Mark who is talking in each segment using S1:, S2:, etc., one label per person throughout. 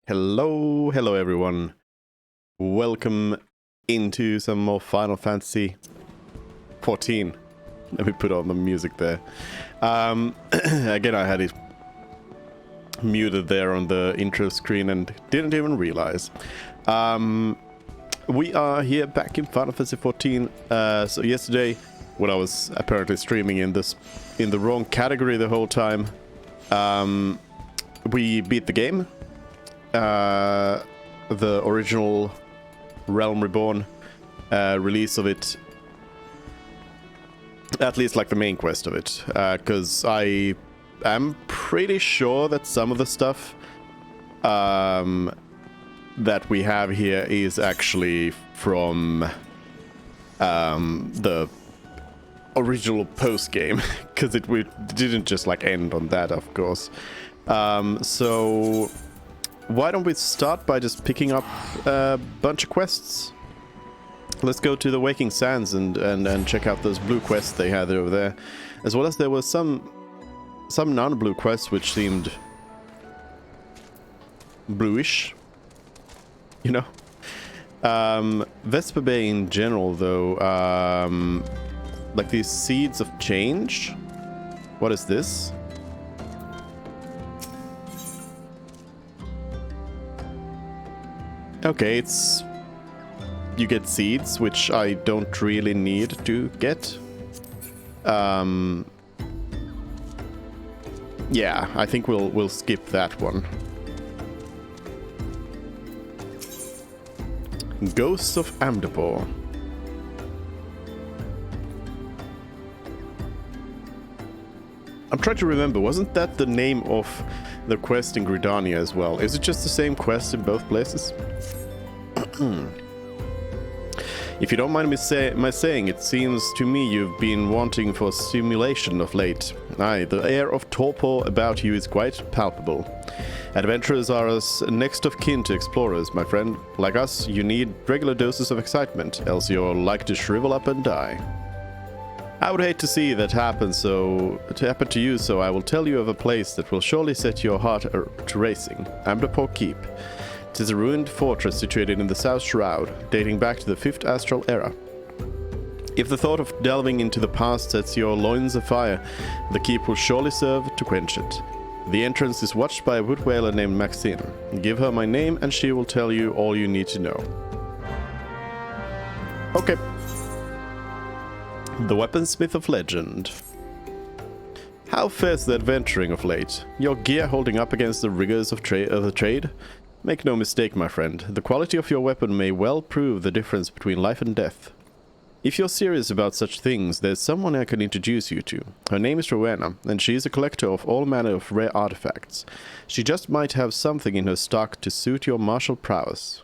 S1: Hello everyone. Welcome into some more Final Fantasy 14. Let me put on the music there. Again, I had it muted there on the intro screen and didn't even realize. We are here back in Final Fantasy 14. So yesterday, when I was apparently streaming in the wrong category the whole time, we beat the game. The original Realm Reborn release of it, at least like the main quest of it, because I am pretty sure that some of the stuff that we have here is actually from the original post game, because it didn't just like end on that, of course. So why don't we start by just picking up a bunch of quests? Let's go to the Waking Sands and check out those blue quests they had over there. As well as there was some non-blue quests which seemed bluish, you know. Vesper Bay in general though, like these Seeds of Change. What is this? Okay, it's... you get seeds, which I don't really need to get. Yeah, I think we'll skip that one. Ghosts of Amdapor. I'm trying to remember, wasn't that the name of the quest in Gridania as well? Is it just the same quest in both places? If you don't mind my saying, it seems to me you've been wanting for stimulation of late. Aye, the air of torpor about you is quite palpable. Adventurers are as next of kin to explorers, my friend. Like us, you need regular doses of excitement, else you're like to shrivel up and die. I would hate to see that happen to you, so I will tell you of a place that will surely set your heart to racing. Amdapor Keep. It is a ruined fortress situated in the South Shroud, dating back to the 5th Astral Era. If the thought of delving into the past sets your loins afire, the keep will surely serve to quench it. The entrance is watched by a wood whaler named Maxine. Give her my name and she will tell you all you need to know. Okay. The Weaponsmith of Legend. How fares the adventuring of late? Your gear holding up against the rigors of the trade? Make no mistake, my friend, the quality of your weapon may well prove the difference between life and death. If you're serious about such things, there's someone I can introduce you to. Her name is Rowena, and she is a collector of all manner of rare artifacts. She just might have something in her stock to suit your martial prowess.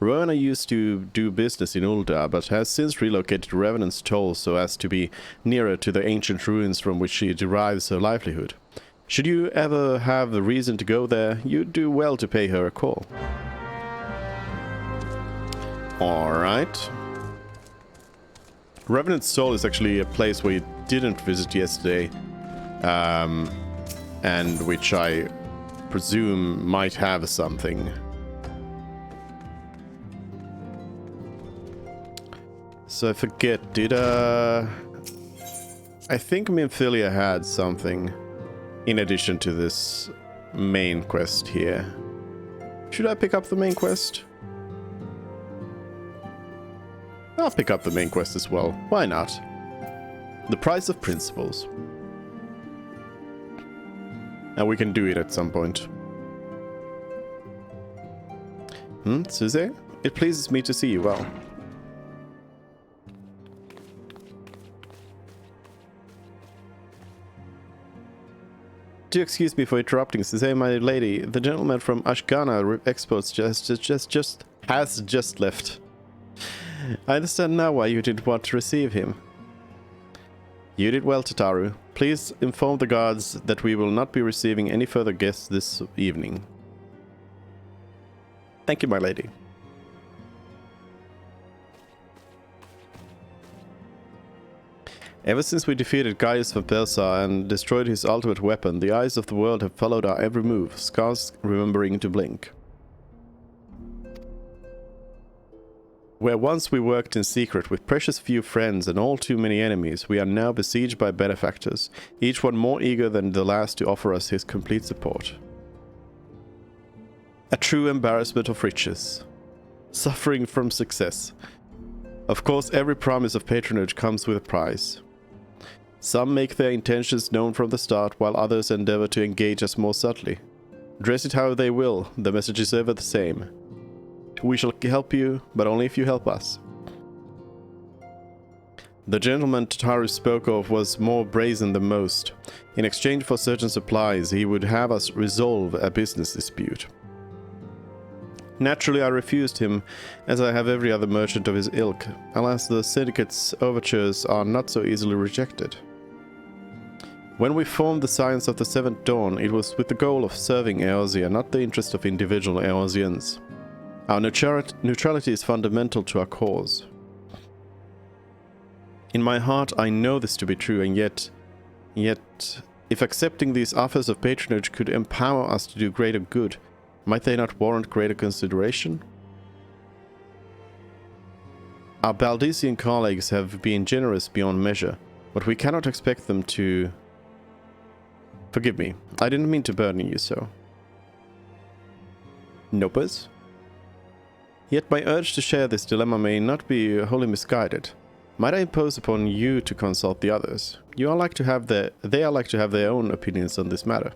S1: Rowena used to do business in Ul'dah, but has since relocated to Revenant's Toll so as to be nearer to the ancient ruins from which she derives her livelihood. Should you ever have the reason to go there, you'd do well to pay her a call. Alright. Revenant's Soul is actually a place we didn't visit yesterday, and which I presume might have something. So I forget, I think Minfilia had something in addition to this main quest here. Should I pick up the main quest? I'll pick up the main quest as well. Why not? The Price of Principles. And we can do it at some point. Suze? It pleases me to see you well. Do excuse me for interrupting, Suze, my lady. The gentleman from Ashgana Exports has just left. I understand now why you didn't want to receive him. You did well, Tataru. Please inform the guards that we will not be receiving any further guests this evening. Thank you, my lady. Ever since we defeated Gaius of Belsar and destroyed his ultimate weapon, the eyes of the world have followed our every move, scarce remembering to blink. Where once we worked in secret with precious few friends and all too many enemies, we are now besieged by benefactors, each one more eager than the last to offer us his complete support. A true embarrassment of riches. Suffering from success. Of course, every promise of patronage comes with a price. Some make their intentions known from the start, while others endeavor to engage us more subtly. Dress it how they will, the message is ever the same. We shall help you, but only if you help us. The gentleman Tataru spoke of was more brazen than most. In exchange for certain supplies, he would have us resolve a business dispute. Naturally, I refused him, as I have every other merchant of his ilk. Alas, the syndicate's overtures are not so easily rejected. When we formed the Science of the Seventh Dawn, it was with the goal of serving Eorzea, not the interest of individual Eorzeans. Our neutrality is fundamental to our cause. In my heart, I know this to be true, and yet, if accepting these offers of patronage could empower us to do greater good, might they not warrant greater consideration? Our Baldesian colleagues have been generous beyond measure, but we cannot expect them to... Forgive me, I didn't mean to burden you so. Nopers? Yet my urge to share this dilemma may not be wholly misguided. Might I impose upon you to consult the others? They are like to have their own opinions on this matter.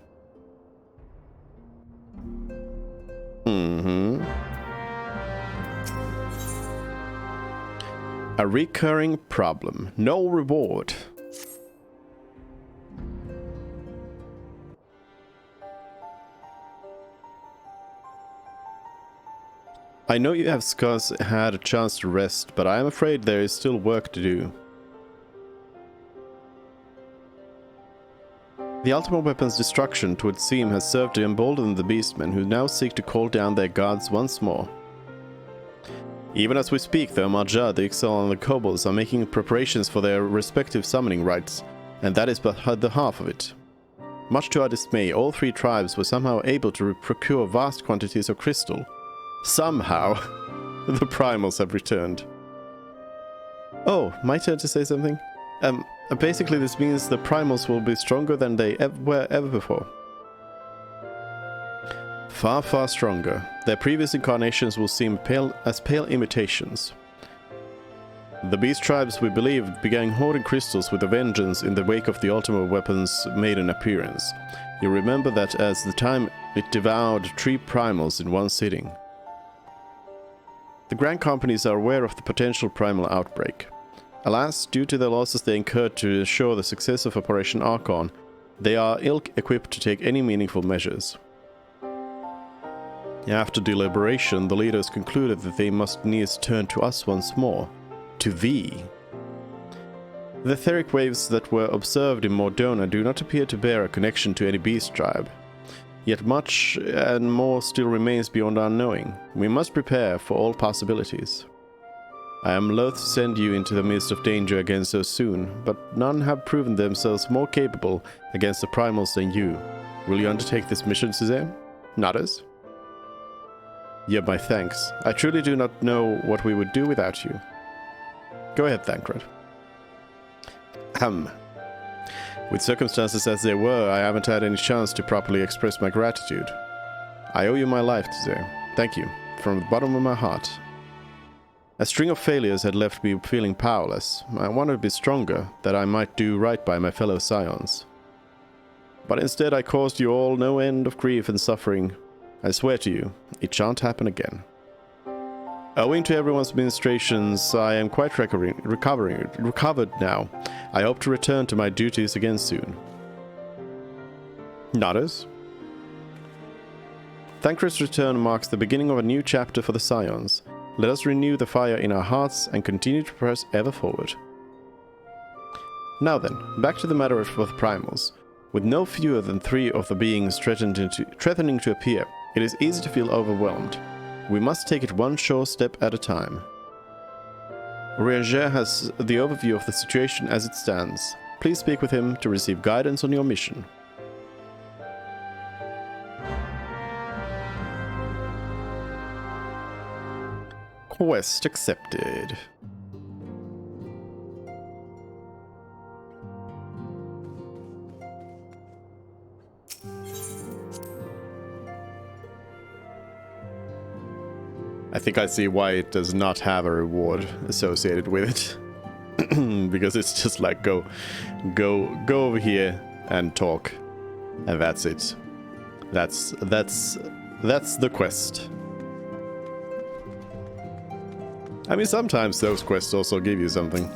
S1: A recurring problem. No reward. I know you have scarce had a chance to rest, but I am afraid there is still work to do. The ultimate weapon's destruction, it would seem, has served to embolden the beastmen, who now seek to call down their gods once more. Even as we speak, the Marja, the Ixal, and the Kobolds are making preparations for their respective summoning rites, and that is but the half of it. Much to our dismay, all three tribes were somehow able to procure vast quantities of crystal. Somehow, the primals have returned. Oh, my turn to say something? Basically this means the primals will be stronger than they were ever before. Far, far stronger. Their previous incarnations will seem pale imitations. The beast tribes, we believe, began hoarding crystals with a vengeance in the wake of the ultimate weapon's maiden appearance. You remember that as the time it devoured 3 primals in one sitting. The Grand Companies are aware of the potential primal outbreak. Alas, due to the losses they incurred to ensure the success of Operation Archon, they are ill-equipped to take any meaningful measures. After deliberation, the leaders concluded that they must needs turn to us once more. To thee. The etheric waves that were observed in Mordona do not appear to bear a connection to any beast tribe. Yet much and more still remains beyond our knowing. We must prepare for all possibilities. I am loath to send you into the midst of danger again so soon, but none have proven themselves more capable against the primals than you. Will you undertake this mission, Suzanne? Nodders? You have my thanks. I truly do not know what we would do without you. Go ahead, Thancred. With circumstances as they were, I haven't had any chance to properly express my gratitude. I owe you my life today. Thank you, from the bottom of my heart. A string of failures had left me feeling powerless. I wanted to be stronger, that I might do right by my fellow scions. But instead I caused you all no end of grief and suffering. I swear to you, it shan't happen again. Owing to everyone's ministrations, I am quite recovered now. I hope to return to my duties again soon. Nodders? Thancred's return marks the beginning of a new chapter for the Scions. Let us renew the fire in our hearts and continue to press ever forward. Now then, back to the matter of the primals. With no fewer than 3 of the beings threatening to appear, it is easy to feel overwhelmed. We must take it one sure step at a time. Rianger has the overview of the situation as it stands. Please speak with him to receive guidance on your mission. Quest accepted. I think I see why it does not have a reward associated with it. Because it's just like go over here and talk. And that's it. That's the quest. I mean, sometimes those quests also give you something.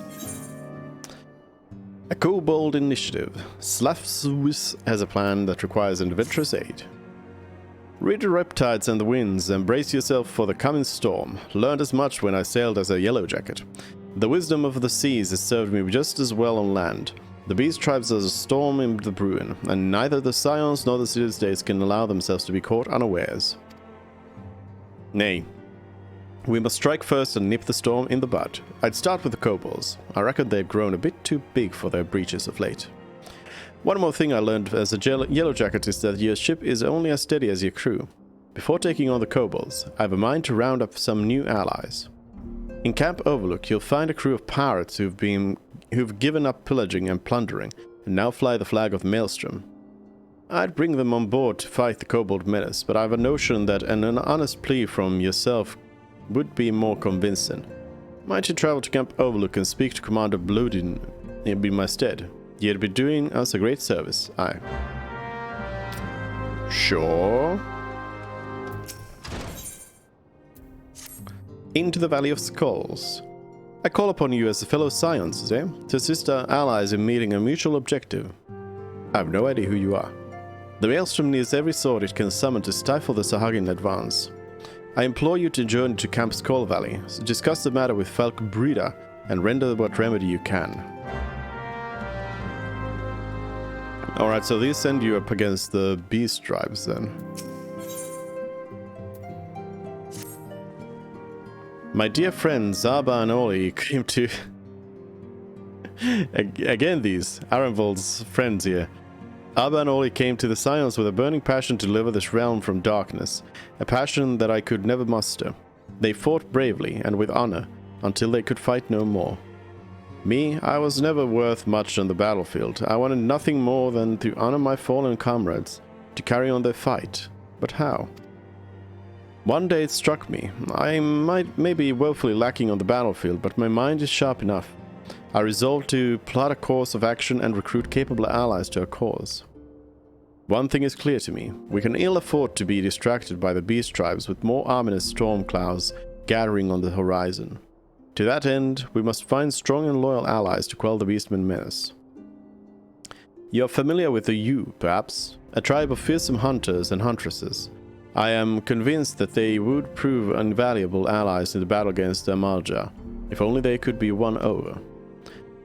S1: A kobold initiative. Slafswis has a plan that requires adventurous aid. Read the riptides and the winds, and brace yourself for the coming storm. Learned as much when I sailed as a yellow jacket. The wisdom of the seas has served me just as well on land. The beast tribes are a storm in the brewing, and neither the scions nor the city-states can allow themselves to be caught unawares. Nay. We must strike first and nip the storm in the bud. I'd start with the kobolds. I reckon they've grown a bit too big for their breeches of late. One more thing I learned as a yellow jacket is that your ship is only as steady as your crew. Before taking on the kobolds, I have a mind to round up some new allies. In Camp Overlook, you'll find a crew of pirates who've given up pillaging and plundering, and now fly the flag of Maelstrom. I'd bring them on board to fight the kobold menace, but I have a notion that an honest plea from yourself would be more convincing. Might you travel to Camp Overlook and speak to Commander Bloodin in my stead? You'd be doing us a great service, aye. Sure. Into the Valley of Skulls. I call upon you as a fellow scions, to assist our allies in meeting a mutual objective. I have no idea who you are. The Maelstrom needs every sword it can summon to stifle the Sahagin advance. I implore you to journey to Camp Skull Valley, discuss the matter with Falk Brida, and render what remedy you can. Alright, so these send you up against the beast tribes then. My dear friend Zaba and Oli came to... Again these, Arenvold's friends here. Abba and Oli came to the Scions with a burning passion to deliver this realm from darkness, a passion that I could never muster. They fought bravely and with honor, until they could fight no more. Me, I was never worth much on the battlefield. I wanted nothing more than to honor my fallen comrades, to carry on their fight. But how? One day it struck me. I may be woefully lacking on the battlefield, but my mind is sharp enough. I resolved to plot a course of action and recruit capable allies to our cause. One thing is clear to me. We can ill afford to be distracted by the beast tribes with more ominous storm clouds gathering on the horizon. To that end, we must find strong and loyal allies to quell the beastman menace. You are familiar with the Yu, perhaps? A tribe of fearsome hunters and huntresses. I am convinced that they would prove invaluable allies in the battle against the Amalja, if only they could be won over.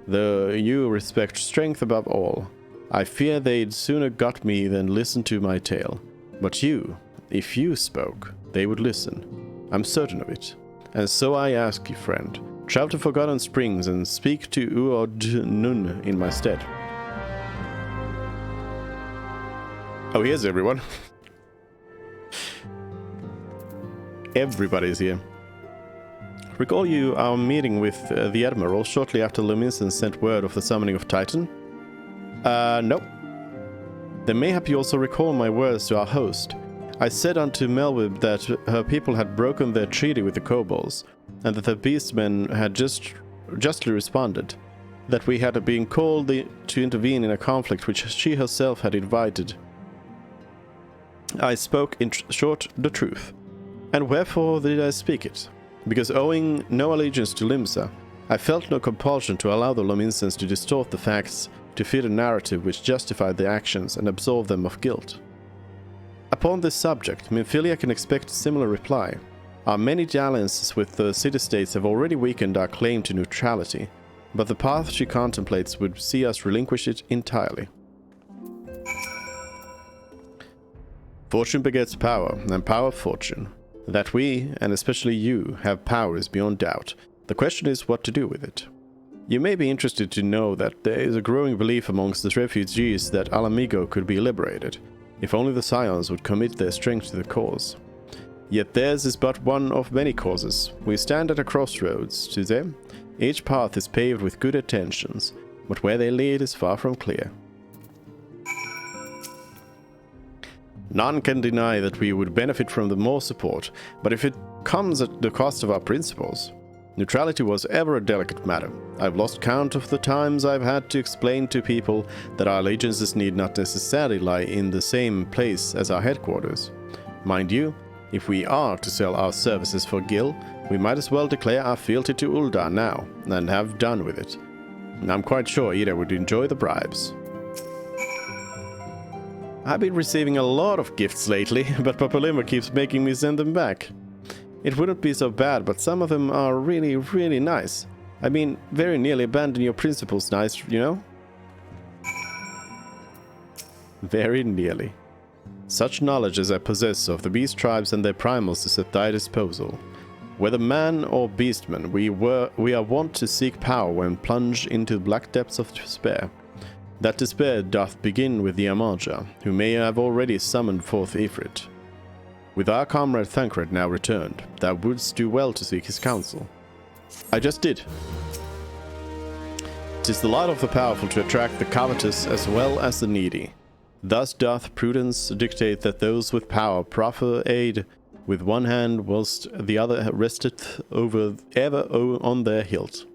S1: The Yu respect strength above all. I fear they'd sooner gut me than listen to my tale. But you, if you spoke, they would listen. I'm certain of it. And so I ask you, friend, travel to Forgotten Springs and speak to Uod Nun in my stead. Oh, here's everyone. Everybody's here. Recall you our meeting with the Admiral shortly after Luminson sent word of the summoning of Titan? Nope. Then mayhap you also recall my words to our host. I said unto Melwib that her people had broken their treaty with the kobolds, and that the beastmen had justly responded, that we had been called to intervene in a conflict which she herself had invited. I spoke in short the truth. And wherefore did I speak it? Because owing no allegiance to Limsa, I felt no compulsion to allow the Lominsans to distort the facts to fit a narrative which justified their actions and absolved them of guilt. Upon this subject, Minfilia can expect a similar reply. Our many alliances with the city-states have already weakened our claim to neutrality, but the path she contemplates would see us relinquish it entirely. Fortune begets power, and power fortune. That we, and especially you, have power is beyond doubt. The question is what to do with it. You may be interested to know that there is a growing belief amongst the refugees that Alamigo could be liberated, if only the Scions would commit their strength to the cause. Yet theirs is but one of many causes. We stand at a crossroads, to them. Each path is paved with good intentions, but where they lead is far from clear. None can deny that we would benefit from the more support, but if it comes at the cost of our principles. Neutrality was ever a delicate matter. I've lost count of the times I've had to explain to people that our allegiances need not necessarily lie in the same place as our headquarters. Mind you, if we are to sell our services for Gil, we might as well declare our fealty to Ul'dah now, and have done with it. I'm quite sure Ida would enjoy the bribes. I've been receiving a lot of gifts lately, but Papalimba keeps making me send them back. It wouldn't be so bad, but some of them are really, really nice. I mean, very nearly abandon your principles nice, you know? Very nearly. Such knowledge as I possess of the beast tribes and their primals is at thy disposal. Whether man or beastman, we are wont to seek power when plunged into the black depths of despair. That despair doth begin with the Amarja, who may have already summoned forth Ifrit. With our comrade Thancred now returned, thou wouldst do well to seek his counsel. I just did. 'Tis the lot of the powerful to attract the covetous as well as the needy. Thus doth prudence dictate that those with power proffer aid with one hand, whilst the other resteth ever on their hilt.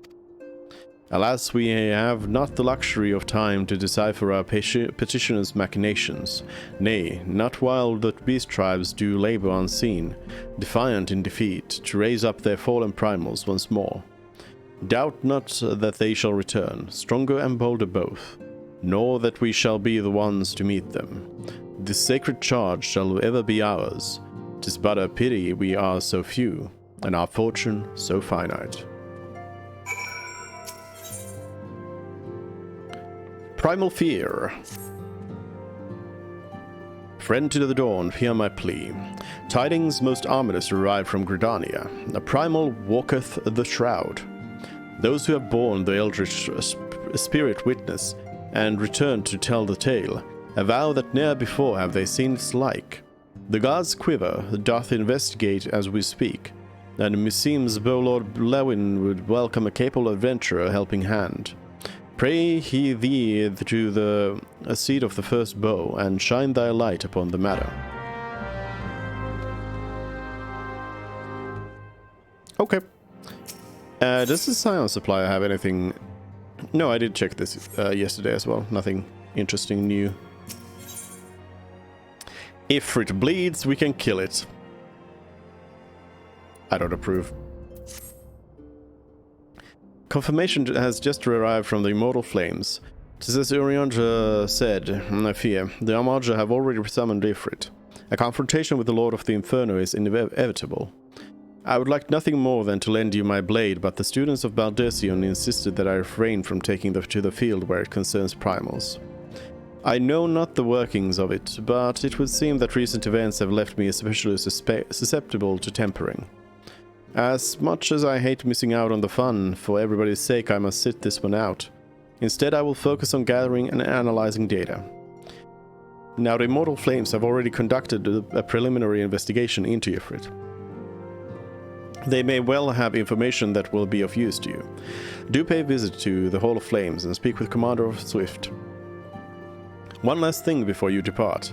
S1: Alas, we have not the luxury of time to decipher our petitioners' machinations, nay, not while the beast tribes do labor unseen, defiant in defeat, to raise up their fallen primals once more. Doubt not that they shall return, stronger and bolder both, nor that we shall be the ones to meet them. This sacred charge shall ever be ours. 'Tis but a pity we are so few, and our fortune so finite. Primal Fear. Friend to the dawn, hear my plea. Tidings most ominous arrive from Gridania. A primal walketh the shroud. Those who have borne the eldritch spirit witness, and returned to tell the tale, avow that ne'er before have they seen its like. The gods' quiver doth investigate as we speak, and meseems Lord Lewin would welcome a capable adventurer helping hand. Pray he thee to the seat of the first bow, and shine thy light upon the matter. Okay. Does the science supplier have anything? No, I did check this yesterday as well. Nothing interesting new. If it bleeds, we can kill it. I don't approve. Confirmation has just arrived from the Immortal Flames. 'Tis as Uriandra said, I fear, the Amarja have already summoned Ifrit. A confrontation with the Lord of the Inferno is inevitable. I would like nothing more than to lend you my blade, but the students of Baldersion insisted that I refrain from taking them to the field where it concerns primals. I know not the workings of it, but it would seem that recent events have left me especially susceptible to tempering. As much as I hate missing out on the fun, for everybody's sake I must sit this one out. Instead I will focus on gathering and analyzing data. Now the Immortal Flames have already conducted a preliminary investigation into Ifrit. They may well have information that will be of use to you. Do pay a visit to the Hall of Flames and speak with Commander of Swift. One last thing before you depart.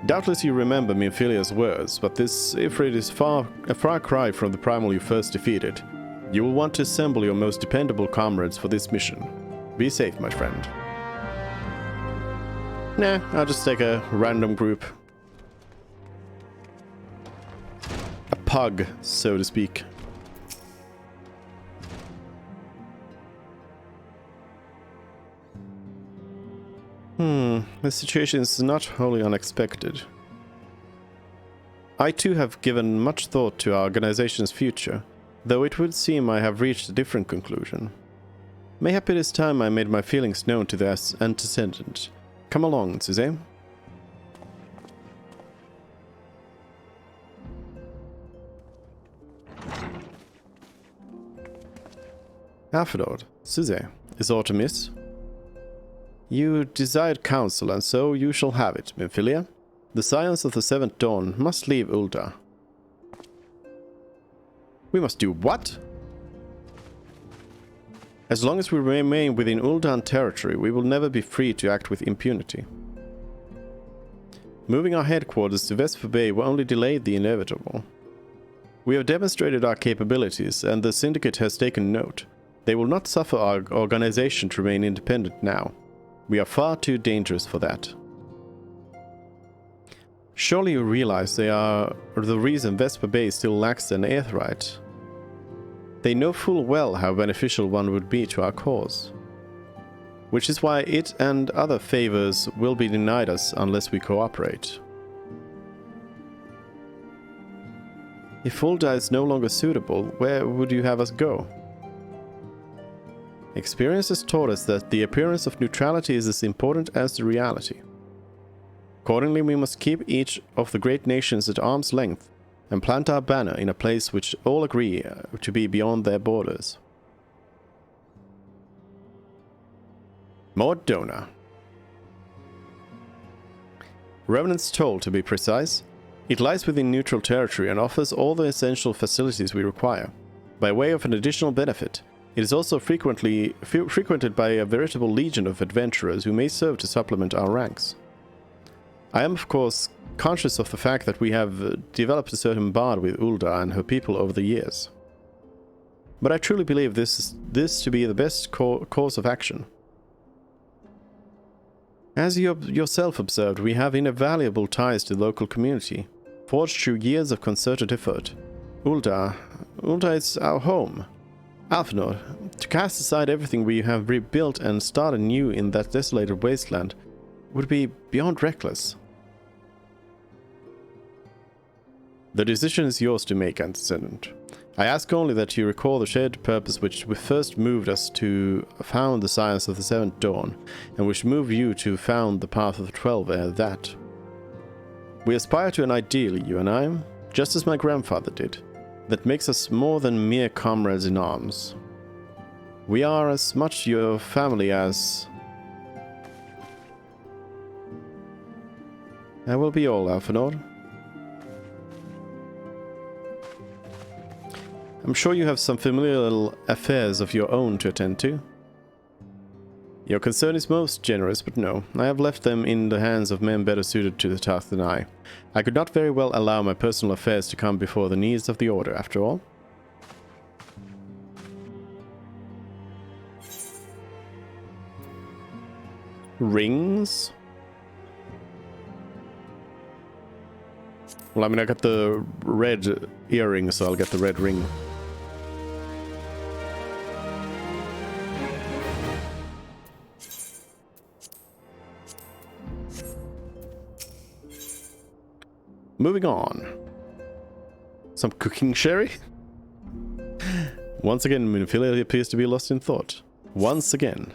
S1: Doubtless you remember Minfilia's words, but this Ifrit is a far cry from the primal you first defeated. You will want to assemble your most dependable comrades for this mission. Be safe, my friend. Nah, I'll just take a random group. A pug, so to speak. The situation is not wholly unexpected. I too have given much thought to our organization's future, though it would seem I have reached a different conclusion. Mayhap it is time I made my feelings known to their antecedent. Come along, Suzanne. Alphadord, Suzanne, is aught amiss? You desired counsel, and so you shall have it, Minfilia. The Scions of the Seventh Dawn must leave Ul'dah. We must do what? As long as we remain within Ul'dan territory, we will never be free to act with impunity. Moving our headquarters to Vesper Bay will only delay the inevitable. We have demonstrated our capabilities, and the Syndicate has taken note. They will not suffer our organization to remain independent now. We are far too dangerous for that. Surely you realize they are the reason Vesper Bay still lacks an Aetheryte. They know full well how beneficial one would be to our cause. Which is why it and other favors will be denied us unless we cooperate. If Ul'dah is no longer suitable, where would you have us go? Experience has taught us that the appearance of neutrality is as important as the reality. Accordingly, we must keep each of the great nations at arm's length and plant our banner in a place which all agree to be beyond their borders. Mord Dona. Revenant's Toll, to be precise. It lies within neutral territory and offers all the essential facilities we require. By way of an additional benefit, it is also frequented by a veritable legion of adventurers who may serve to supplement our ranks. I am, of course, conscious of the fact that we have developed a certain bond with Ul'dah and her people over the years. But I truly believe this to be the best course of action. As you yourself observed, we have invaluable ties to the local community, forged through years of concerted effort. Ul'dah is our home. Alphenor, to cast aside everything we have rebuilt and start anew in that desolated wasteland would be beyond reckless. The decision is yours to make, Antecedent. I ask only that you recall the shared purpose which first moved us to found the science of the Seventh Dawn, and which moved you to found the Path of the 12 ere that. We aspire to an ideal, you and I, just as my grandfather did, that makes us more than mere comrades in arms. We are as much your family as... I will be all, Alphenor. I'm sure you have some familial affairs of your own to attend to. Your concern is most generous, but no, I have left them in the hands of men better suited to the task than I. I could not very well allow my personal affairs to come before the needs of the Order, after all. Rings? Well, I mean, I got the red earring, so I'll get the red ring. Moving on. Some cooking sherry? Once again, Minfilia appears to be lost in thought. Once again.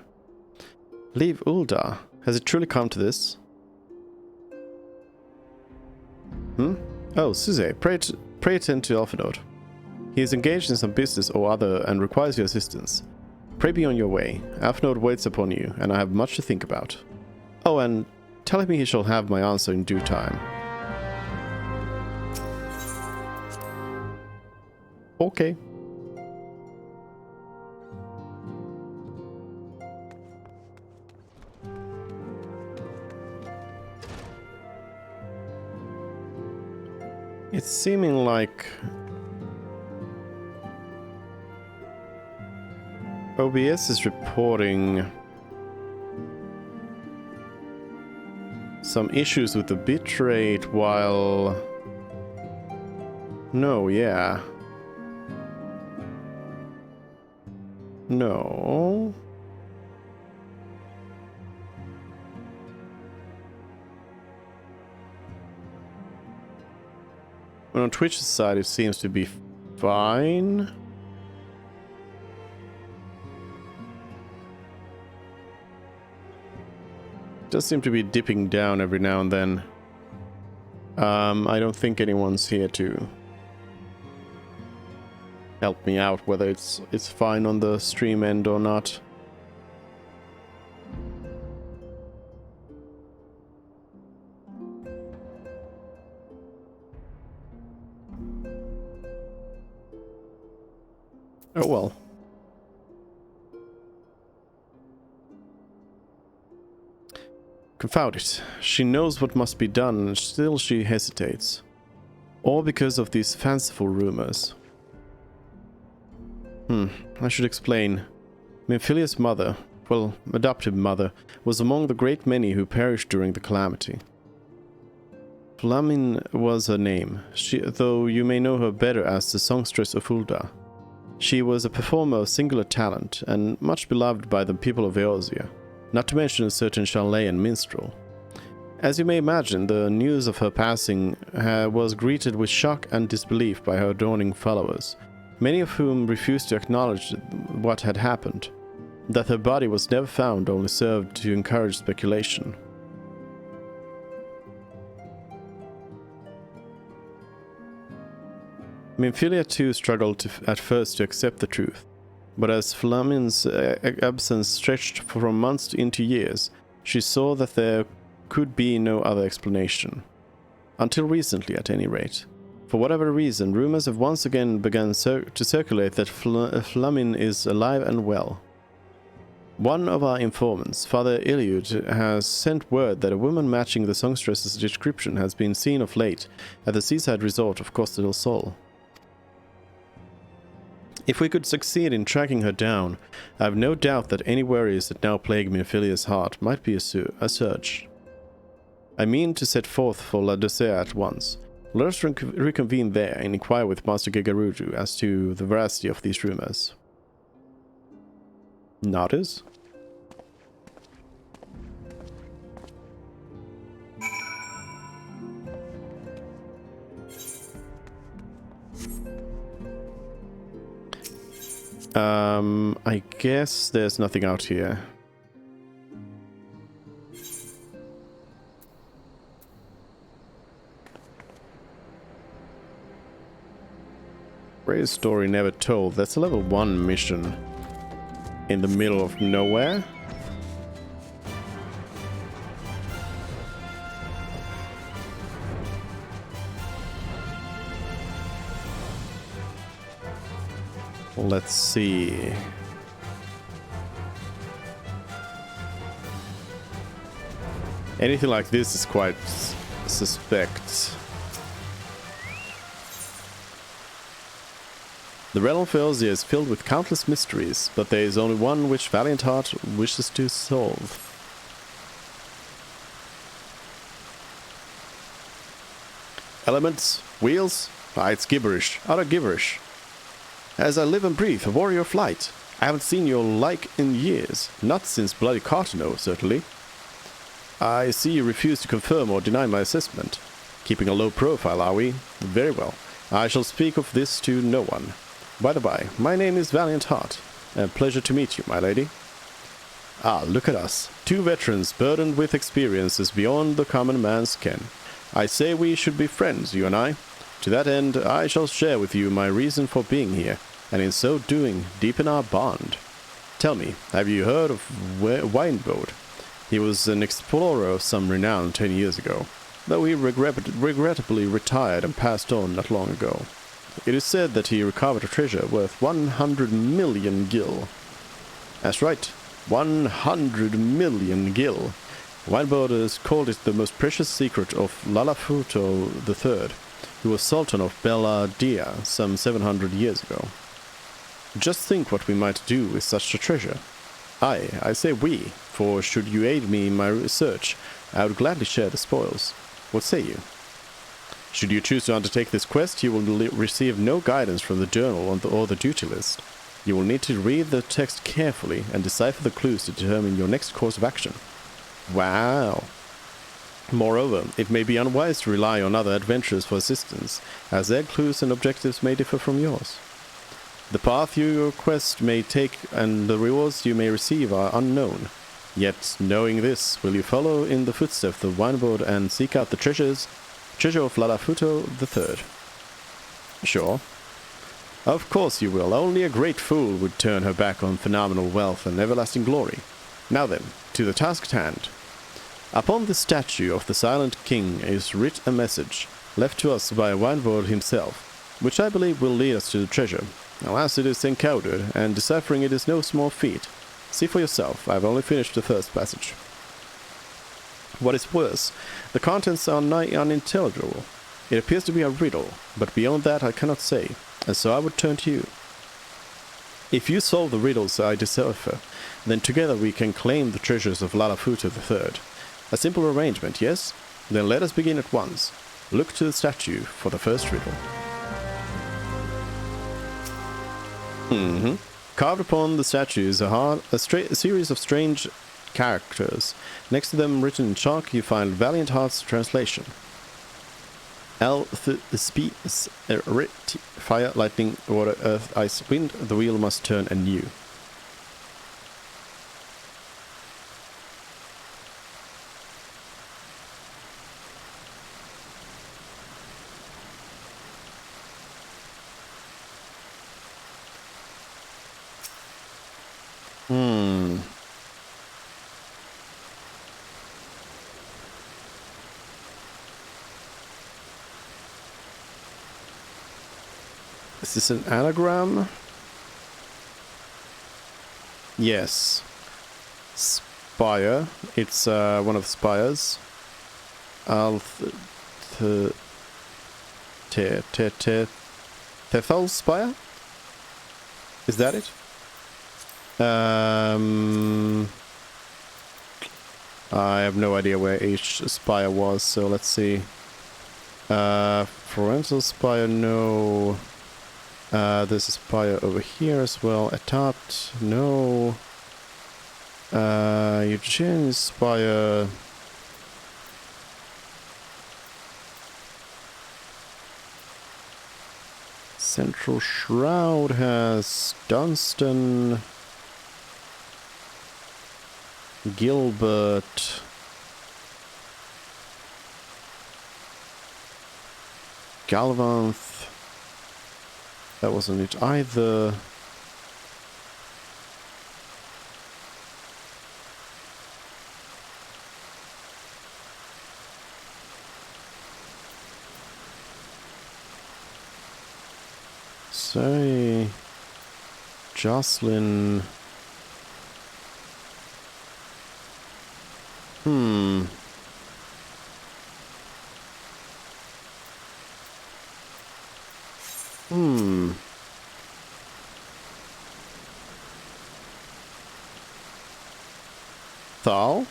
S1: Leave Ul'dah. Has it truly come to this? Oh, Suze, pray attend to Alphenor. He is engaged in some business or other and requires your assistance. Pray be on your way. Alphenor waits upon you, and I have much to think about. Oh, and tell him he shall have my answer in due time. Okay. It's seeming like OBS is reporting some issues with the bitrate while... No, yeah. No. But on Twitch's side, it seems to be fine. It does seem to be dipping down every now and then. I don't think anyone's here to help me out, whether it's fine on the stream end or not. Oh well. Confound it. She knows what must be done, and still she hesitates. All because of these fanciful rumors. I should explain. Minfilia's mother, well, adoptive mother, was among the great many who perished during the calamity. Flamin was her name, though you may know her better as the songstress of Ulda. She was a performer of singular talent, and much beloved by the people of Eorzea, not to mention a certain Chilean minstrel. As you may imagine, the news of her passing was greeted with shock and disbelief by her adoring followers, many of whom refused to acknowledge what had happened. That her body was never found only served to encourage speculation. Minfilia too struggled at first to accept the truth, but as Flamin's absence stretched from months into years, she saw that there could be no other explanation. Until recently, at any rate. For whatever reason, rumors have once again begun to circulate that Flamin is alive and well. One of our informants, Father Iliud, has sent word that a woman matching the songstress's description has been seen of late at the seaside resort of Costa del Sol. If we could succeed in tracking her down, I have no doubt that any worries that now plague Minfilia's heart might be assuaged. I mean to set forth for La Dosea at once. Let us reconvene there and inquire with Master Gigaruju as to the veracity of these rumors. Notice? I guess there's nothing out here. Greatest story never told. That's a level 1 mission. In the middle of nowhere. Let's see. Anything like this is quite suspect. The realm of Eorzea is filled with countless mysteries, but there is only one which Valiant Heart wishes to solve. Elements? Wheels? Ah, it's gibberish. Utter gibberish. As I live and breathe, a warrior of light. I haven't seen your like in years. Not since bloody Cartano, certainly. I see you refuse to confirm or deny my assessment. Keeping a low profile, are we? Very well. I shall speak of this to no one. By the by, my name is Valiant Heart. A pleasure to meet you, my lady. Ah, look at us. 2 veterans burdened with experiences beyond the common man's ken. I say we should be friends, you and I. To that end, I shall share with you my reason for being here, and in so doing, deepen our bond. Tell me, have you heard of Wineboard? He was an explorer of some renown 10 years ago, though he regrettably retired and passed on not long ago. It is said that he recovered a treasure worth 100 million gil. That's right, 100 million gil. Wineboarders called it the most precious secret of Lalafuto III, who was Sultan of Beladia some 700 years ago. Just think what we might do with such a treasure. I say we, for should you aid me in my research, I would gladly share the spoils. What say you? Should you choose to undertake this quest, you will receive no guidance from the journal or the duty list. You will need to read the text carefully and decipher the clues to determine your next course of action. Wow! Moreover, it may be unwise to rely on other adventurers for assistance, as their clues and objectives may differ from yours. The path your quest may take and the rewards you may receive are unknown. Yet, knowing this, will you follow in the footsteps of Wineboard and seek out the treasure of Lalafuto III? Sure. Of course you will. Only a great fool would turn her back on phenomenal wealth and everlasting glory. Now then, to the task at hand. Upon the statue of the Silent King is writ a message, left to us by Wineboard himself, which I believe will lead us to the treasure. Alas, it is encoded, and deciphering it is no small feat. See for yourself, I've only finished the first passage. What is worse, the contents are nigh unintelligible. It appears to be a riddle, but beyond that I cannot say, and so I would turn to you. If you solve the riddles I decipher, then together we can claim the treasures of Lalafuta III. A simple arrangement, yes? Then let us begin at once. Look to the statue for the first riddle. Carved upon the statue is a series of strange characters. Next to them, written in chalk, you find Valiant Heart's translation. Fire, lightning, water, earth, ice, wind. The wheel must turn anew. Is this an anagram? Yes. Spire. It's one of the spires. Tefel spire? Is that it? I have no idea where each spire was, so let's see. Forensic spire, no. There's a spire over here as well. Etat, no. Eugene spire. Central Shroud has Dunstan, Gilbert, Galvanth. That wasn't it either. Say, Jocelyn. Thal?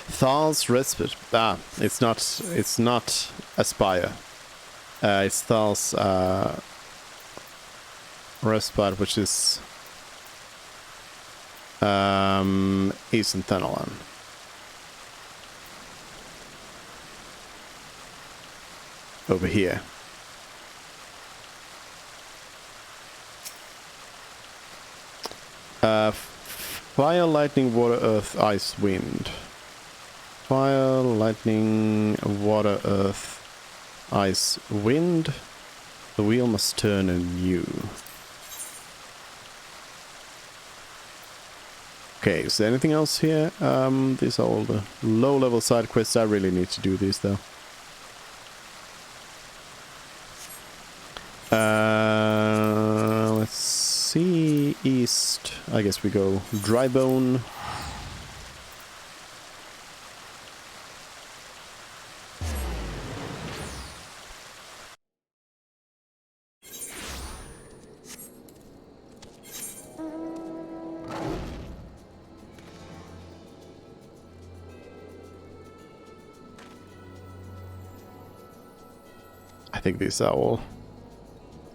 S1: Thal's respite. It's not a spire. It's Thal's respite, which is Eastern Thanalan. Over here. Fire, lightning, water, earth, ice, wind. Fire, lightning, water, earth, ice, wind. The wheel must turn anew. Okay, is there anything else here? These are all the low-level side quests. I really need to do these, though. Let's see. East. I guess we go Drybone. I think these are all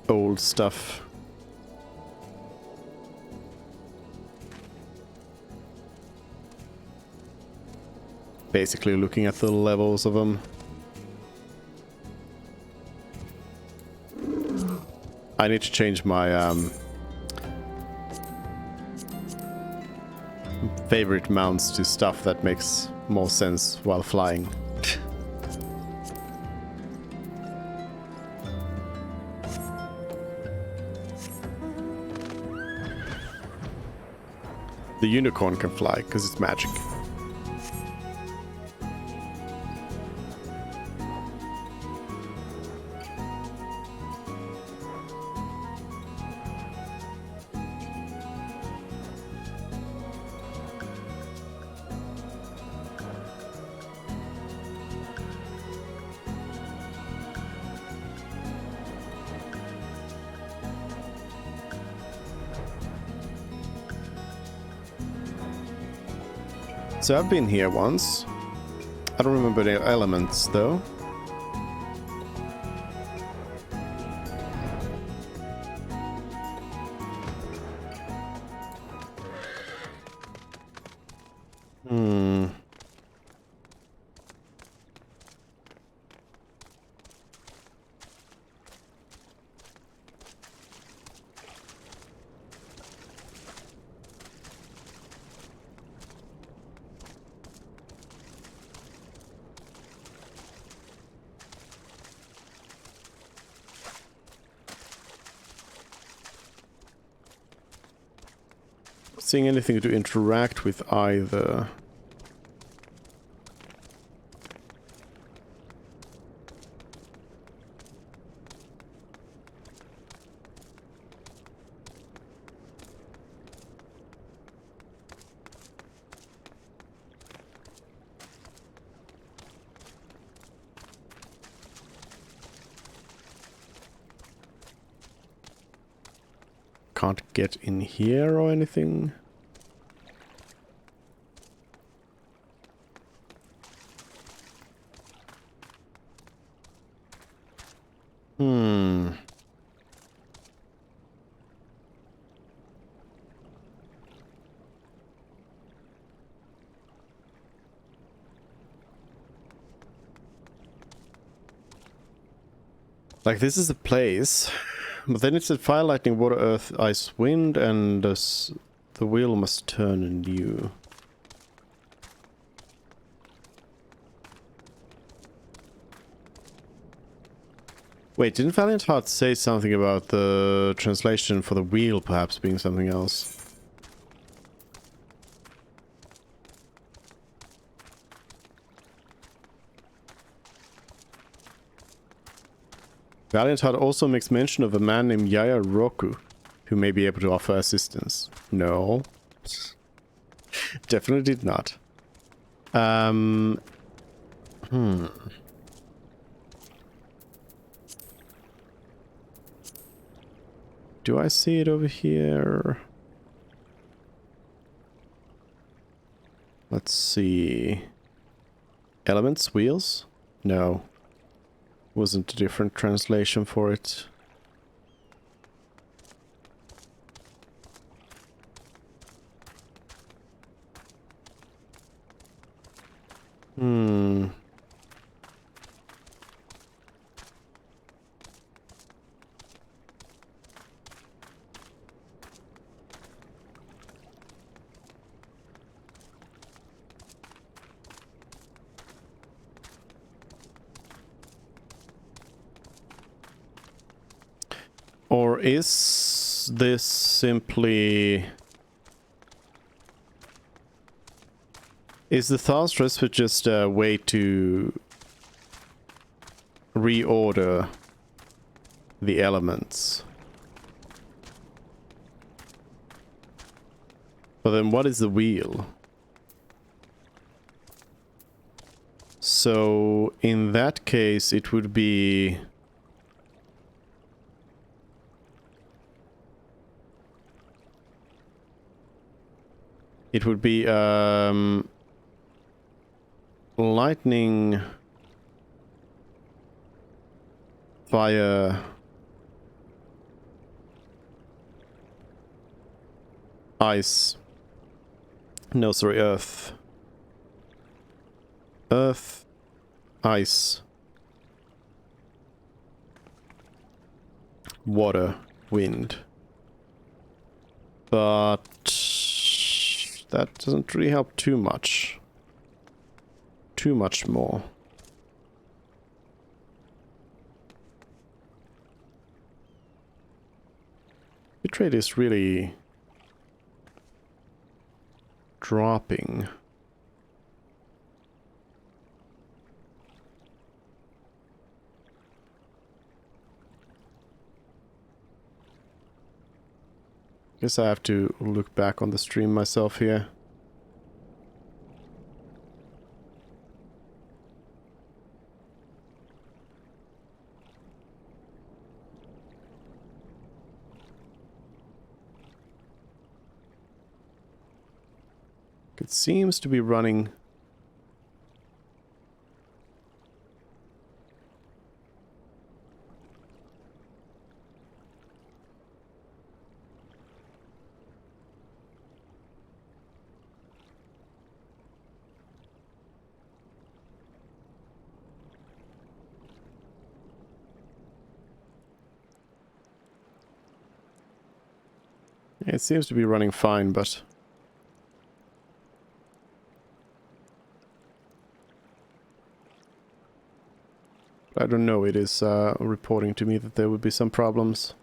S1: old stuff. Basically looking at the levels of them. I need to change my favorite mounts to stuff that makes more sense while flying. The unicorn can fly because it's magic. So I've been here once. I don't remember the elements though. Seeing anything to interact with either. Can't get in here or anything. Like, this is a place, but then it said fire, lightning, water, earth, ice, wind, and the wheel must turn anew. Wait, didn't Valiant Heart say something about the translation for the wheel perhaps being something else? Valiant Heart also makes mention of a man named Yaya Roku, who may be able to offer assistance. No. Definitely did not. Do I see it over here? Let's see. Elements? Wheels? No. Wasn't a different translation for it. Or is this simply... Is the Thaw's Respite just a way to reorder the elements? But then what is the wheel? So in that case it would be... It would be lightning, fire, ice. No, sorry, earth. Earth, ice, water, wind. But that doesn't really help too much. Too much more. Bitrate is really dropping. Guess I have to look back on the stream myself here. It seems to be running... It seems to be running fine, but... I don't know, it is reporting to me that there would be some problems.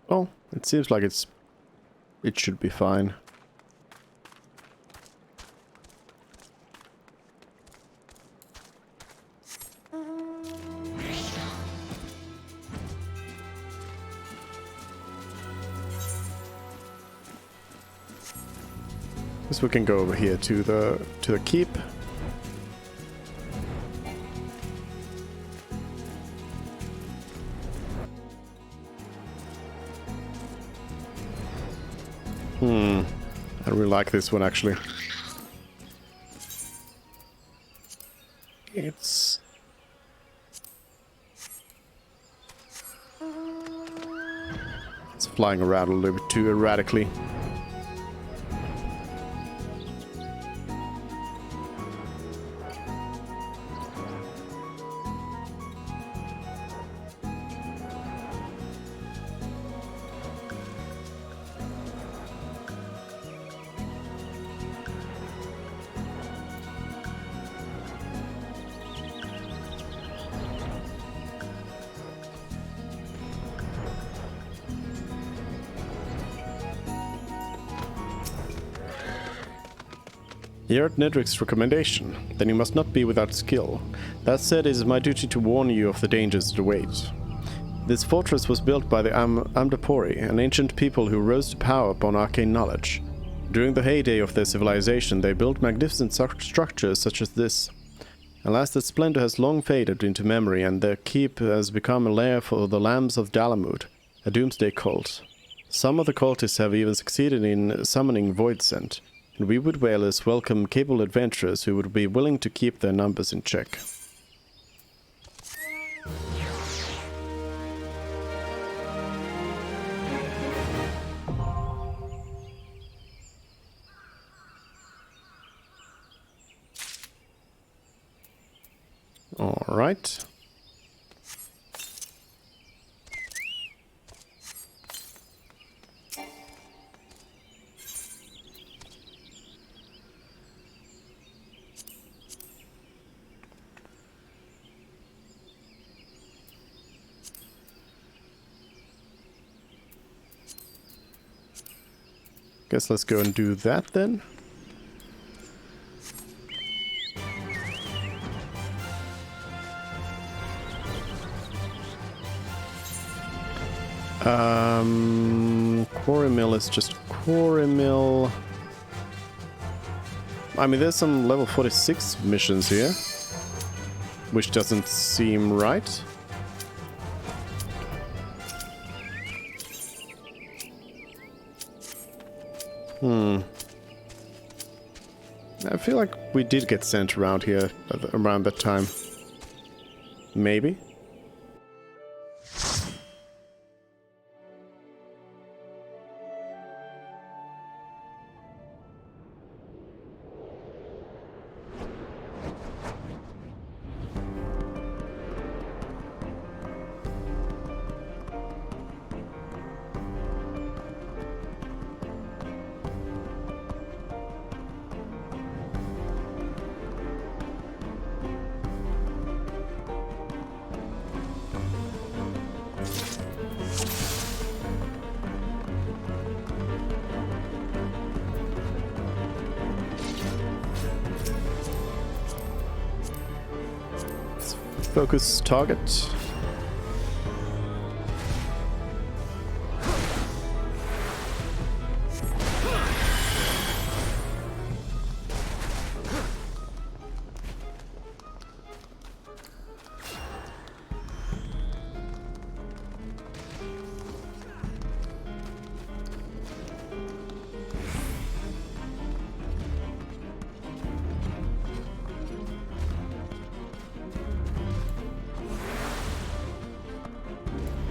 S1: Well, it seems like it should be fine. Guess we can go over here to the keep. I really like this one, actually. It's flying around a little bit too erratically. You're at Nedric's recommendation, then you must not be without skill. That said, it is my duty to warn you of the dangers that await. This fortress was built by the Amdapori, an ancient people who rose to power upon arcane knowledge. During the heyday of their civilization, they built magnificent structures such as this. Alas, that splendor has long faded into memory, and their keep has become a lair for the Lambs of Dalamud, a doomsday cult. Some of the cultists have even succeeded in summoning Voidsent, and we would whalers welcome capable adventurers who would be willing to keep their numbers in check. All right. Guess let's go and do that then. Quarry mill is just quarry mill. I mean, there's some level 46 missions here, which doesn't seem right. I feel like we did get sent around here around that time. Maybe. focus target.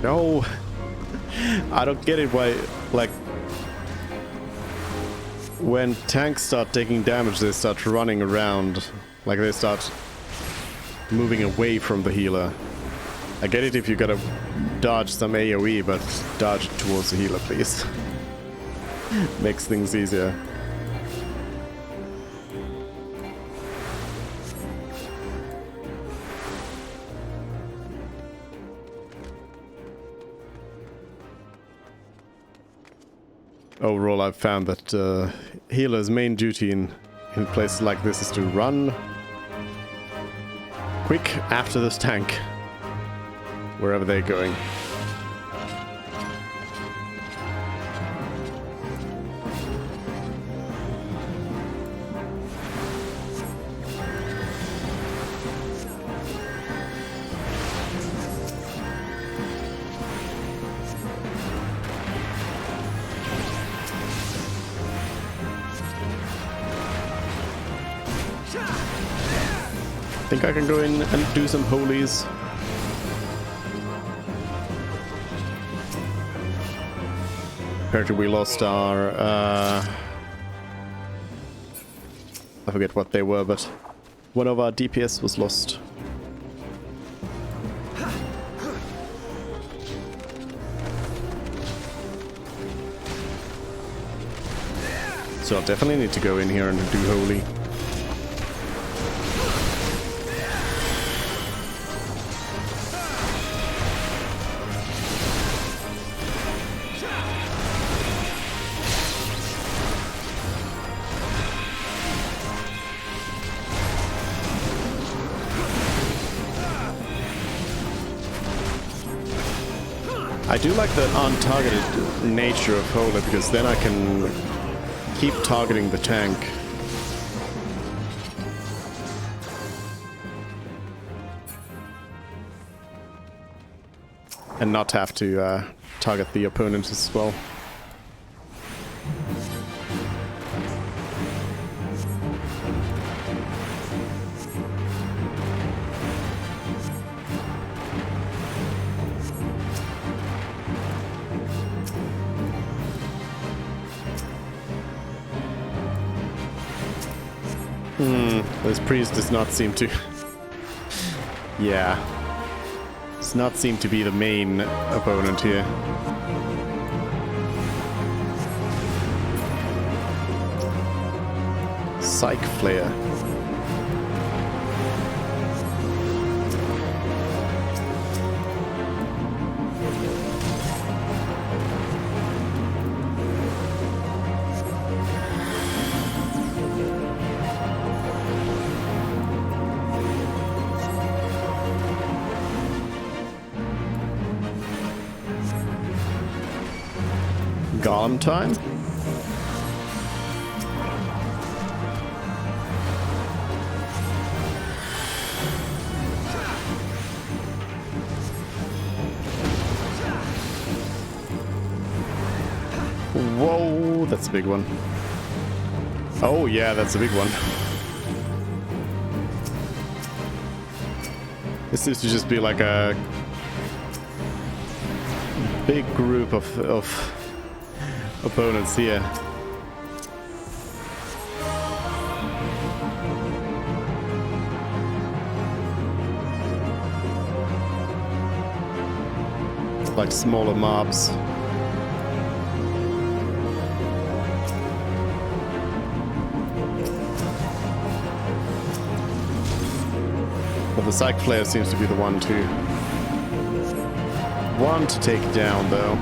S1: No, I don't get it why, like, when tanks start taking damage, they start running around, like they start moving away from the healer. I get it if you gotta dodge some AoE, but dodge towards the healer, please. Makes things easier. Overall, I've found that healer's main duty in places like this is to run quick after this tank, wherever they're going. I think I can go in and do some holies. Apparently we lost our... I forget what they were, but one of our DPS was lost. So I'll definitely need to go in here and do holy. I do like the untargeted nature of Holy, because then I can keep targeting the tank. And not have to target the opponent as well. This priest does not seem to... yeah. Does not seem to be the main opponent here. Psych Flare. Golem time? Whoa, that's a big one. Oh yeah, that's a big one. This seems to just be like a big group of opponents here. Like smaller mobs. But the Psych Flare seems to be the one to take down, though.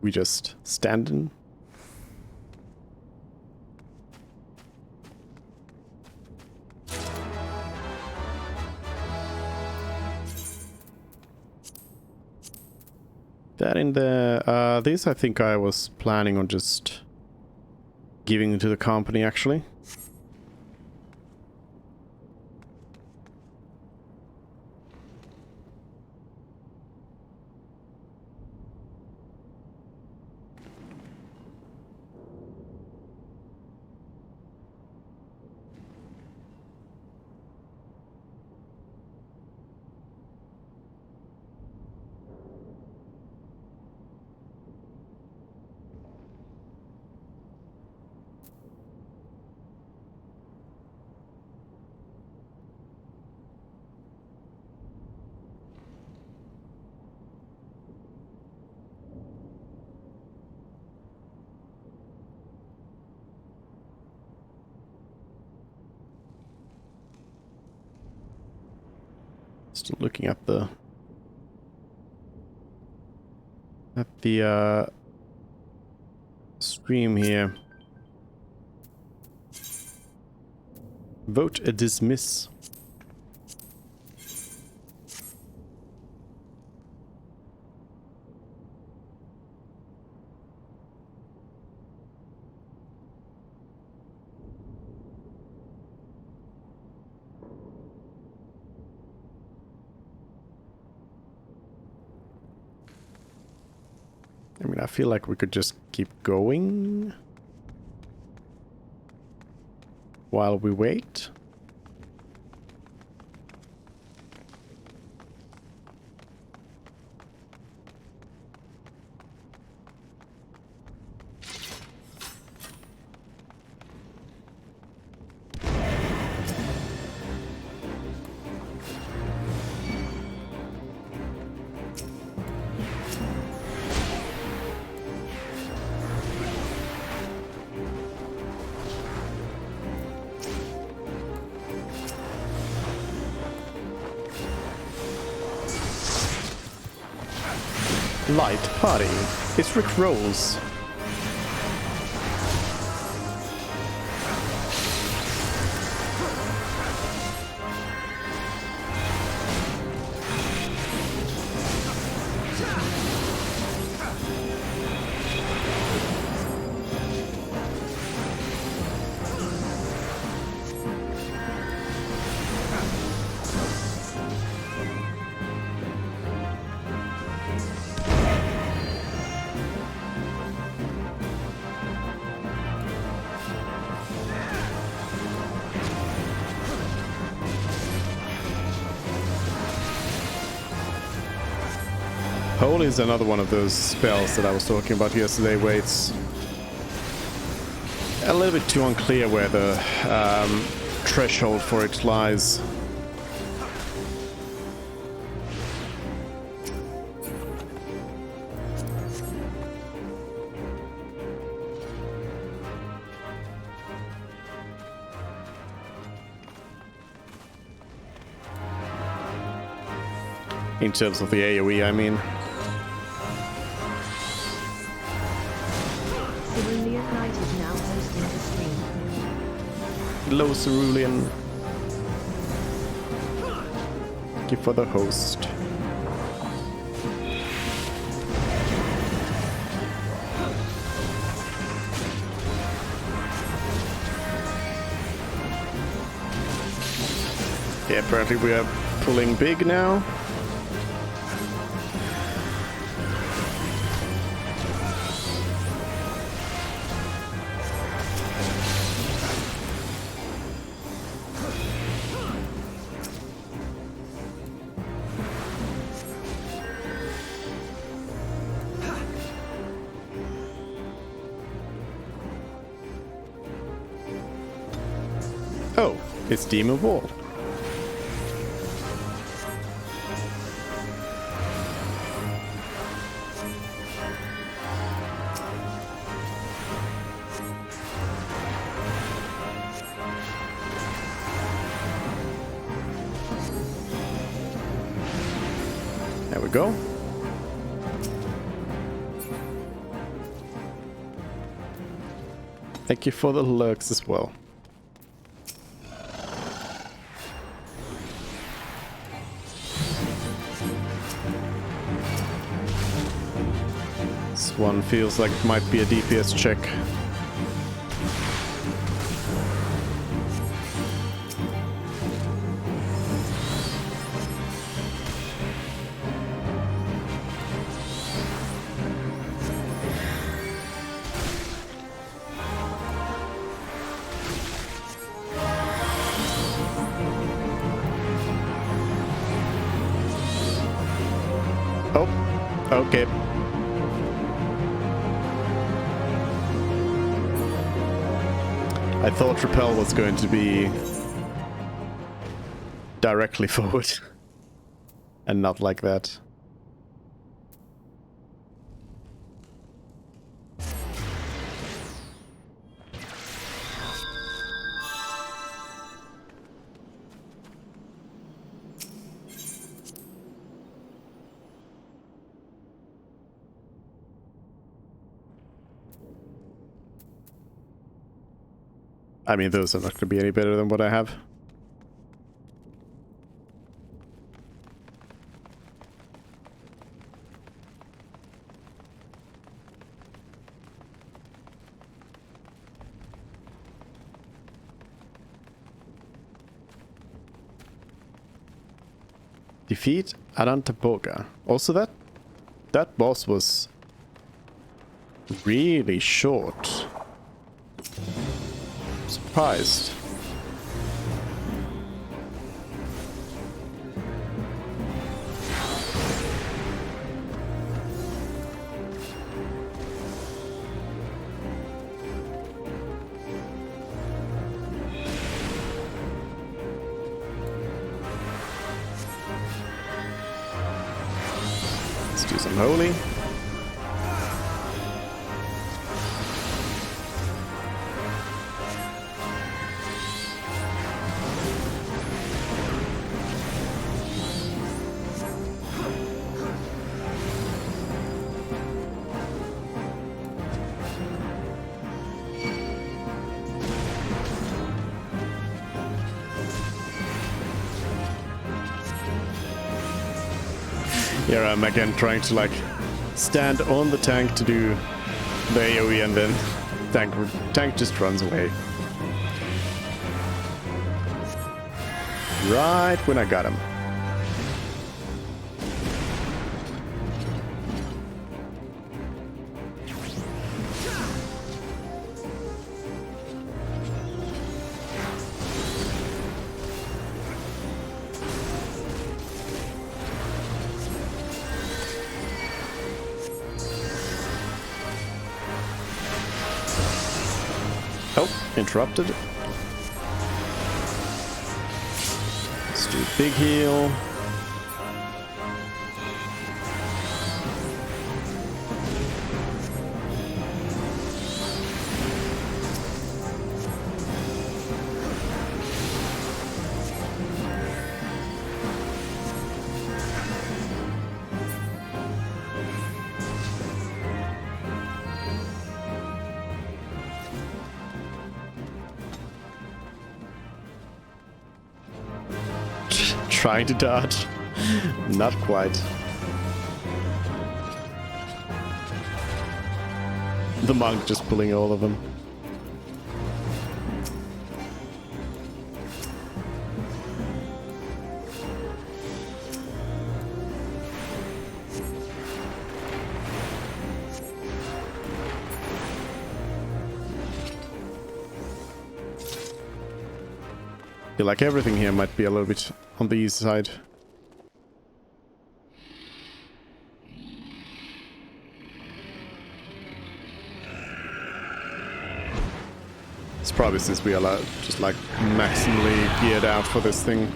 S1: We just standing. That in there. This I think I was planning on just giving to the company actually. Still looking at the stream here. Vote a dismiss. I mean, I feel like we could just keep going while we wait. Light party. It's Rick Rolls. Holy is another one of those spells that I was talking about yesterday where it's a little bit too unclear where the threshold for it lies. In terms of the AoE, I mean.
S2: Cerulean Knight is now hosting the stream.
S1: Hello, Cerulean. Thank you for the host. Yeah, apparently we are pulling big now. Oh, it's Demon Wall. There we go. Thank you for the lurks as well. This one feels like it might be a DPS check. Oh, okay. I thought repel was going to be directly forward and not like that. I mean, those are not going to be any better than what I have. Defeat Arantaboga. Also, that boss was really short. Surprised. Let's do some holy. Here I'm again trying to like stand on the tank to do the AoE and then tank just runs away. Right when I got him. Oh, interrupted. Let's do big heal. Trying to dodge. Not quite. The monk just pulling all of them. I feel like everything here might be a little bit on the east side. It's probably since we are just like maximally geared out for this thing.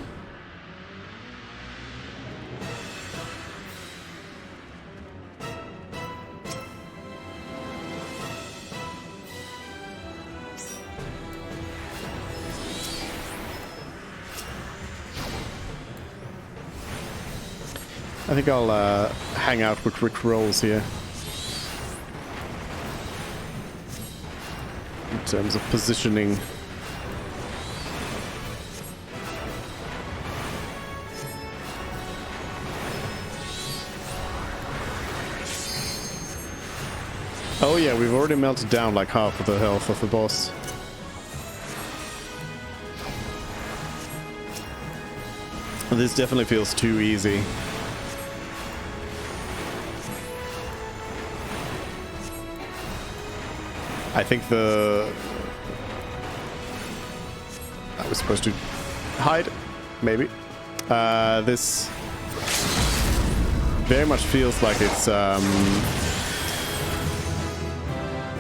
S1: I think I'll hang out with Rick Rolls here. terms of positioning. Oh yeah, we've already melted down like half of the health of the boss. This definitely feels too easy. I think I was supposed to hide, maybe. This very much feels like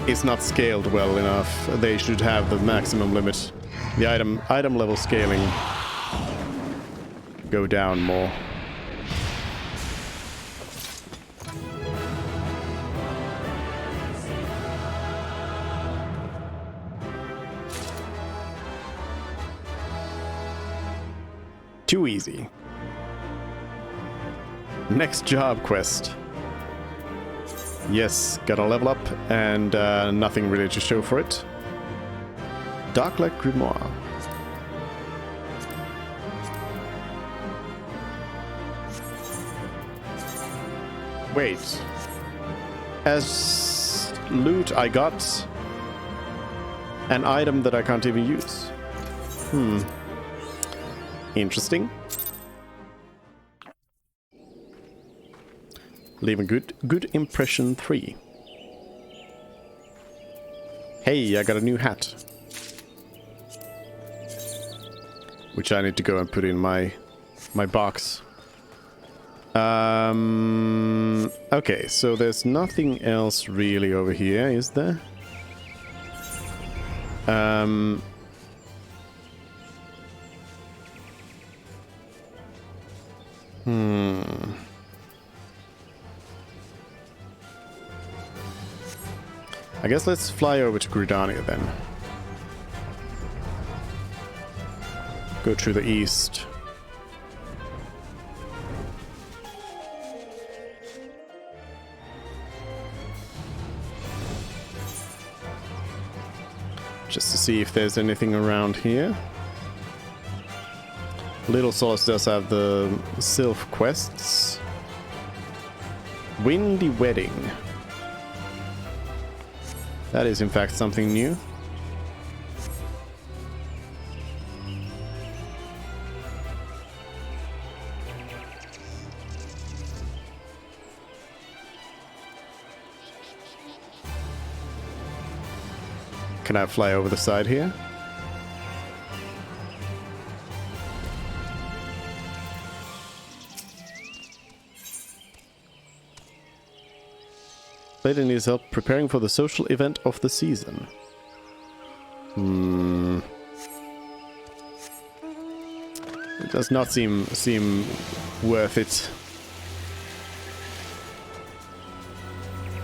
S1: it's not scaled well enough. They should have the maximum limit. The item level scaling go down more. Too easy. Next job quest. Yes, gotta level up, and nothing really to show for it. Darklight Grimoire. Wait. As loot, I got an item that I can't even use. Interesting. Leave a good impression 3. Hey, I got a new hat. Which I need to go and put in my box. Okay, so there's nothing else really over here, is there? I guess let's fly over to Gridania then. Go to the east. Just to see if there's anything around here. Little Solace does have the Sylph quests. Windy Wedding. That is in fact something new. Can I fly over the side here? Lady needs help preparing for the social event of the season. It does not seem worth it.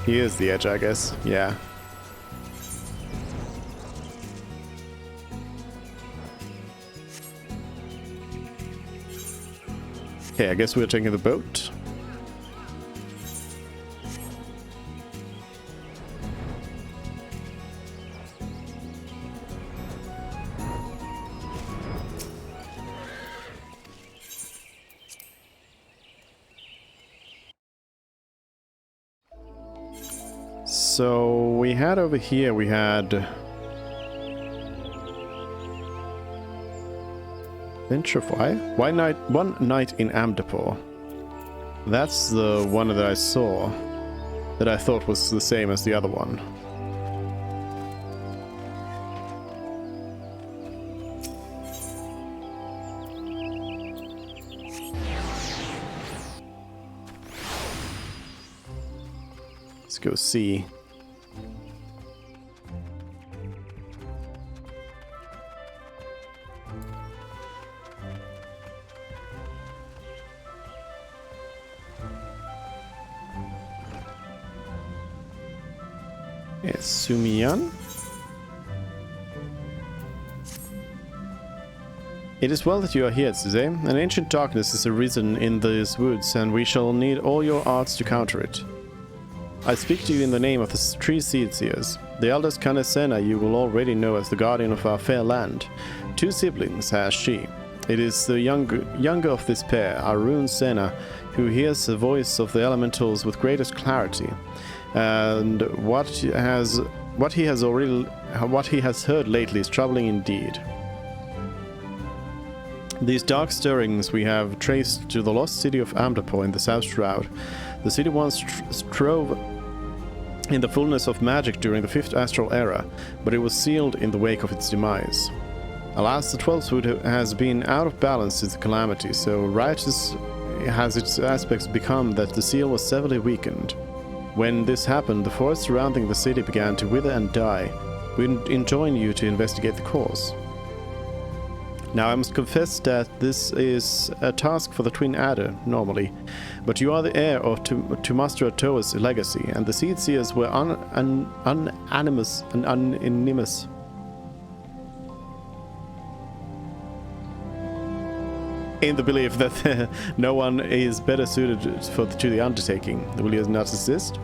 S1: Here's the edge, I guess. Yeah. Okay, I guess we're taking the boat. So we had over here, we had Venturefly. One night in Amdapor. That's the one that I saw that I thought was the same as the other one. Let's go see. It's Sumiyan. It is well that you are here, Tsuze. An ancient darkness is arisen in these woods, and we shall need all your arts to counter it. I speak to you in the name of the Tree Seed Seers. The eldest Canesena you will already know as the guardian of our fair land. 2 siblings has she. It is the younger of this pair, Arun Sena, who hears the voice of the elementals with greatest clarity, and what he has heard lately is troubling indeed. These dark stirrings we have traced to the lost city of Amdapor in the South Shroud. The city once strove in the fullness of magic during the 5th astral era, but it was sealed in the wake of its demise. Alas, the 12th Wood has been out of balance since the calamity, so righteous has its aspects become that the seal was severely weakened. When this happened, the forest surrounding the city began to wither and die. We enjoin you to investigate the cause. Now, I must confess that this is a task for the Twin Adder, normally, but you are the heir to Master Otoa's legacy, and the Seed Seers were unanimous. In the belief that no one is better suited to the undertaking. Will you not assist?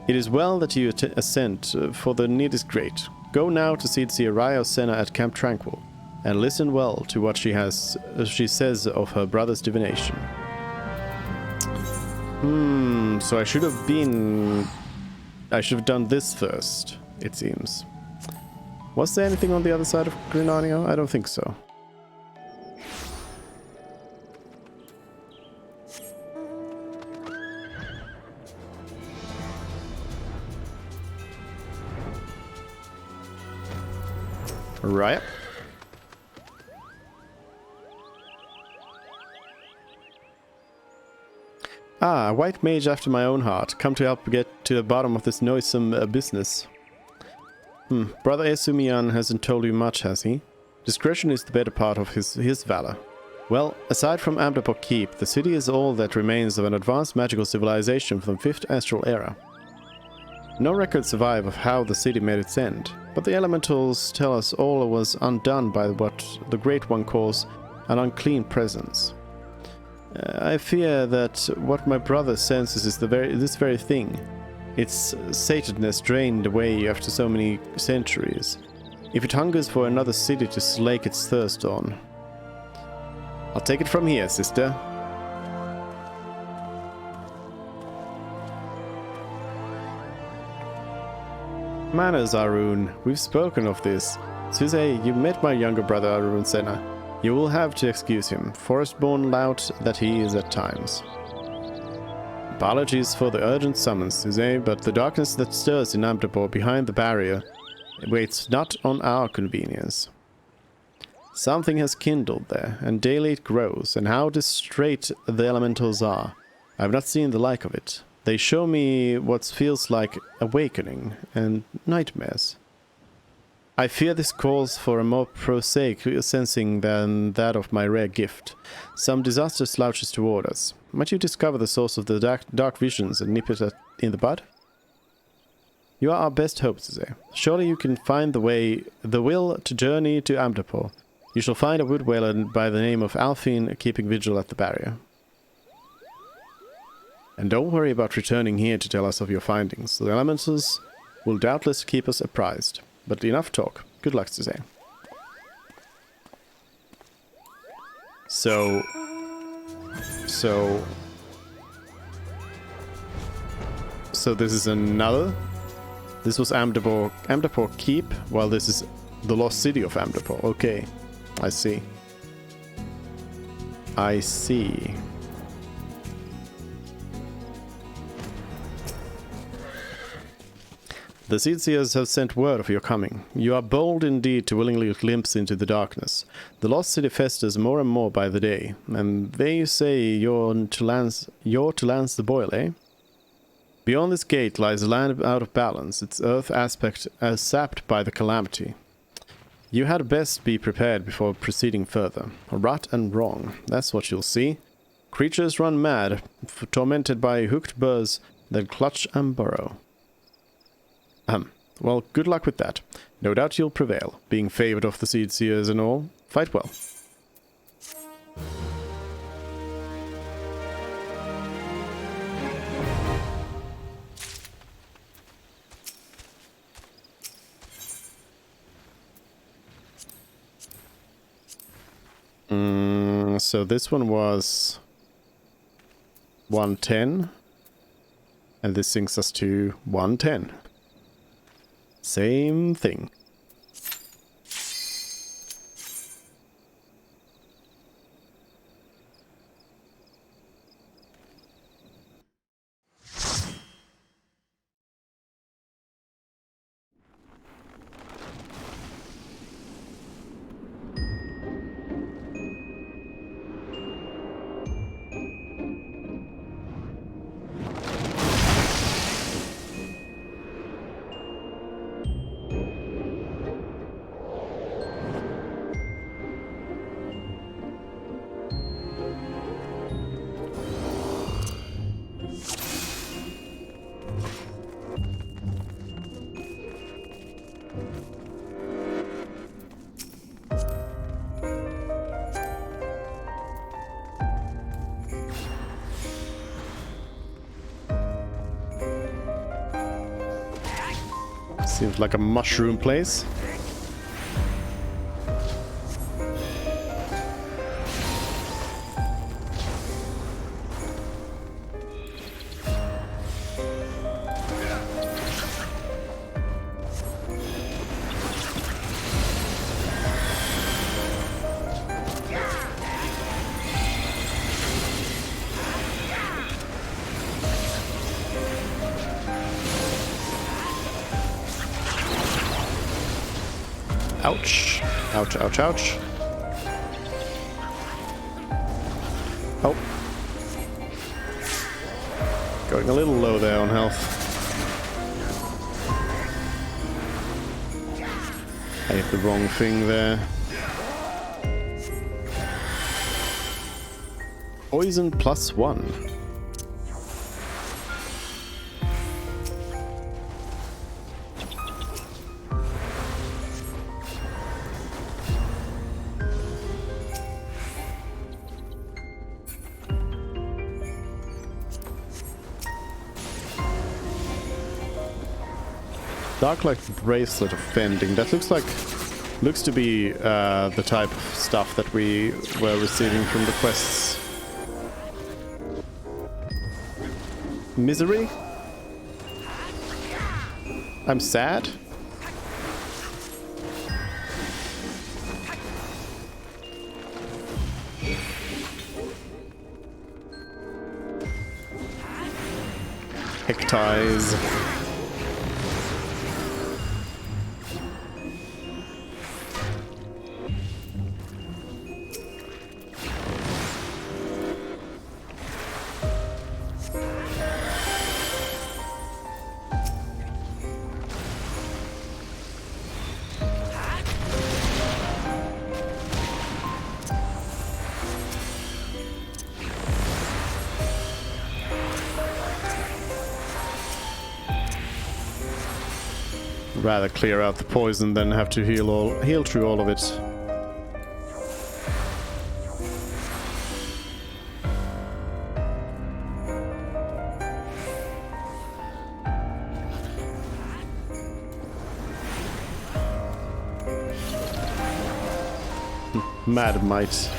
S1: It is well that you assent, for the need is great. Go now to Seed Seer Ryo Senna at Camp Tranquil, and listen well to what she says of her brother's divination. So I should have done this first, it seems. Was there anything on the other side of Grenanio? I don't think so. Right. Ah, a white mage after my own heart. Come to help get to the bottom of this noisome business. Brother Esumian hasn't told you much, has he? Discretion is the better part of his valor. Well, aside from Amdapor Keep, the city is all that remains of an advanced magical civilization from the 5th astral era. No records survive of how the city made its end, but the elementals tell us all was undone by what the Great One calls an unclean presence. I fear that what my brother senses is this very thing. Its satedness drained away after so many centuries. If it hungers for another city to slake its thirst on. I'll take it from here, sister. Manners, Arun. We've spoken of this. Suze, you met my younger brother, Arun Senna. You will have to excuse him, forest-born lout that he is at times. Apologies for the urgent summons, Suze, but the darkness that stirs in Amdapor behind the barrier waits not on our convenience. Something has kindled there, and daily it grows, and how distrait the elementals are. I have not seen the like of it. They show me what feels like awakening and nightmares. I fear this calls for a more prosaic sensing than that of my rare gift. Some disaster slouches toward us. Might you discover the source of the dark visions and nip it in the bud? You are our best hope, Suze. Surely you can find the will to journey to Amdapor. You shall find a wood whaler by the name of Alphine keeping vigil at the barrier. And don't worry about returning here to tell us of your findings. The elementals will doubtless keep us apprised. But enough talk. Good luck, Suze. So this is another. This was Amdapor Keep, while this is the lost city of Amdapor. Okay, I see. I see. The Seedseers have sent word of your coming. You are bold indeed to willingly glimpse into the darkness. The lost city festers more and more by the day, and they say you're to lance the boil, eh? Beyond this gate lies a land out of balance, its earth aspect as sapped by the calamity. You had best be prepared before proceeding further. Rot and wrong, that's what you'll see. Creatures run mad, tormented by hooked burrs that clutch and burrow. Well, good luck with that. No doubt you'll prevail, being favored of the Seedseers and all. Fight well. So this one was 110. And this sinks us to 110. Same thing. Seems like a mushroom place. Ouch. Ouch, ouch, ouch. Oh. Going a little low there on health. I hit the wrong thing there. Poison +1. Dark Light Bracelet of Fending. That looks to be the type of stuff that we were receiving from the quests. Misery? I'm sad? Hectize. Rather clear out the poison than have to heal through all of it. Mad Might.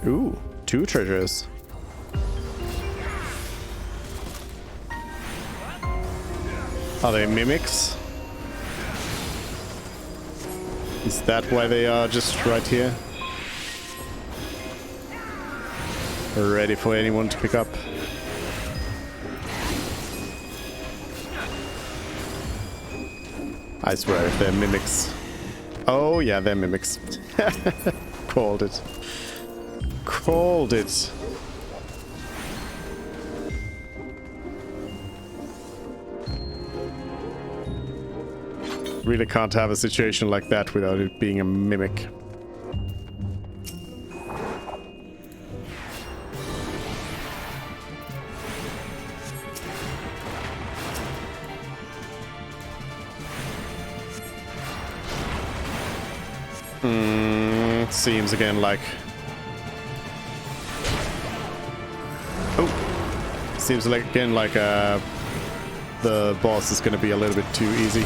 S1: Ooh, 2 treasures. Are they mimics? Is that why they are just right here? Ready for anyone to pick up? I swear if they're mimics. Oh yeah, they're mimics. Called it. Called it. Really can't have a situation like that without it being a mimic. Seems again like... Oh! Seems like again like the boss is gonna be a little bit too easy.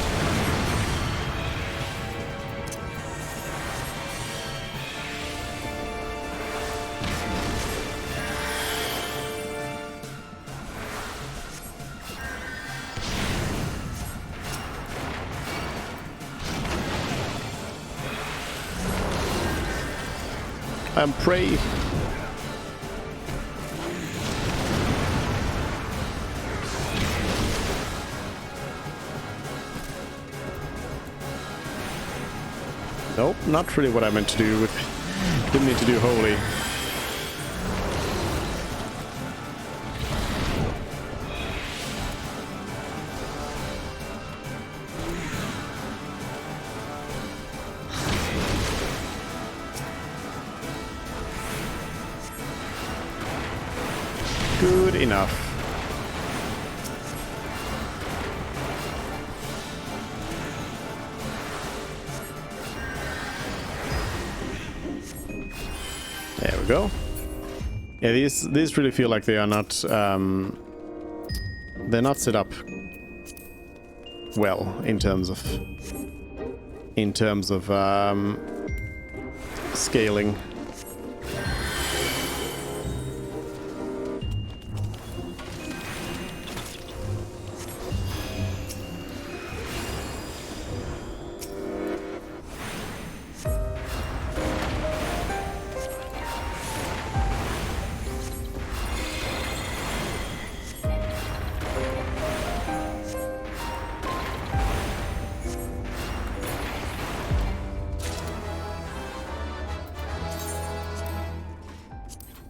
S1: And pray. Nope, not really what I meant to do with... Didn't mean to do holy. Good enough. There we go. Yeah, these really feel like they are not they're not set up well in terms of scaling.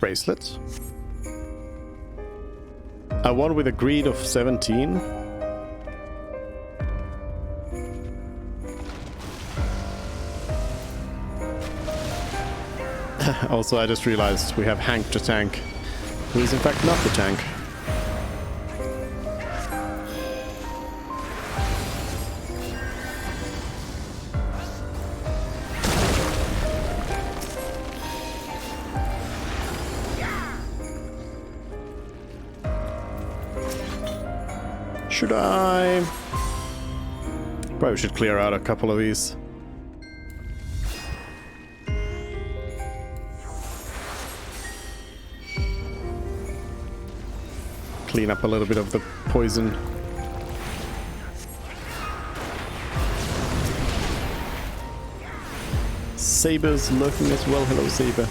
S1: Bracelets. One with a greed of 17. Also, I just realized we have Hank the Tank, who is in fact not the tank. Should I? Probably should clear out a couple of these. Clean up a little bit of the poison. Saber's lurking as well. Hello, Saber.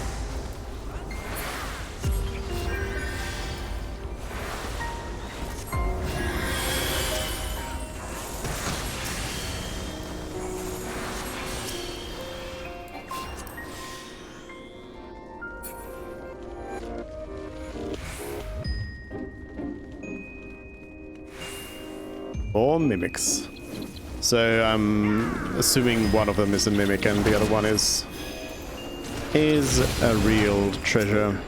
S1: Or mimics. So I'm assuming one of them is a mimic and the other one is a real treasure.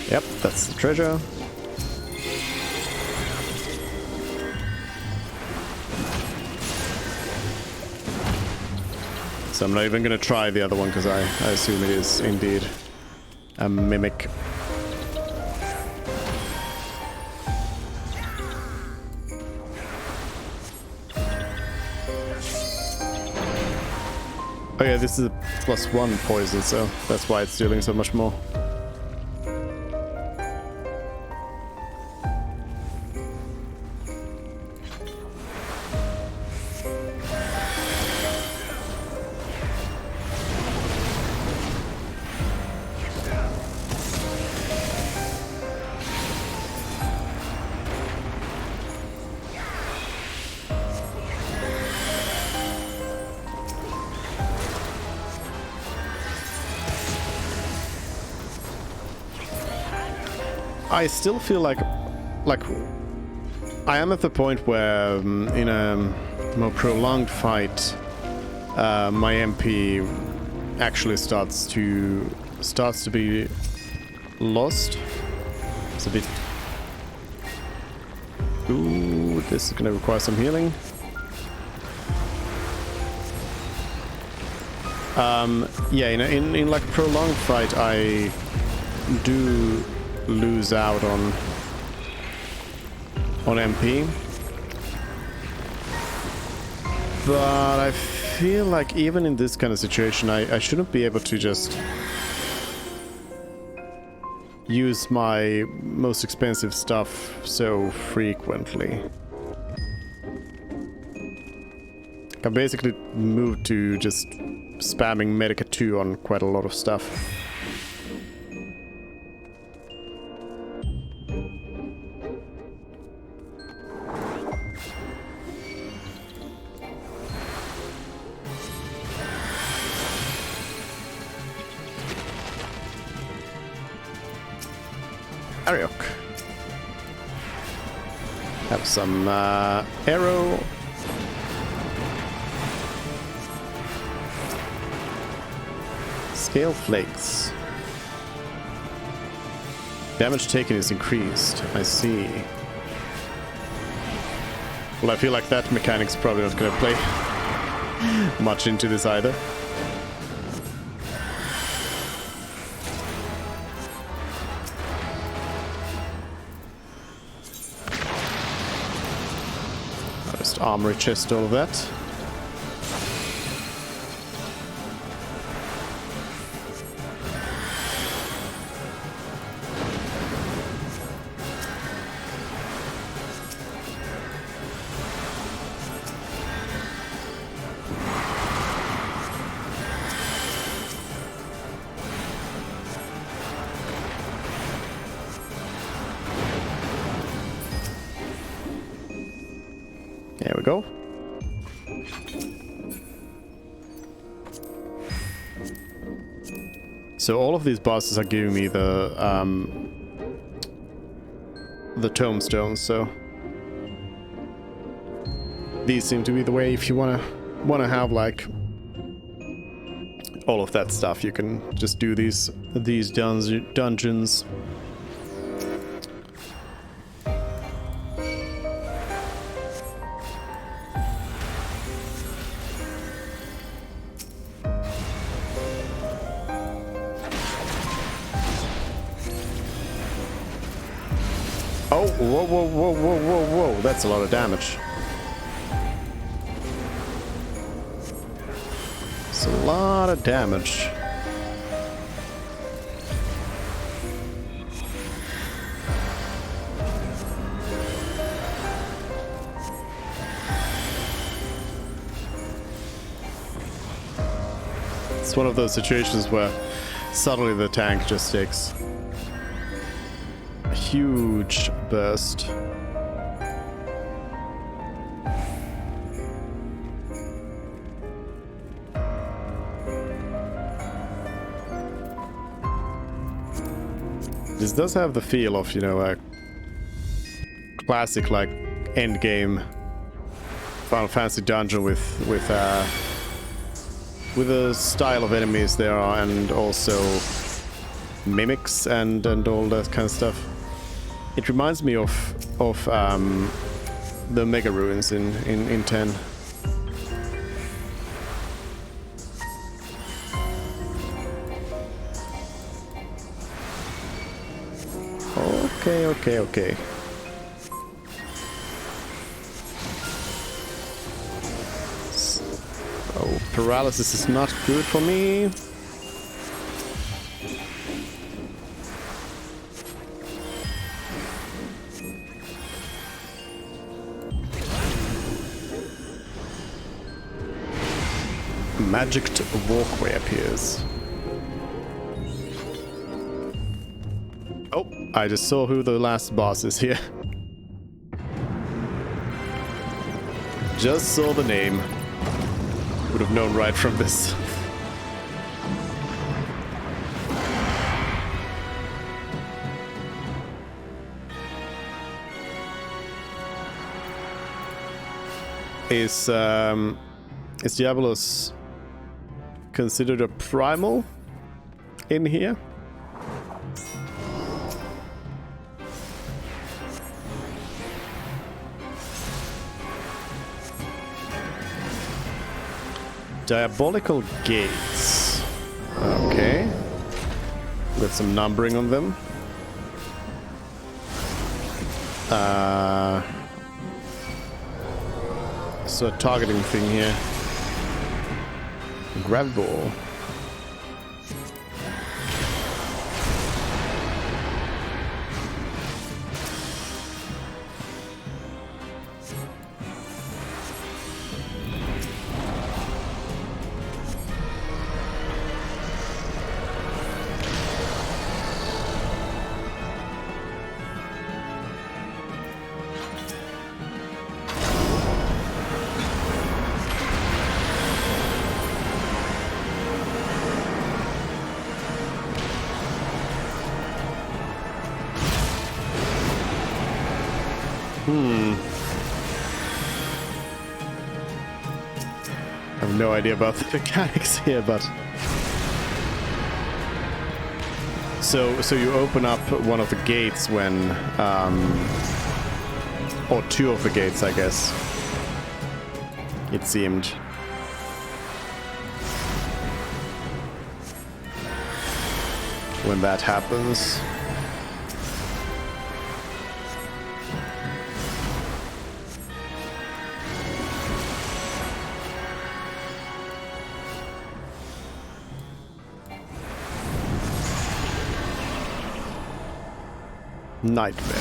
S1: Yep, that's the treasure. So I'm not even going to try the other one because I assume it is indeed a mimic. Oh yeah, this is a +1 poison, so that's why it's dealing so much more. I still feel like I am at the point where in a more prolonged fight, my MP actually starts to be lost. It's a bit. Ooh, this is gonna require some healing. Yeah, in like a prolonged fight, I do lose out on MP. But I feel like even in this kind of situation, I shouldn't be able to just use my most expensive stuff so frequently. I basically moved to just spamming Medica 2 on quite a lot of stuff. Ariok. Have some arrow. Scale flakes. Damage taken is increased. I see. Well, I feel like that mechanic's probably not going to play much into this either. Just armory chest, all of that. There we go. So all of these bosses are giving me the tombstones, so these seem to be the way if you wanna have like all of that stuff. You can just do these dungeons. Oh, whoa, whoa, whoa, whoa, whoa, whoa. That's a lot of damage. It's a lot of damage. It's one of those situations where suddenly the tank just takes a huge burst. This does have the feel of, you know, a classic like end game Final Fantasy dungeon with a style of enemies there are, and also mimics and all that kind of stuff. It reminds me of the Mega Ruins in 10. Okay. Oh, paralysis is not good for me. Magicked walkway appears. Oh, I just saw who the last boss is here. Just saw the name. Would have known right from this. Is Diabolos considered a primal in here? Diabolical gates. Okay. With some numbering on them. So a targeting thing here. Grab ball. I have no idea about the mechanics here, but so you open up one of the gates when or two of the gates, I guess. It seemed. When that happens. Nightmare.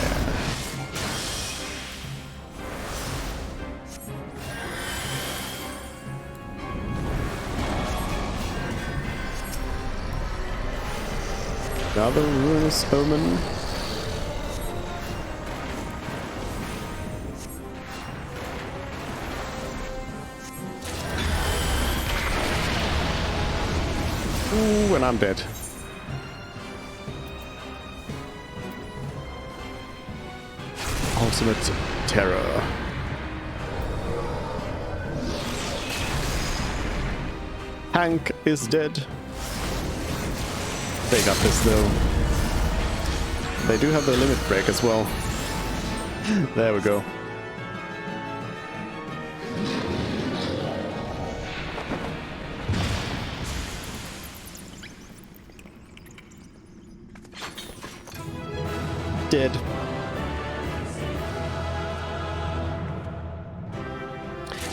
S1: Another ruinous omen. Ooh, and I'm dead. Ultimate terror. Hank is dead. They got this though. They do have the limit break as well. There we go. Dead.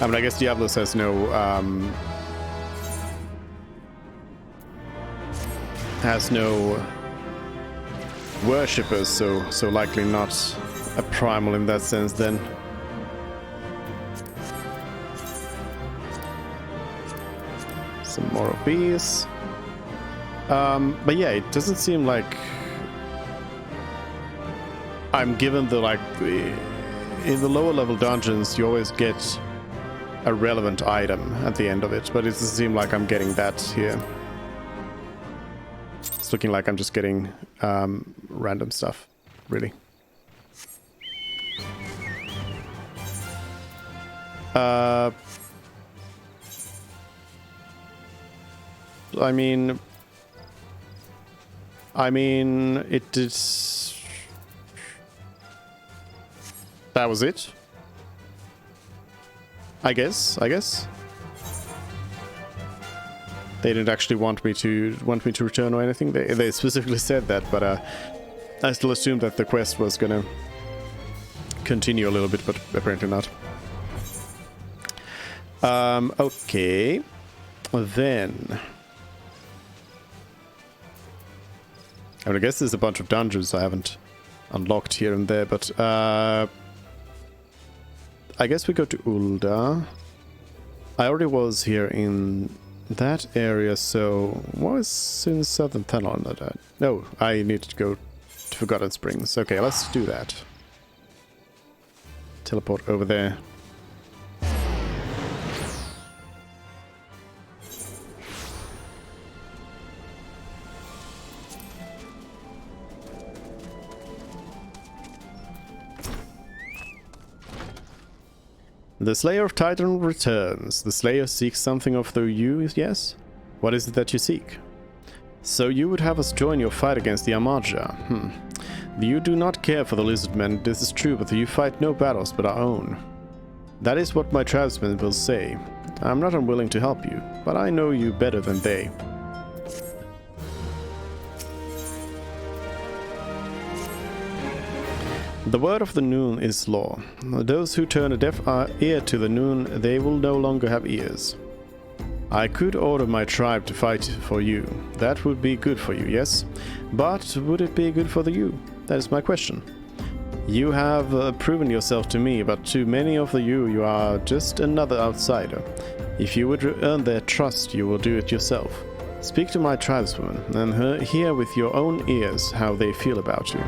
S1: I mean, I guess Diablos has no worshippers, so likely not a primal in that sense then. Some more of these. But yeah, it doesn't seem like I'm given the in the lower level dungeons you always get a relevant item at the end of it, but it doesn't seem like I'm getting that here. It's looking like I'm just getting random stuff, really. I mean, it is. That was it. I guess. They didn't actually want me to return or anything. They specifically said that, but I still assumed that the quest was gonna continue a little bit, but apparently not. Okay. Then I mean, I guess there's a bunch of dungeons I haven't unlocked here and there, but I guess we go to Ul'dah. I already was here in that area, so what was in Southern Tunnel? No, I need to go to Forgotten Springs. Okay, let's do that. Teleport over there. The Slayer of Titan returns. The Slayer seeks something of the you, yes? What is it that you seek? So you would have us join your fight against the Amaja. You do not care for the Lizardmen, this is true, but you fight no battles but our own. That is what my tribesmen will say. I am not unwilling to help you, but I know you better than they. The word of the Noon is law. Those who turn a deaf ear to the Noon, they will no longer have ears. I could order my tribe to fight for you. That would be good for you, yes? But would it be good for the you? That is my question. You have proven yourself to me, but to many of the you are just another outsider. If you would earn their trust, you will do it yourself. Speak to my tribeswomen, and hear with your own ears how they feel about you.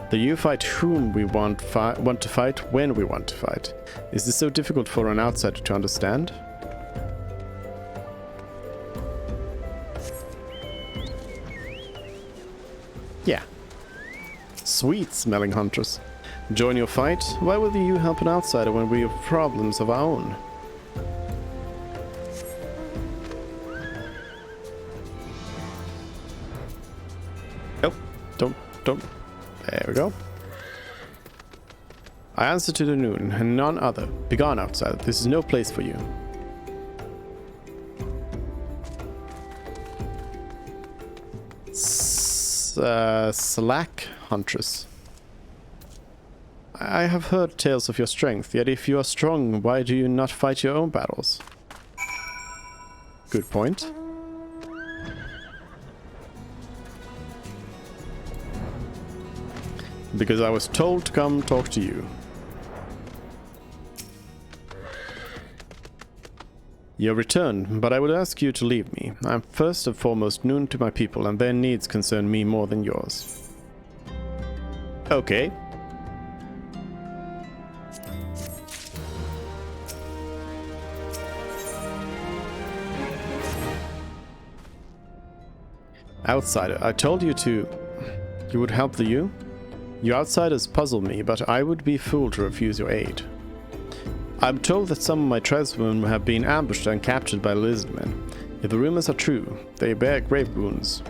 S1: The you fight whom we want to fight when we want to fight. Is this so difficult for an outsider to understand? Yeah. Sweet smelling hunters. Join your fight? Why would you help an outsider when we have problems of our own? Oh, don't. There we go. I answer to the Noon, and none other. Begone, outsider. This is no place for you. Slack Huntress. I have heard tales of your strength, yet if you are strong, why do you not fight your own battles? Good point. Because I was told to come talk to you. You return, but I would ask you to leave me. I am first and foremost Noon to my people, and their needs concern me more than yours. Okay. Outsider, I told you to... You would help the you? You outsiders puzzle me, but I would be a fool to refuse your aid. I'm told that some of my tribesmen have been ambushed and captured by lizardmen. If the rumors are true, they bear grave wounds.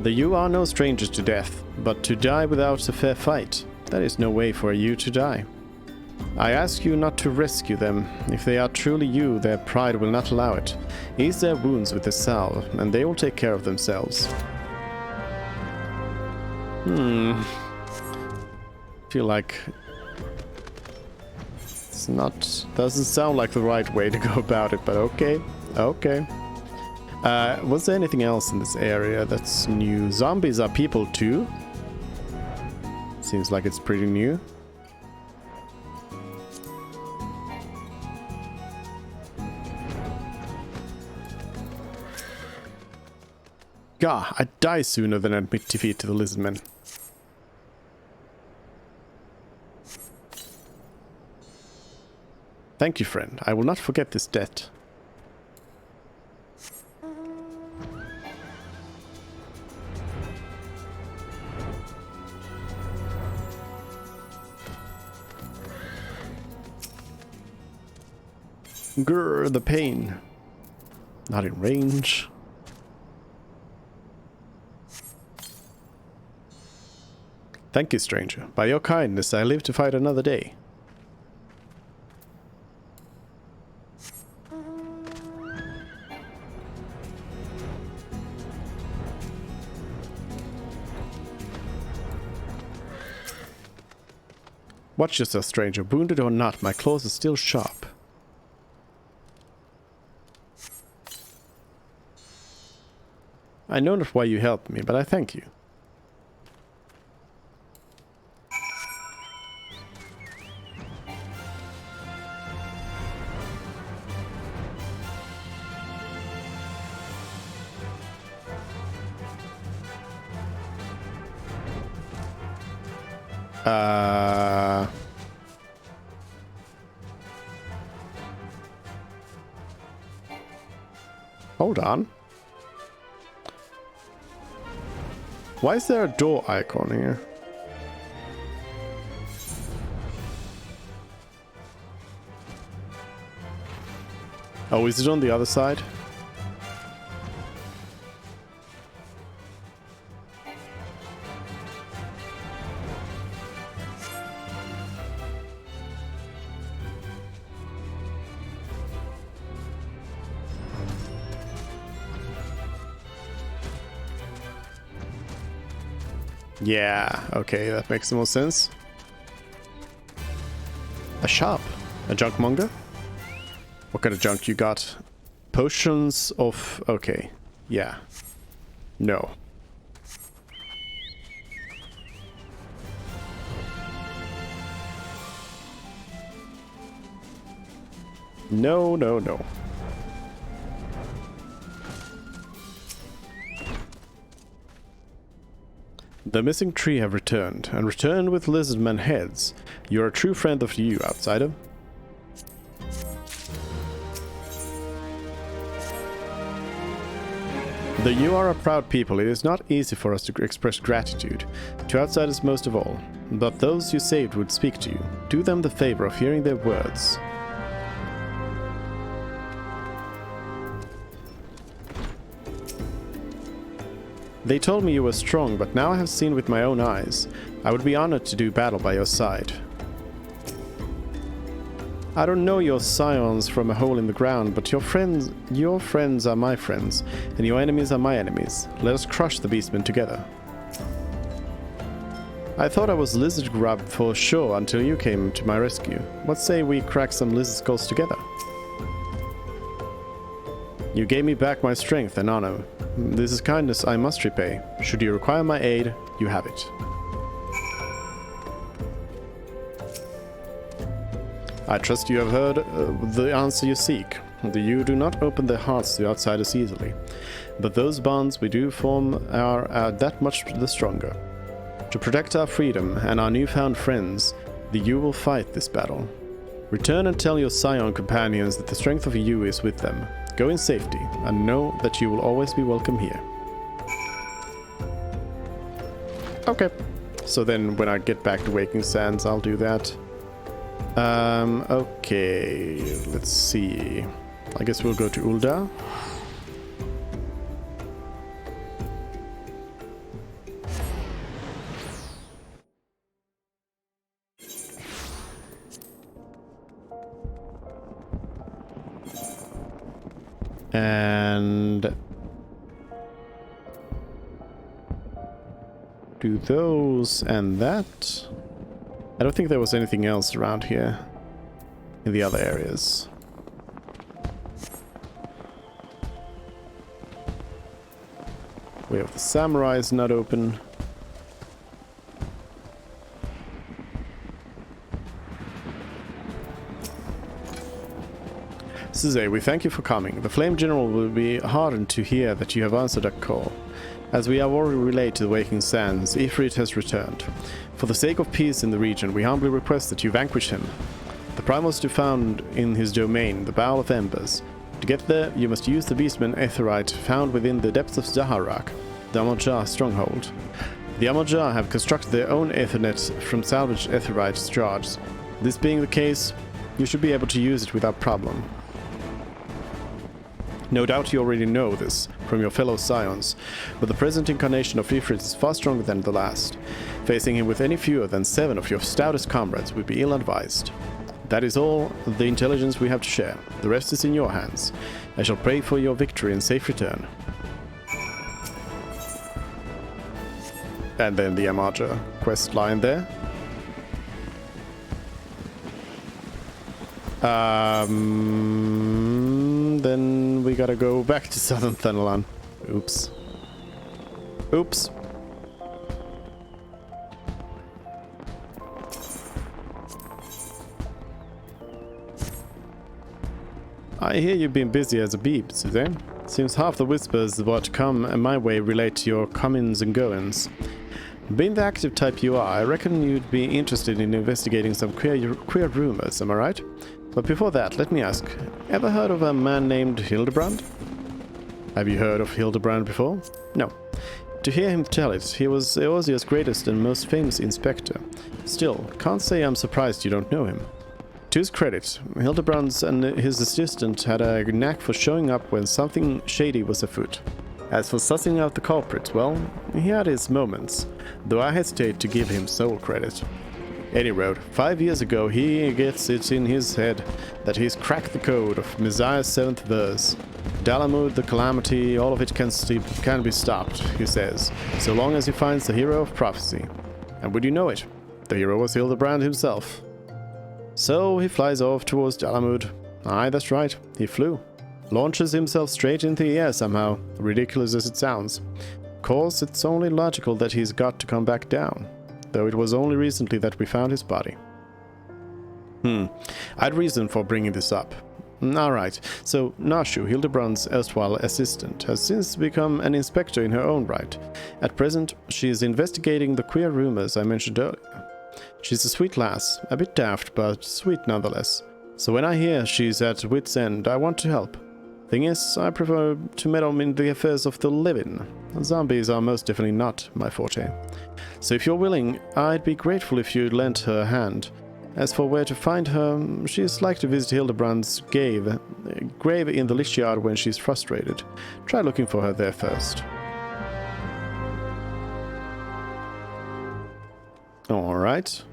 S1: The you are no strangers to death, but to die without a fair fight, that is no way for a you to die. I ask you not to rescue them. If they are truly you, their pride will not allow it. Ease their wounds with the salve, and they will take care of themselves. Feel like it's doesn't sound like the right way to go about it, but okay. Was there anything else in this area that's new? Zombies are people too. Seems like it's pretty new. Gah, I'd die sooner than admit defeat to the lizardmen. Thank you, friend. I will not forget this debt. Grr, the pain. Not in range. Thank you, stranger. By your kindness, I live to fight another day. Watch yourself, stranger. Wounded or not, my claws are still sharp. I know not why you helped me, but I thank you. Hold on. Why is there a door icon here? Oh, is it on the other side? Yeah, okay, that makes more sense. A shop? A junk monger? What kind of junk you got? Potions of... okay, yeah. No. No, no, no. The missing tree have returned, and returned with lizardman heads. You're a true friend of you, outsider. Though you are a proud people, it is not easy for us to express gratitude, to outsiders most of all. But those you saved would speak to you. Do them the favor of hearing their words. They told me you were strong, but now I have seen with my own eyes. I would be honored to do battle by your side. I don't know your scions from a hole in the ground, but your friends are my friends, and your enemies are my enemies. Let us crush the beastmen together. I thought I was lizard grub for sure until you came to my rescue. What say we crack some lizard skulls together? You gave me back my strength and honor. This is kindness I must repay. Should you require my aid, you have it. I trust you have heard the answer you seek. You do not open their hearts to outsiders easily, but those bonds we do form are that much the stronger. To protect our freedom and our newfound friends, you will fight this battle. Return and tell your scion companions that the strength of you is with them. Go in safety, and know that you will always be welcome here. Okay. So then when I get back to Waking Sands, I'll do that. Okay. Let's see. I guess we'll go to Ul'dah. And do those and that. I don't think there was anything else around here in the other areas. Way of the Samurai is not open. Suze, we thank you for coming. The Flame General will be heartened to hear that you have answered our call. As we have already relayed to the Waking Sands, Ifrit has returned. For the sake of peace in the region, we humbly request that you vanquish him. The primal is to be found in his domain, the Bowl of Embers. To get there, you must use the Beastman Aetheryte found within the depths of Zaharak, the Amoja stronghold. The Amoja have constructed their own Aethernet from salvaged Aetheryte shards. This being the case, you should be able to use it without problem. No doubt you already know this from your fellow scions, but the present incarnation of Ifrit is far stronger than the last. Facing him with any fewer than 7 of your stoutest comrades would be ill-advised. That is all the intelligence we have to share. The rest is in your hands. I shall pray for your victory and safe return. And then the Amaja quest line there. Then we gotta go back to Southern Thanalan. Oops. Oops. I hear you've been busy as a beeb, Suzanne. Seems half the whispers of what come my way relate to your comings and goings. Being the active type you are, I reckon you'd be interested in investigating some queer rumors, am I right? But before that, let me ask, ever heard of a man named Hildebrand? Have you heard of Hildebrand before? No. To hear him tell it, he was Eorzea's greatest and most famous inspector. Still, can't say I'm surprised you don't know him. To his credit, Hildebrand and his assistant had a knack for showing up when something shady was afoot. As for sussing out the culprit, well, he had his moments, though I hesitate to give him sole credit. Any road, 5 years ago he gets it in his head that he's cracked the code of Messiah's 7th verse. Dalamud, the calamity, all of it can be stopped, he says, so long as he finds the hero of prophecy. And would you know it, the hero was Hildebrand himself. So he flies off towards Dalamud. Aye, that's right, he flew. Launches himself straight into the air somehow, ridiculous as it sounds. Of course, it's only logical that he's got to come back down, though it was only recently that we found his body. I'd reason for bringing this up. Alright, so Nashu, Hildebrand's erstwhile assistant, has since become an inspector in her own right. At present, she is investigating the queer rumors I mentioned earlier. She's a sweet lass, a bit daft, but sweet nonetheless. So when I hear she's at wit's end, I want to help. Thing is, I prefer to meddle in the affairs of the living. Zombies are most definitely not my forte. So if you're willing, I'd be grateful if you'd lend her a hand. As for where to find her, she's like to visit Hildebrand's grave in the Lich Yard when she's frustrated. Try looking for her there first. Alright.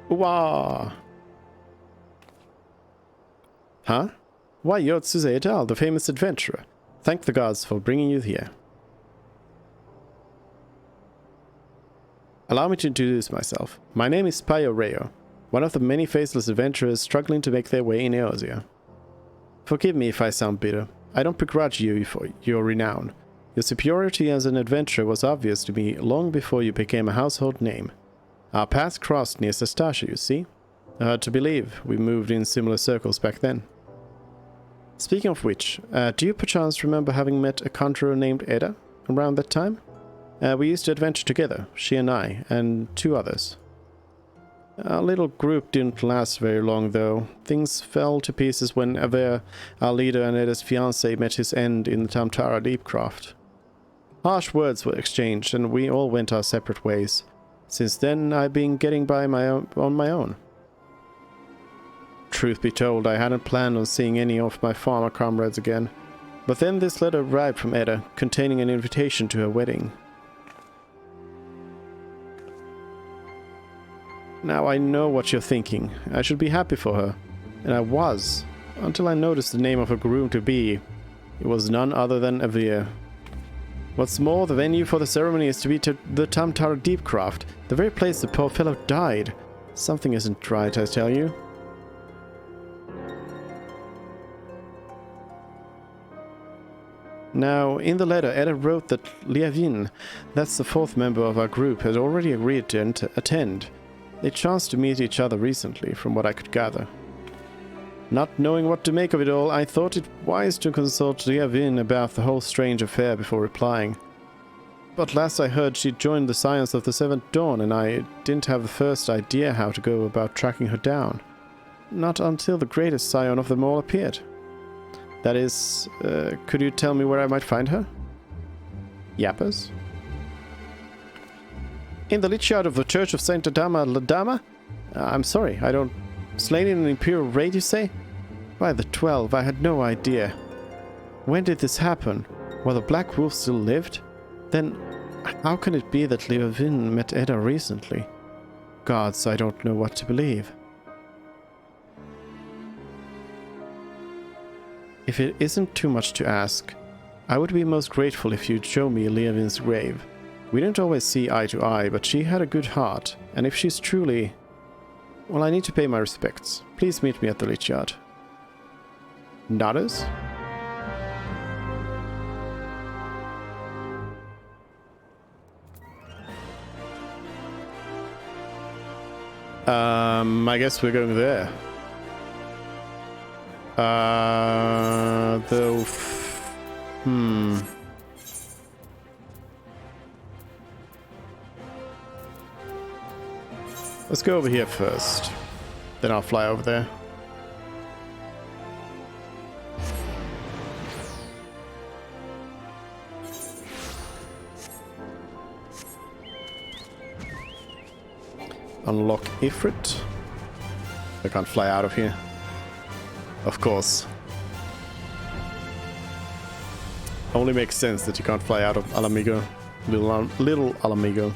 S1: Wah! Huh? Why, you're Tsuze Edal, the famous adventurer. Thank the gods for bringing you here. Allow me to introduce myself. My name is Payo Reo, one of the many faceless adventurers struggling to make their way in Eorzea. Forgive me if I sound bitter. I don't begrudge you for your renown. Your superiority as an adventurer was obvious to me long before you became a household name. Our paths crossed near Sastasha, you see. Hard to believe we moved in similar circles back then. Speaking of which, do you perchance remember having met a conjurer named Edda around that time? We used to adventure together, she and I, and 2 others. Our little group didn't last very long, though. Things fell to pieces when Aver, our leader and Edda's fiancé, met his end in the Tamtara Deepcraft. Harsh words were exchanged, and we all went our separate ways. Since then, I've been getting by on my own. Truth be told, I hadn't planned on seeing any of my farmer comrades again. But then this letter arrived from Edda, containing an invitation to her wedding. Now I know what you're thinking. I should be happy for her. And I was, until I noticed the name of her groom-to-be. It was none other than Avir. What's more, the venue for the ceremony is to be the Tamtara Deepcraft, the very place the poor fellow died. Something isn't right, I tell you. Now, in the letter, Edda wrote that Liavin, that's the 4th member of our group, had already agreed to attend. They chanced to meet each other recently, from what I could gather. Not knowing what to make of it all, I thought it wise to consult Liavin about the whole strange affair before replying. But last I heard she'd joined the Scions of the 7th Dawn, and I didn't have the first idea how to go about tracking her down. Not until the greatest scion of them all appeared. That is, could you tell me where I might find her? Yappers? In the Lich Yard of the Church of Saint Adama Ladama? I'm sorry, I don't... Slain in an Imperial raid, you say? By the 12, I had no idea. When did this happen? While the Black Wolf still lived? Then, how can it be that Liavin met Edda recently? Gods, I don't know what to believe. If it isn't too much to ask, I would be most grateful if you'd show me Liavin's grave. We didn't always see eye to eye, but she had a good heart, and if she's truly... Well, I need to pay my respects. Please meet me at the Lich Yard. Nodders? I guess we're going there. Though... Let's go over here first. Then I'll fly over there. Unlock Ifrit. I can't fly out of here. Of course. Only makes sense that you can't fly out of Alamigo. Little Alamigo.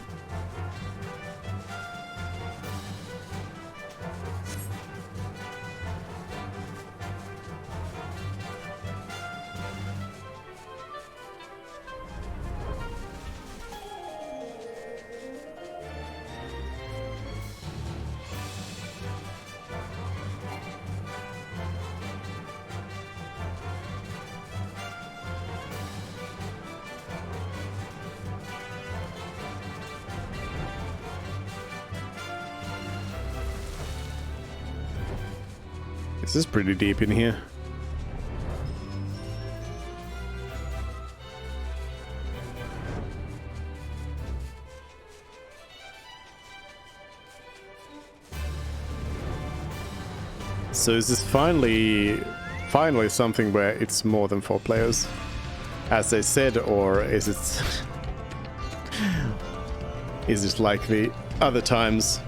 S1: This is pretty deep in here. So is this finally something where it's more than 4 players, as they said, or is it is it like the other times?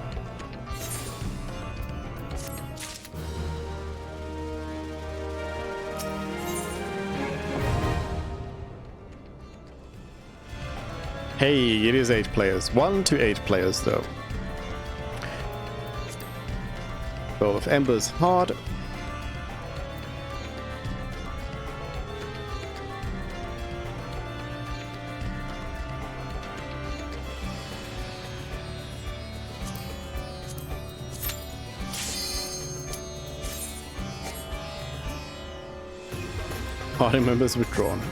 S1: Hey, it is 8 players. 1 to 8 players, though. Bowl of Embers hard. Party members withdrawn.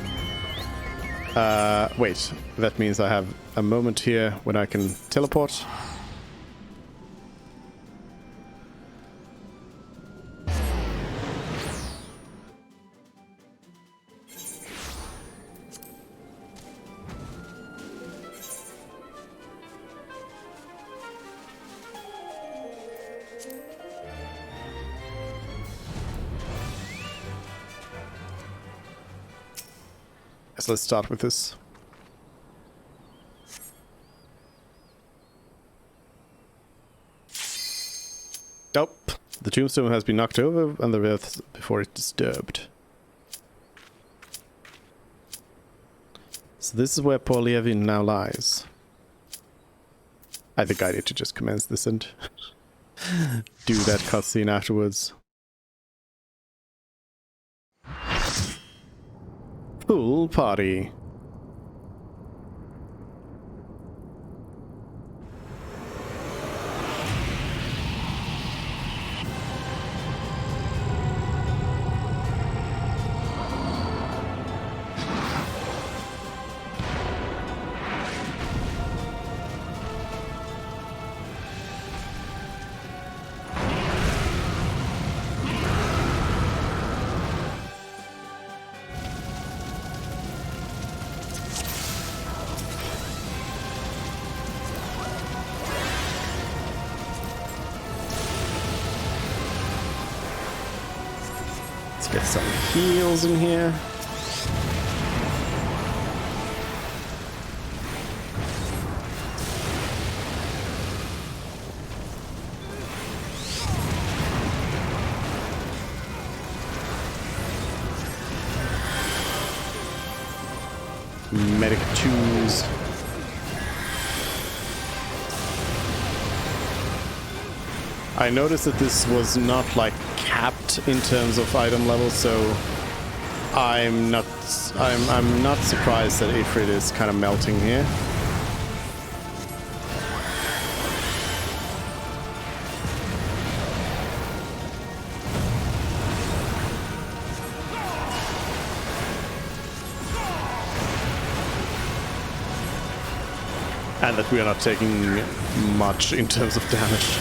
S1: Wait, that means I have a moment here when I can teleport. So let's start with this. Nope. The tombstone has been knocked over and the earth before it's disturbed. So this is where Paul Levin now lies. I think I need to just commence this and do that cutscene afterwards. Pool party. Get some heals in here. Medic 2s. I noticed that this was not like capped in terms of item level, so I'm not surprised that Ifrit is kind of melting here. And that we are not taking much in terms of damage.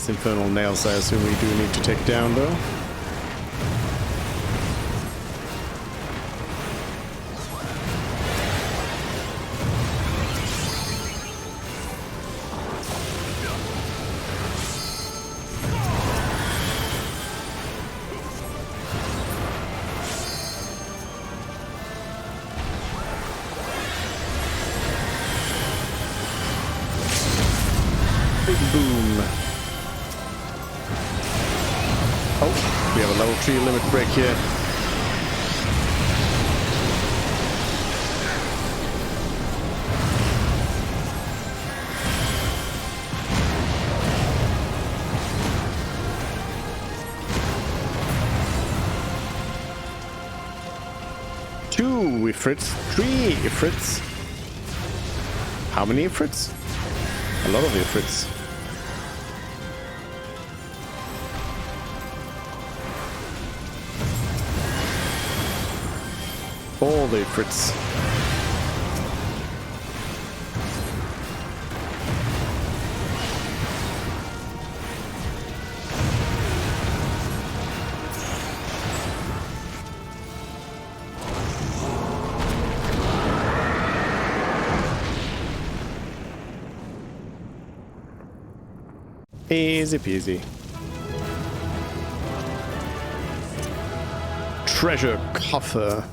S1: these infernal nails I assume we do need to take down though. Big boom. Oh, we have a level 3 limit break here. Two Ifrits, 3 Ifrits. How many Ifrits? A lot of Ifrits. All the Ifrits. Easy peasy. Treasure coffer.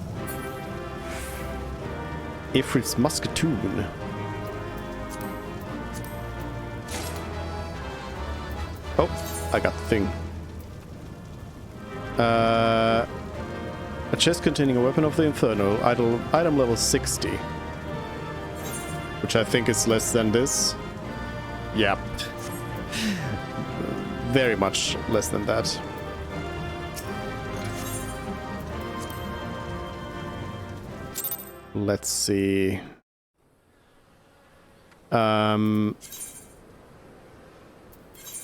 S1: Ifrit's musketoon. Oh, I got the thing. A chest containing a weapon of the Inferno, item level 60. Which I think is less than this. Yep. Very much less than that. Let's see.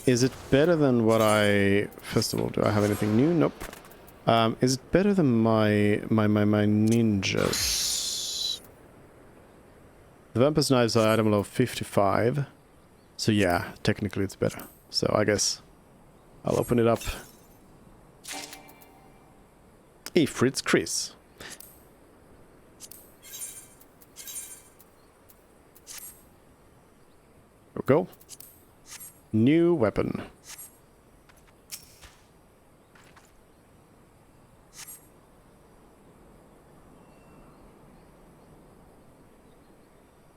S1: Is it better than what I... First of all, do I have anything new? Nope. Is it better than my ninjas? The Vampire's Knives are item level 55. So yeah, technically it's better. So I guess I'll open it up. Ifrit's Chris. There we go. New weapon.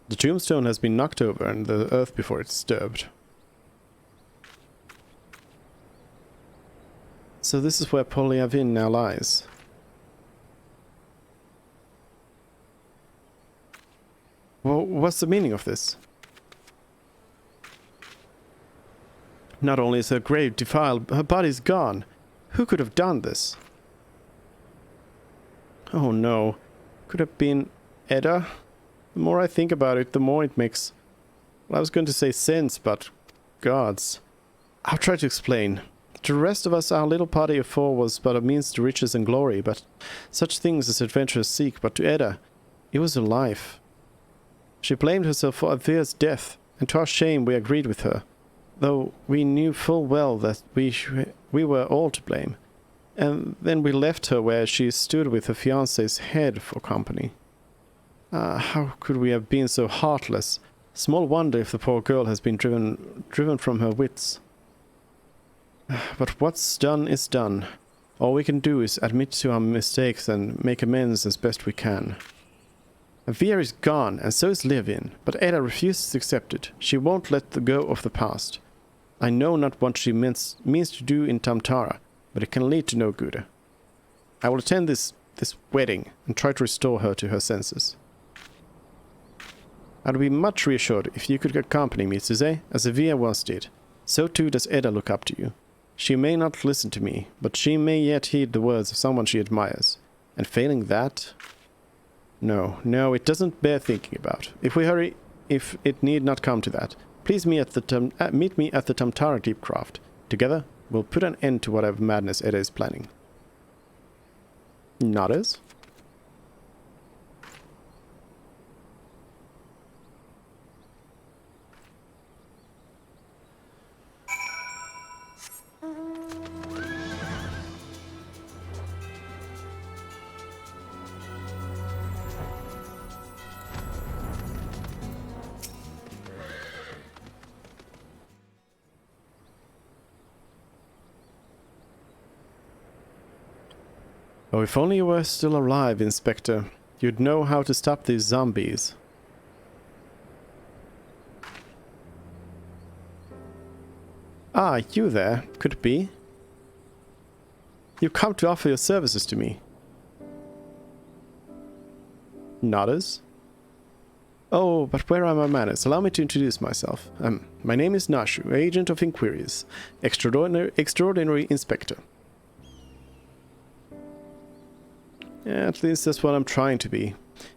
S1: The tombstone has been knocked over and the earth before it's disturbed. So this is where Polyavin now lies. Well, what's the meaning of this? Not only is her grave defiled, her body's gone. Who could have done this? Oh no. Could have been Edda? The more I think about it, the more it makes... Well, I was going to say sense, but... gods. I'll try to explain. To the rest of us, our little party of 4 was but a means to riches and glory, but such things as adventurers seek, but to Edda, it was her life. She blamed herself for Avir's death, and to our shame we agreed with her, though we knew full well that we were all to blame. And then we left her where she stood with her fiancé's head for company. How could we have been so heartless? Small wonder if the poor girl has been driven from her wits. But what's done is done. All we can do is admit to our mistakes and make amends as best we can. Avir is gone, and so is Levin, but Edda refuses to accept it. She won't let go of the past. I know not what she means to do in Tamtara, but it can lead to no good. I will attend this wedding and try to restore her to her senses. I'd be much reassured if you could accompany me, Suze, as Avir once did. So too does Edda look up to you. She may not listen to me, but she may yet heed the words of someone she admires. And failing that... No, it doesn't bear thinking about. If we hurry, if it need not come to that, please meet me at the Tamtara Deepcraft. Together, we'll put an end to whatever madness Edda is planning. Nodders? Oh, if only you were still alive, Inspector. You'd know how to stop these zombies. Ah, you there. Could it be? You've come to offer your services to me. Nodders? Oh, but where are my manners? Allow me to introduce myself. My name is Nashu, Agent of Inquiries, Extraordinary Inspector. Yeah, at least that's what I'm trying to be.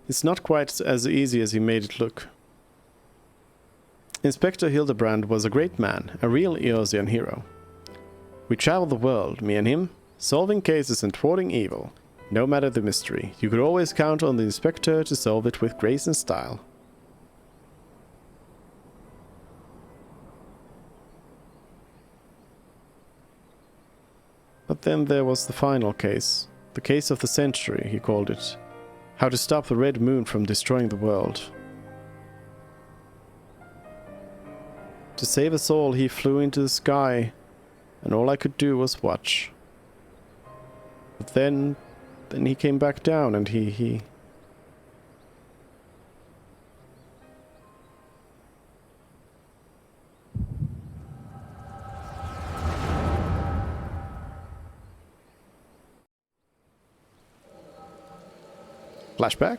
S1: It's not quite as easy as he made it look. Inspector Hildebrand was a great man, a real Eosian hero. We traveled the world, me and him, solving cases and thwarting evil. No matter the mystery, you could always count on the Inspector to solve it with grace and style. But then there was the final case. The case of the century, he called it. How to stop the Red Moon from destroying the world. To save us all, he flew into the sky, and all I could do was watch. But then he came back down, and he... Flashback?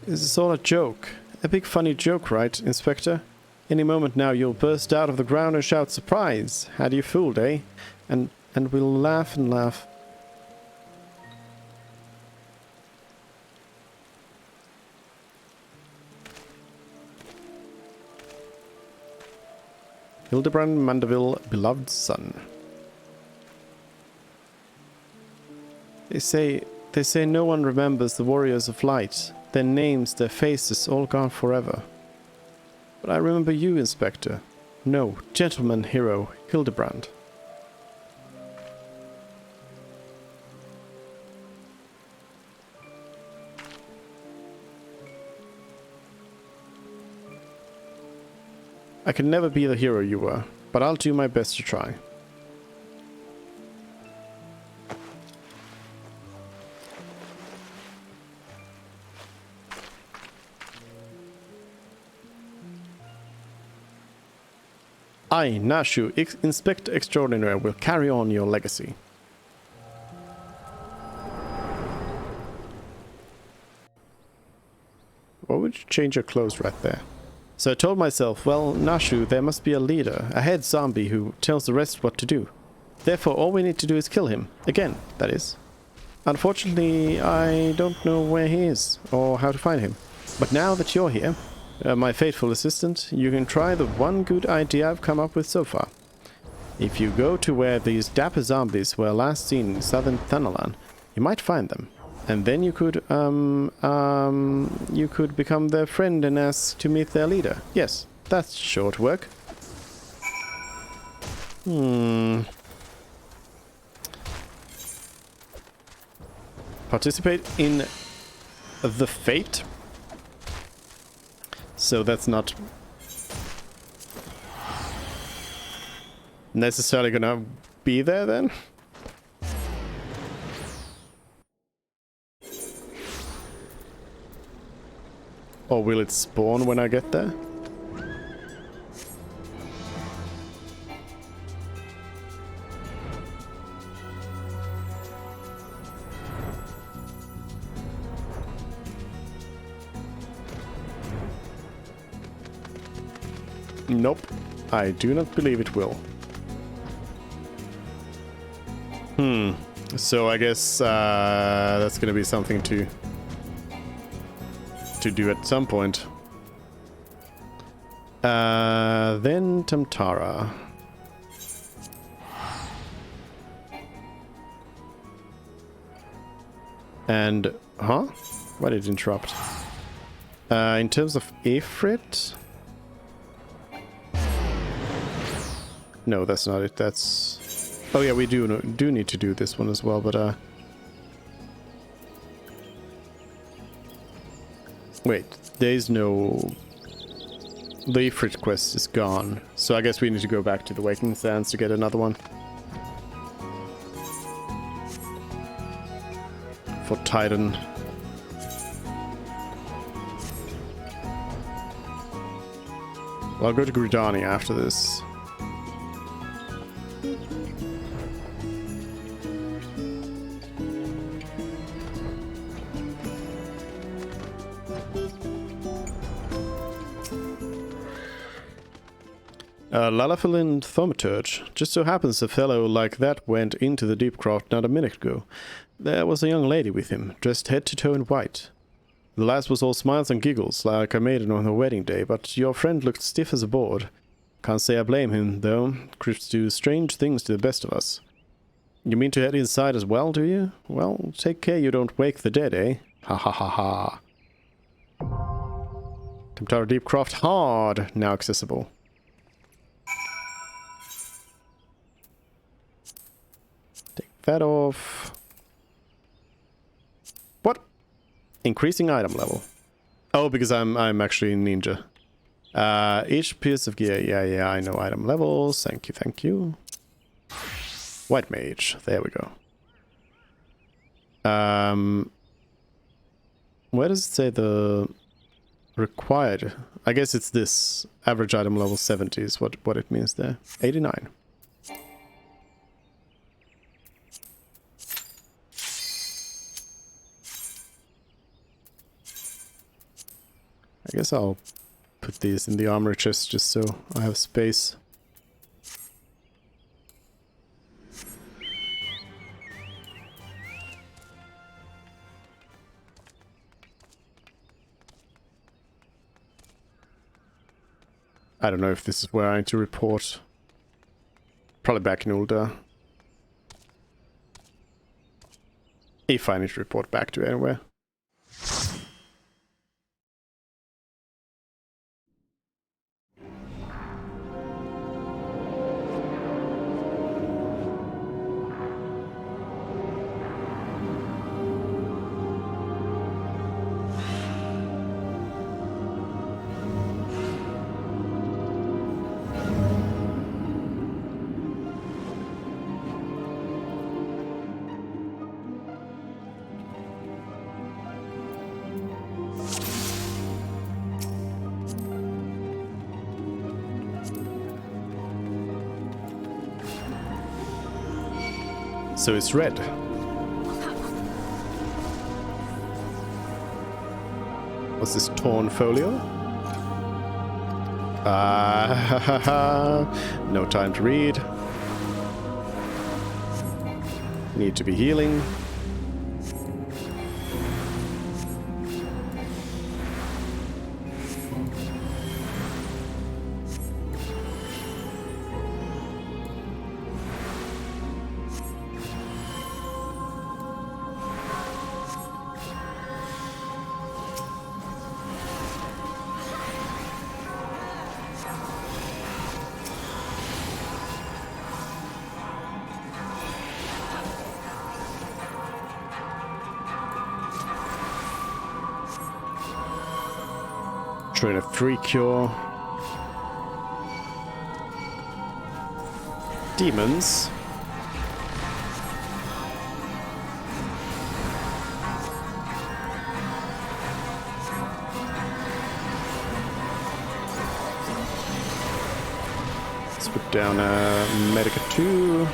S1: This is all a joke. A big funny joke, right, Inspector? Any moment now you'll burst out of the ground and shout, "Surprise! Had you fooled, eh?" And we'll laugh and laugh. Hildebrand Mandeville, beloved son. They say no one remembers the warriors of light. Their names, their faces, all gone forever. But I remember you, Inspector. No, gentleman hero, Hildebrand. I can never be the hero you were, but I'll do my best to try. I, Nashu, Inspector Extraordinary, will carry on your legacy. Why would you change your clothes right there? So I told myself, well, Nashu, there must be a leader, a head zombie who tells the rest what to do. Therefore, all we need to do is kill him. Again, that is. Unfortunately, I don't know where he is, or how to find him. But now that you're here, my faithful assistant, you can try the one good idea I've come up with so far. If you go to where these dapper zombies were last seen in southern Thanalan, you might find them. And then you could become their friend and ask to meet their leader. Yes, that's short work. Participate in the fate. So that's not necessarily gonna be there then? Or will it spawn when I get there? Nope, I do not believe it will. So I guess that's gonna be something to do at some point. Then Tamtara. And, huh? Why did it interrupt? In terms of Ifrit? No, that's not it. That's... Oh yeah, we do need to do this one as well, but wait, there is no The Ifrit quest is gone, so I guess we need to go back to the Waking Sands to get another one. For Titan. Well, I'll go to Gridani after this. Lalafalin Thaumaturge. Just so happens a fellow like that went into the Deep Craft not a minute ago. There was a young lady with him, dressed head to toe in white. The lass was all smiles and giggles, like a maiden on her wedding day, but your friend looked stiff as a board. Can't say I blame him, though. Crypts do strange things to the best of us. You mean to head inside as well, do you? Well, take care you don't wake the dead, eh? Ha ha ha ha. Temptar Deepcroft hard, now accessible. Take that off. What? Increasing item level. Oh, because I'm actually a ninja. Each piece of gear. Yeah, I know item levels. Thank you. White mage. There we go. Where does it say the required? I guess it's this. Average item level 70 is what it means there. 89. I guess I'll put these in the armor chest just so I have space. I don't know if this is where I need to report. Probably back in Ulda. If I need to report back to anywhere. So it's red. What's this torn folio? No time to read. Need to be healing. Train of 3 cure. Demons. Let's put down a Medica 2.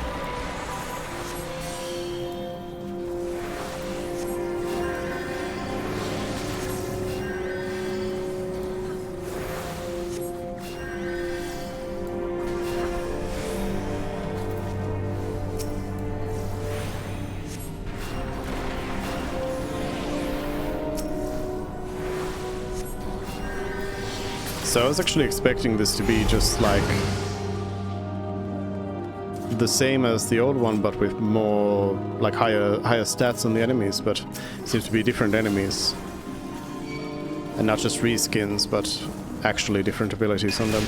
S1: So I was actually expecting this to be just like the same as the old one, but with more like higher stats on the enemies, but it seems to be different enemies. And not just reskins, but actually different abilities on them.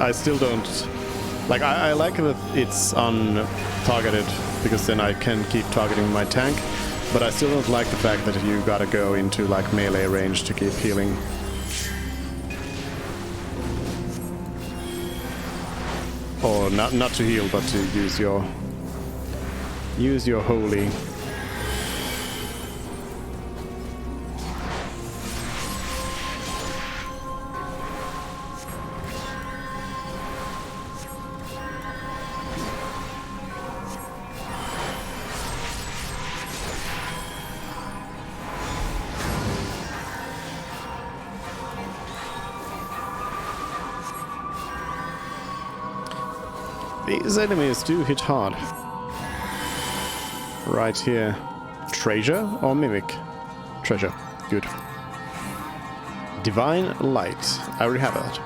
S1: I still don't... Like, I like that it's untargeted, because then I can keep targeting my tank, but I still don't like the fact that you gotta go into, like, melee range to keep healing. Or not to heal, but to use your holy. These enemies do hit hard. Right here. Treasure or mimic? Treasure. Good. Divine Light. I already have that.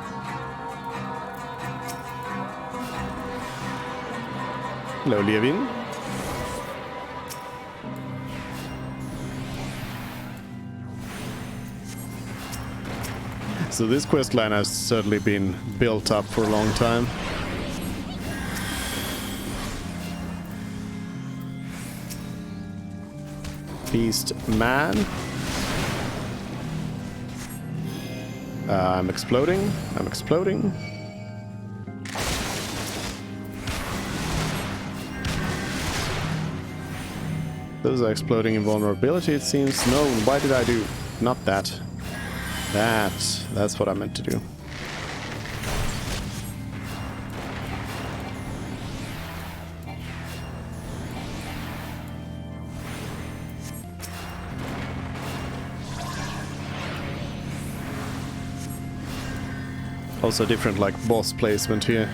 S1: Hello, Levin. So this quest line has certainly been built up for a long time. Beast man. I'm exploding. I'm exploding. Those are exploding invulnerability, it seems. No, why did I do? Not that. That's what I meant to do. Also different, like, boss placement here.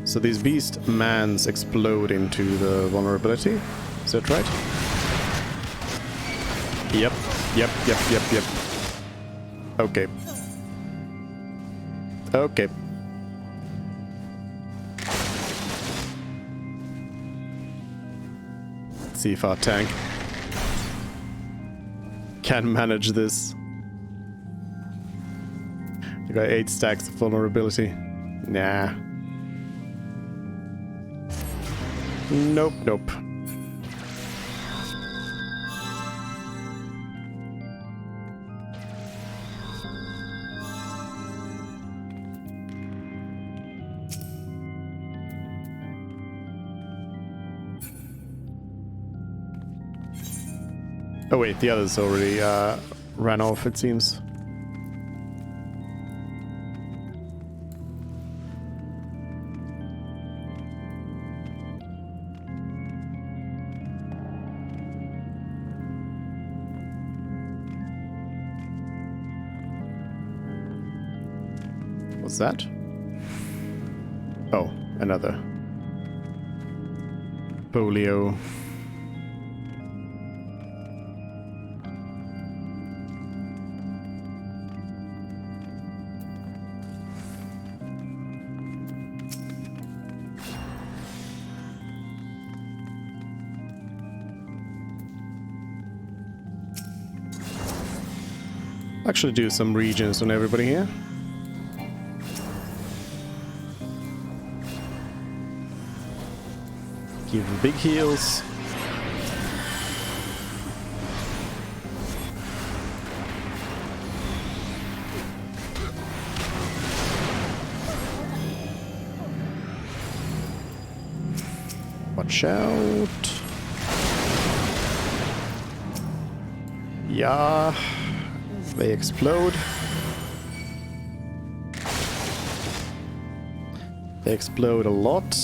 S1: So these beast mans explode into the vulnerability. Is that right? Yep. Okay. Okay. Let's see if our tank can manage this. I got 8 stacks of vulnerability. Nah. Nope, nope. Oh wait, the others already ran off, it seems. What's that? Oh, another polio. Actually do some regions on everybody here. Give them big heals. Watch out. Yeah. They explode. They explode a lot.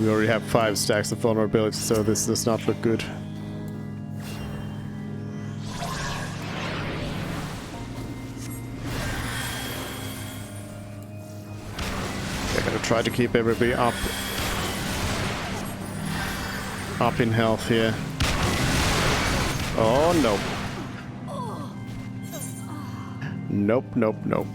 S1: We already have 5 stacks of vulnerability, so this does not look good. I'm gonna try to keep everybody up in health here. Oh, nope. Nope, nope, nope.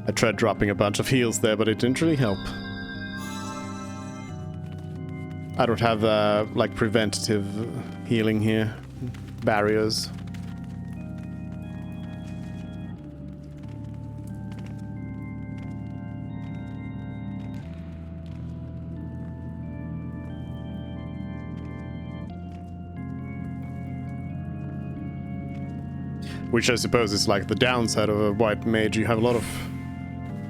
S1: I tried dropping a bunch of heals there, but it didn't really help. I don't have, like, preventative healing here. Barriers. Which I suppose is like the downside of a white mage. You have a lot of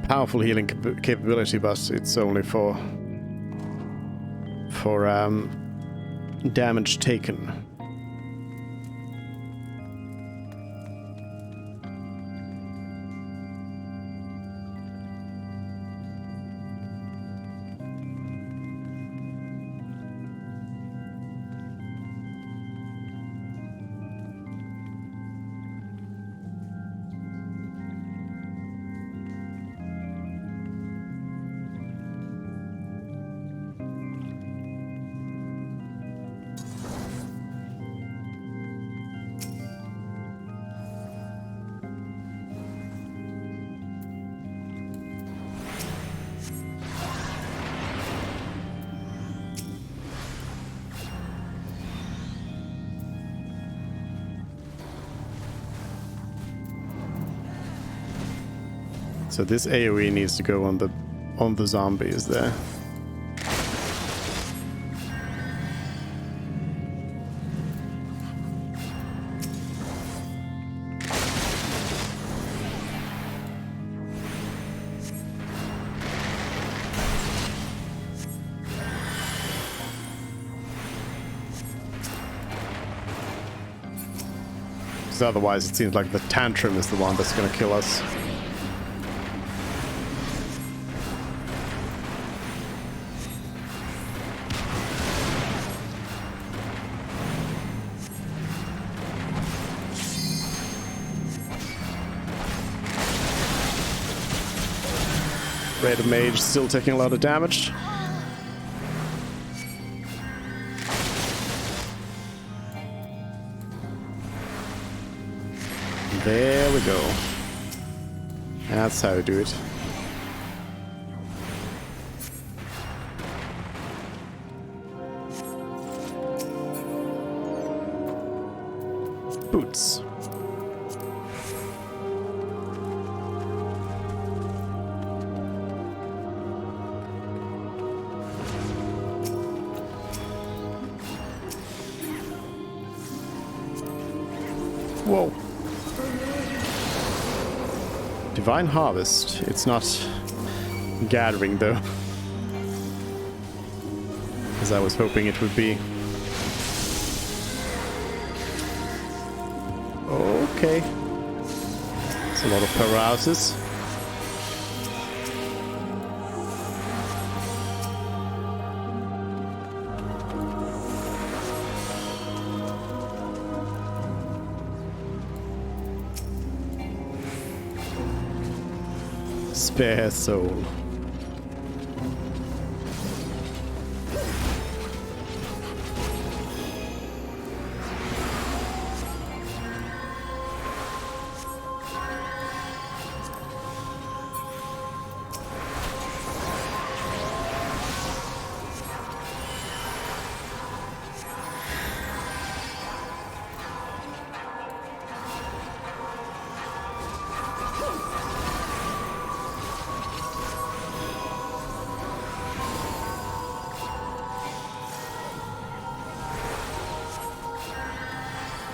S1: powerful healing capability, but it's only for damage taken. So this AoE needs to go on the zombies there. Because otherwise it seems like the tantrum is the one that's gonna kill us. Red mage still taking a lot of damage. There we go. That's how we do it. Boots. Whoa. Divine Harvest. It's not gathering though. As I was hoping it would be. Okay. It's a lot of powerhouses. Spare soul.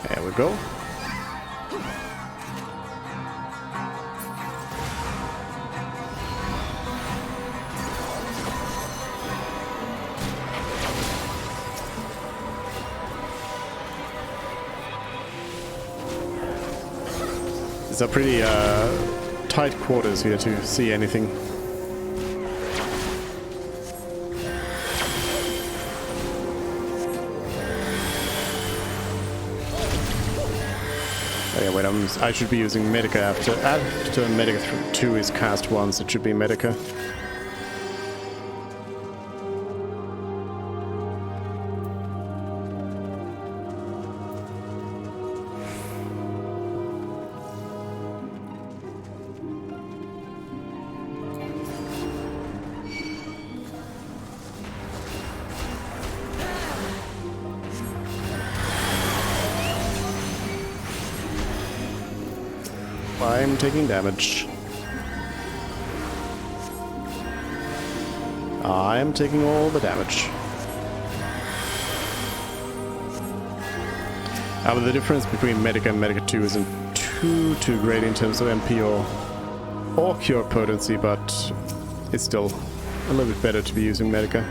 S1: There we go. These are pretty tight quarters here to see anything. Yeah, wait, I should be using Medica after Medica 2 is cast once, it should be Medica. I'm taking damage. I'm taking all the damage. But the difference between Medica and Medica 2 isn't too great in terms of MP or cure potency, but it's still a little bit better to be using Medica.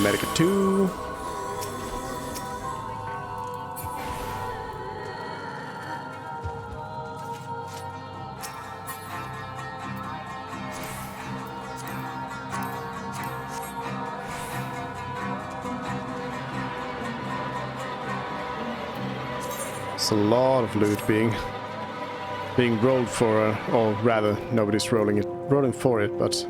S1: Medica 2. It's a lot of loot being rolled for, or rather, nobody's rolling for it, but.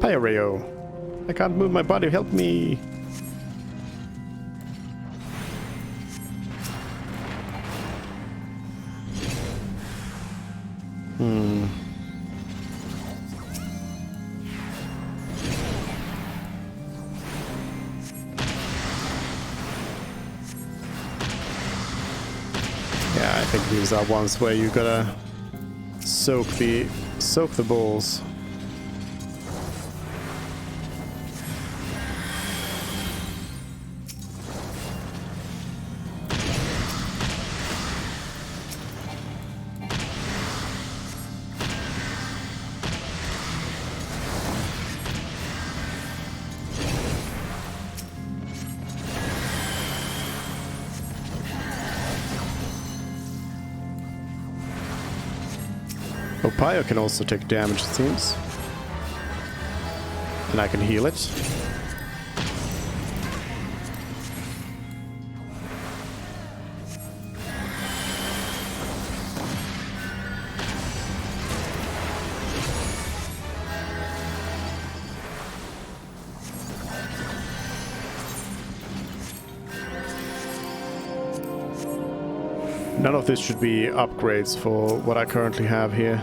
S1: Pyro, I can't move my body, help me! Yeah, I think these are ones where you gotta soak the balls. Oh, Pyro can also take damage, it seems. And I can heal it. None of this should be upgrades for what I currently have here.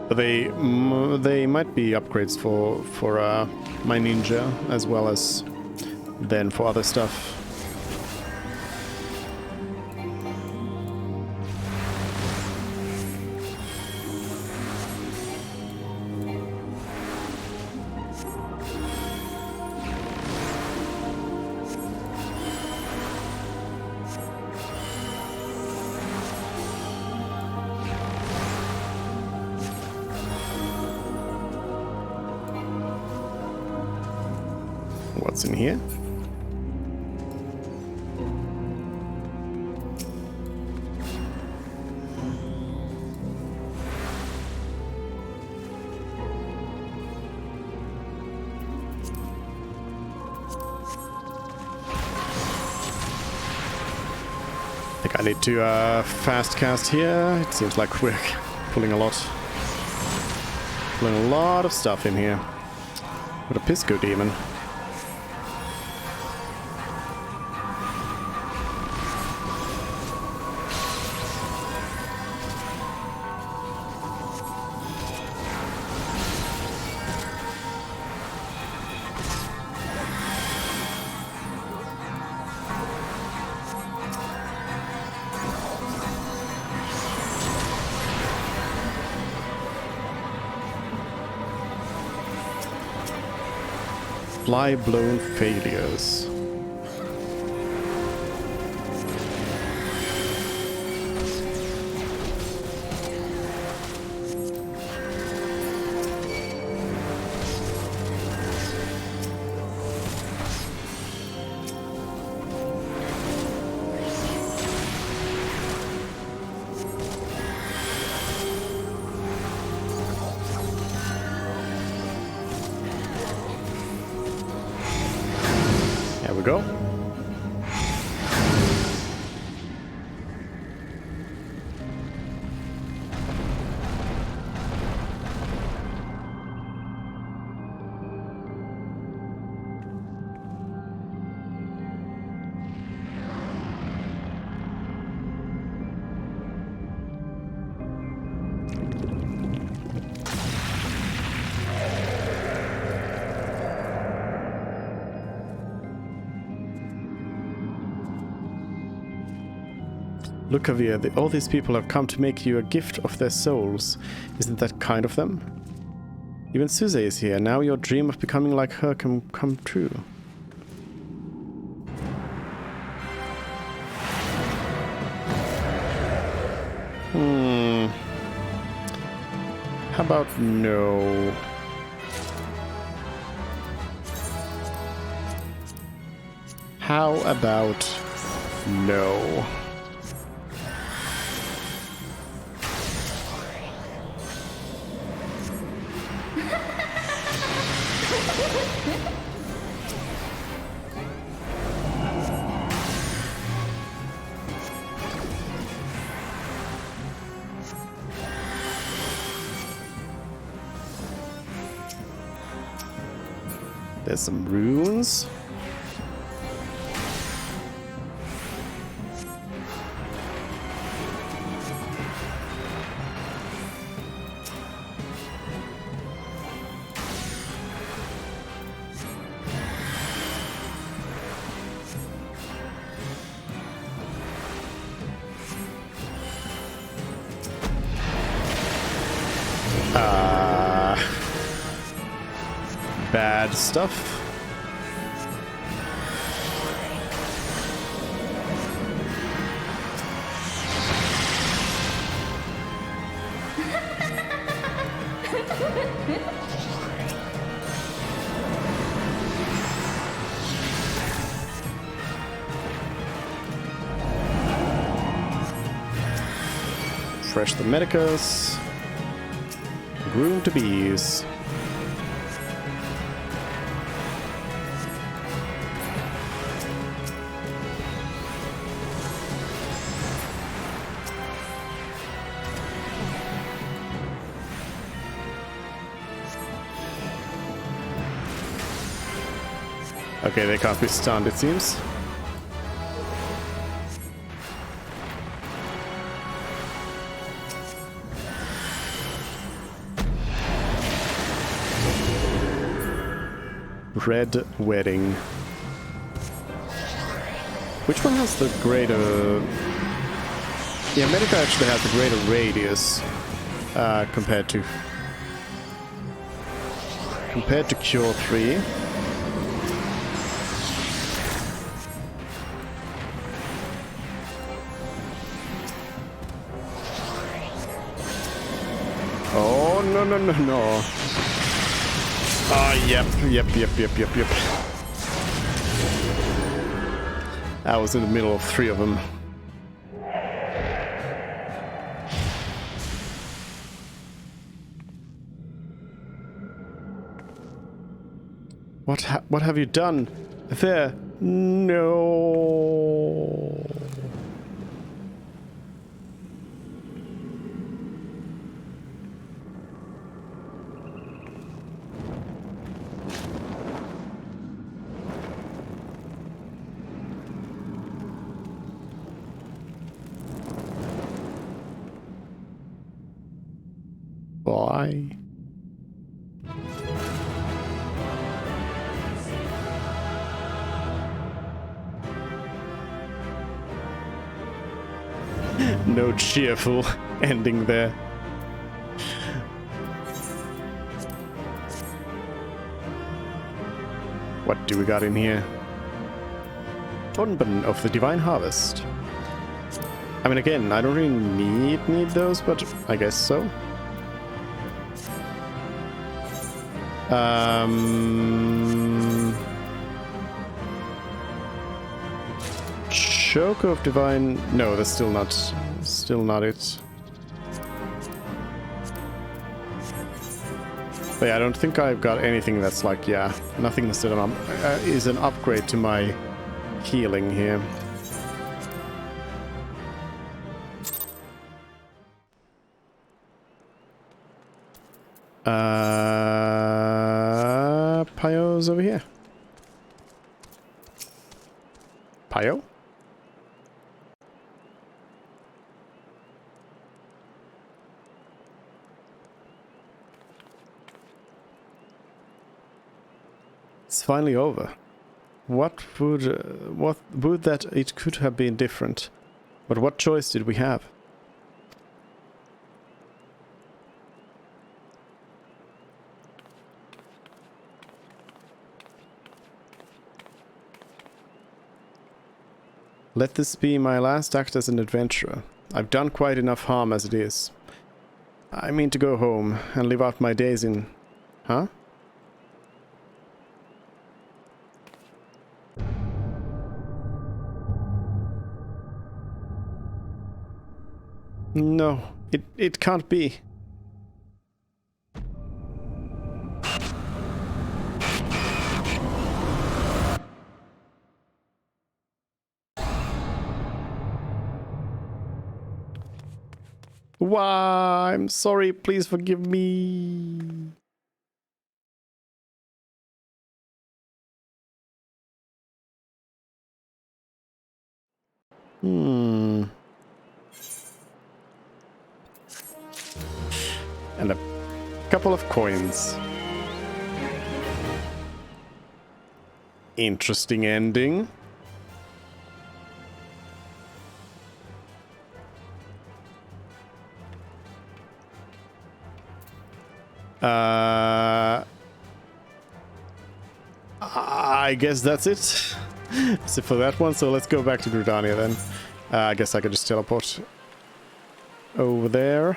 S1: But they might be upgrades for my ninja as well as then for other stuff. What's in here? I think I need to fast cast here. It seems like we're pulling a lot of stuff in here. What a Pisco demon. Fly-blown failures. we go. Look, Javier, all these people have come to make you a gift of their souls. Isn't that kind of them? Even Suze is here. Now your dream of becoming like her can come true. How about no? How about no? There's some runes. Bad stuff. Fresh the medicus. Groom to bees. Okay, they can't be stunned, it seems. Red Wedding. Which one has the greater... Yeah, Medica actually has the greater radius compared to Cure 3. Oh, no, no, no, no. Ah, yep. I was in the middle of 3 of them. What have you done? There. No. Why? No cheerful ending there. What do we got in here? Unban of the Divine Harvest. I mean, again, I don't really need those, but I guess so. Choke of Divine... No, that's still not it. But yeah, I don't think I've got anything that's like, yeah, nothing that is an upgrade to my healing here. Pyo's over here. Pyo? It's finally over. What would that it could have been different? But what choice did we have? Let this be my last act as an adventurer. I've done quite enough harm as it is. I mean to go home and live out my days in... Huh? No, it can't be. Why? I'm sorry, please forgive me. And a couple of coins. Interesting ending. I guess that's it. So for that one, so let's go back to Gridania then. I guess I could just teleport over there.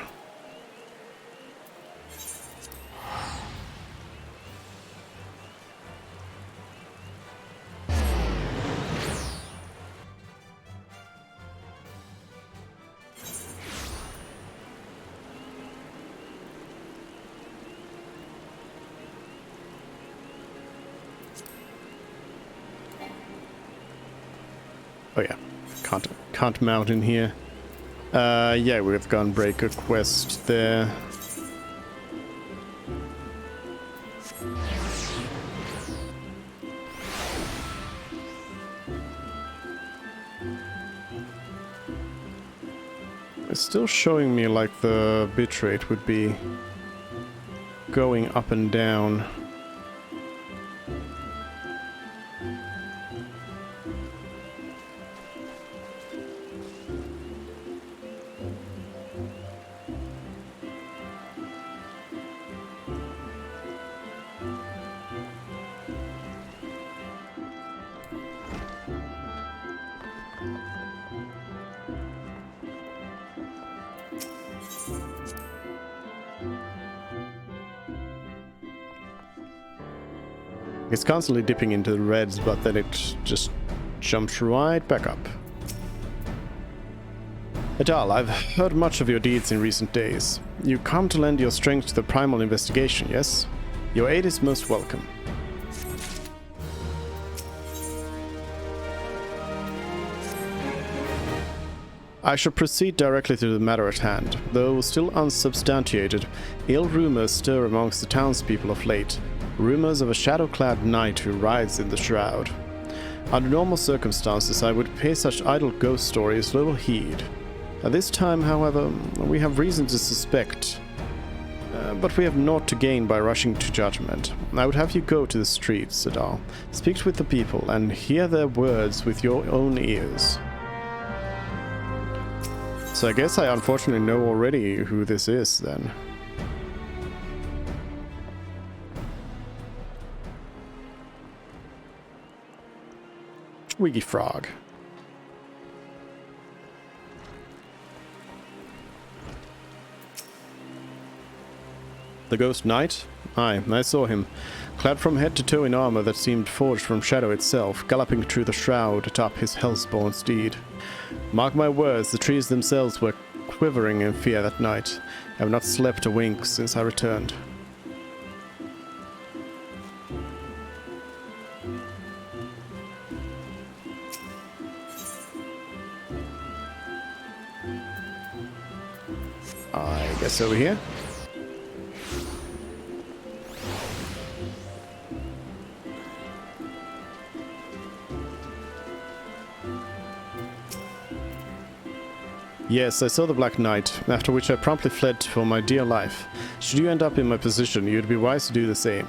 S1: Oh yeah, can't mount in here. Yeah, we've Gunbreaker quest there. It's still showing me like the bitrate would be going up and down. It's constantly dipping into the reds, but then it just jumps right back up. Adal, I've heard much of your deeds in recent days. You come to lend your strength to the primal investigation, yes? Your aid is most welcome. I shall proceed directly to the matter at hand. Though still unsubstantiated, ill rumors stir amongst the townspeople of late. Rumors of a shadow-clad knight who rides in the shroud. Under normal circumstances, I would pay such idle ghost stories little heed. At this time, however, we have reason to suspect. But we have naught to gain by rushing to judgment. I would have you go to the streets, Adal. Speak with the people, and hear their words with your own ears. So I guess I unfortunately know already who this is, then. Twiggy Frog. The Ghost Knight? Aye, I saw him, clad from head to toe in armor that seemed forged from shadow itself, galloping through the shroud atop his hellspawn steed. Mark my words, the trees themselves were quivering in fear that night. I have not slept a wink since I returned. I guess over here. Yes, I saw the Black Knight, after which I promptly fled for my dear life. Should you end up in my position, you'd be wise to do the same.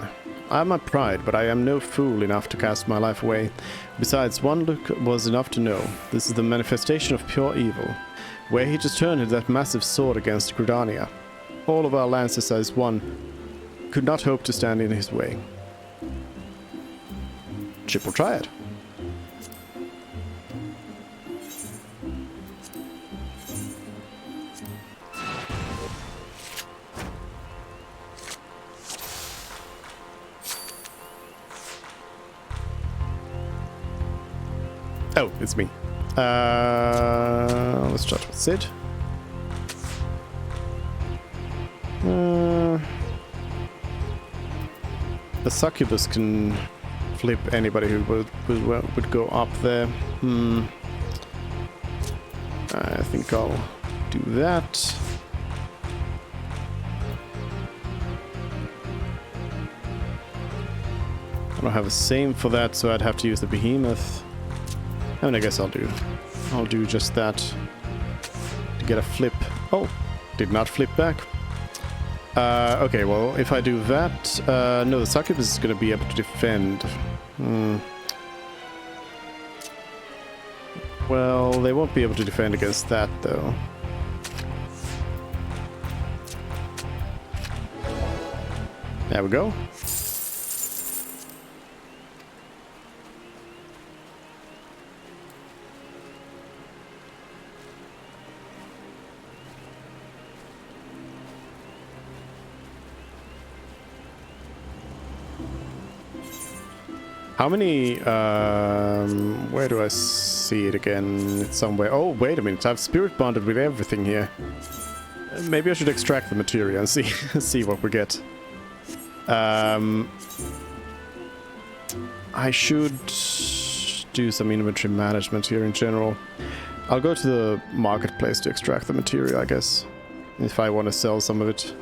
S1: I have my pride, but I am no fool enough to cast my life away. Besides, one look was enough to know. This is the manifestation of pure evil. Where he just turned that massive sword against Gridania. All of our lances as one could not hope to stand in his way. Chip will try it. Oh, it's me. Let's start with Sid. The succubus can flip anybody who would go up there. I think I'll do that. I don't have a same for that, so I'd have to use the behemoth. I mean, I guess I'll do just that to get a flip. Oh, did not flip back. Okay, well, if I do that, no, the succubus is going to be able to defend. Well, they won't be able to defend against that, though. There we go. How many, where do I see it again? It's somewhere. Oh, wait a minute. I've spirit bonded with everything here. Maybe I should extract the materia and see see what we get. I should do some inventory management here in general. I'll go to the marketplace to extract the materia, I guess, if I want to sell some of it.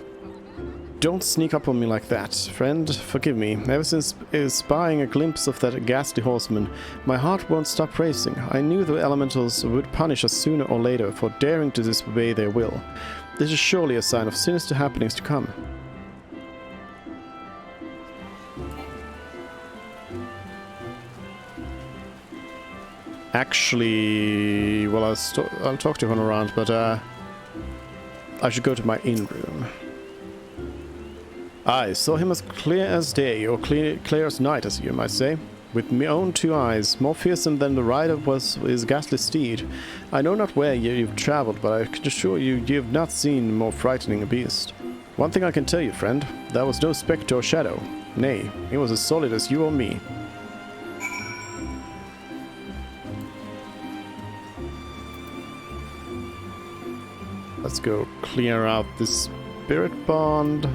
S1: Don't sneak up on me like that, friend. Forgive me. Ever since spying a glimpse of that ghastly horseman, my heart won't stop racing. I knew the elementals would punish us sooner or later for daring to disobey their will. This is surely a sign of sinister happenings to come. Actually, well, I'll talk to Honorant, but I should go to my inn room. I saw him as clear as day, or clear as night, as you might say. With my own two eyes, more fearsome than the rider was his ghastly steed. I know not where you've travelled, but I can assure you you've not seen more frightening a beast. One thing I can tell you, friend, that was no spectre or shadow. Nay, it was as solid as you or me. Let's go clear out this spirit bond.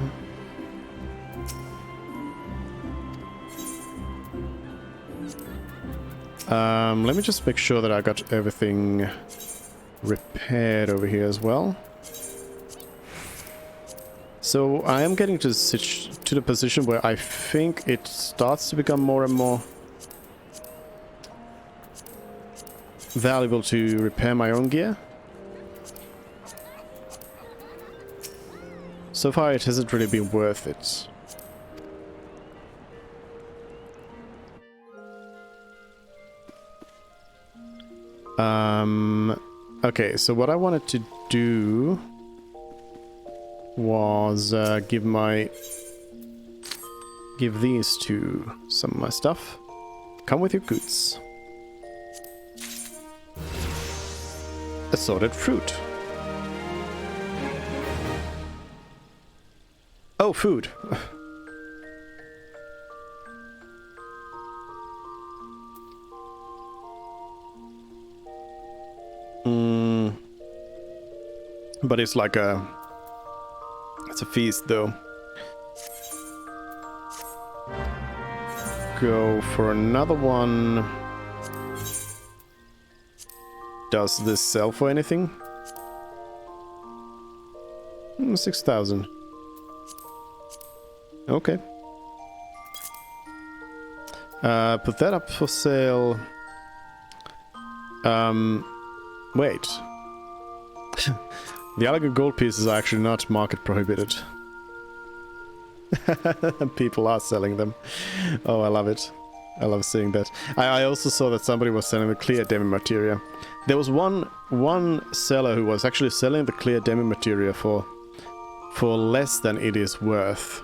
S1: Let me just make sure that I got everything repaired over here as well. So I am getting to the position where I think it starts to become more and more valuable to repair my own gear. So far it hasn't really been worth it. Okay, so what I wanted to do was give these to some of my stuff. Come with your goods. Assorted fruit. Oh, food. But it's like it's a feast though. Go for another one. Does this sell for anything? 6,000. Okay. Put that up for sale. Wait. The elegant gold pieces are actually not market prohibited. People are selling them. Oh, I love it. I love seeing that. I also saw that somebody was selling the clear demi materia. There was one seller who was actually selling the clear demi materia for less than it is worth.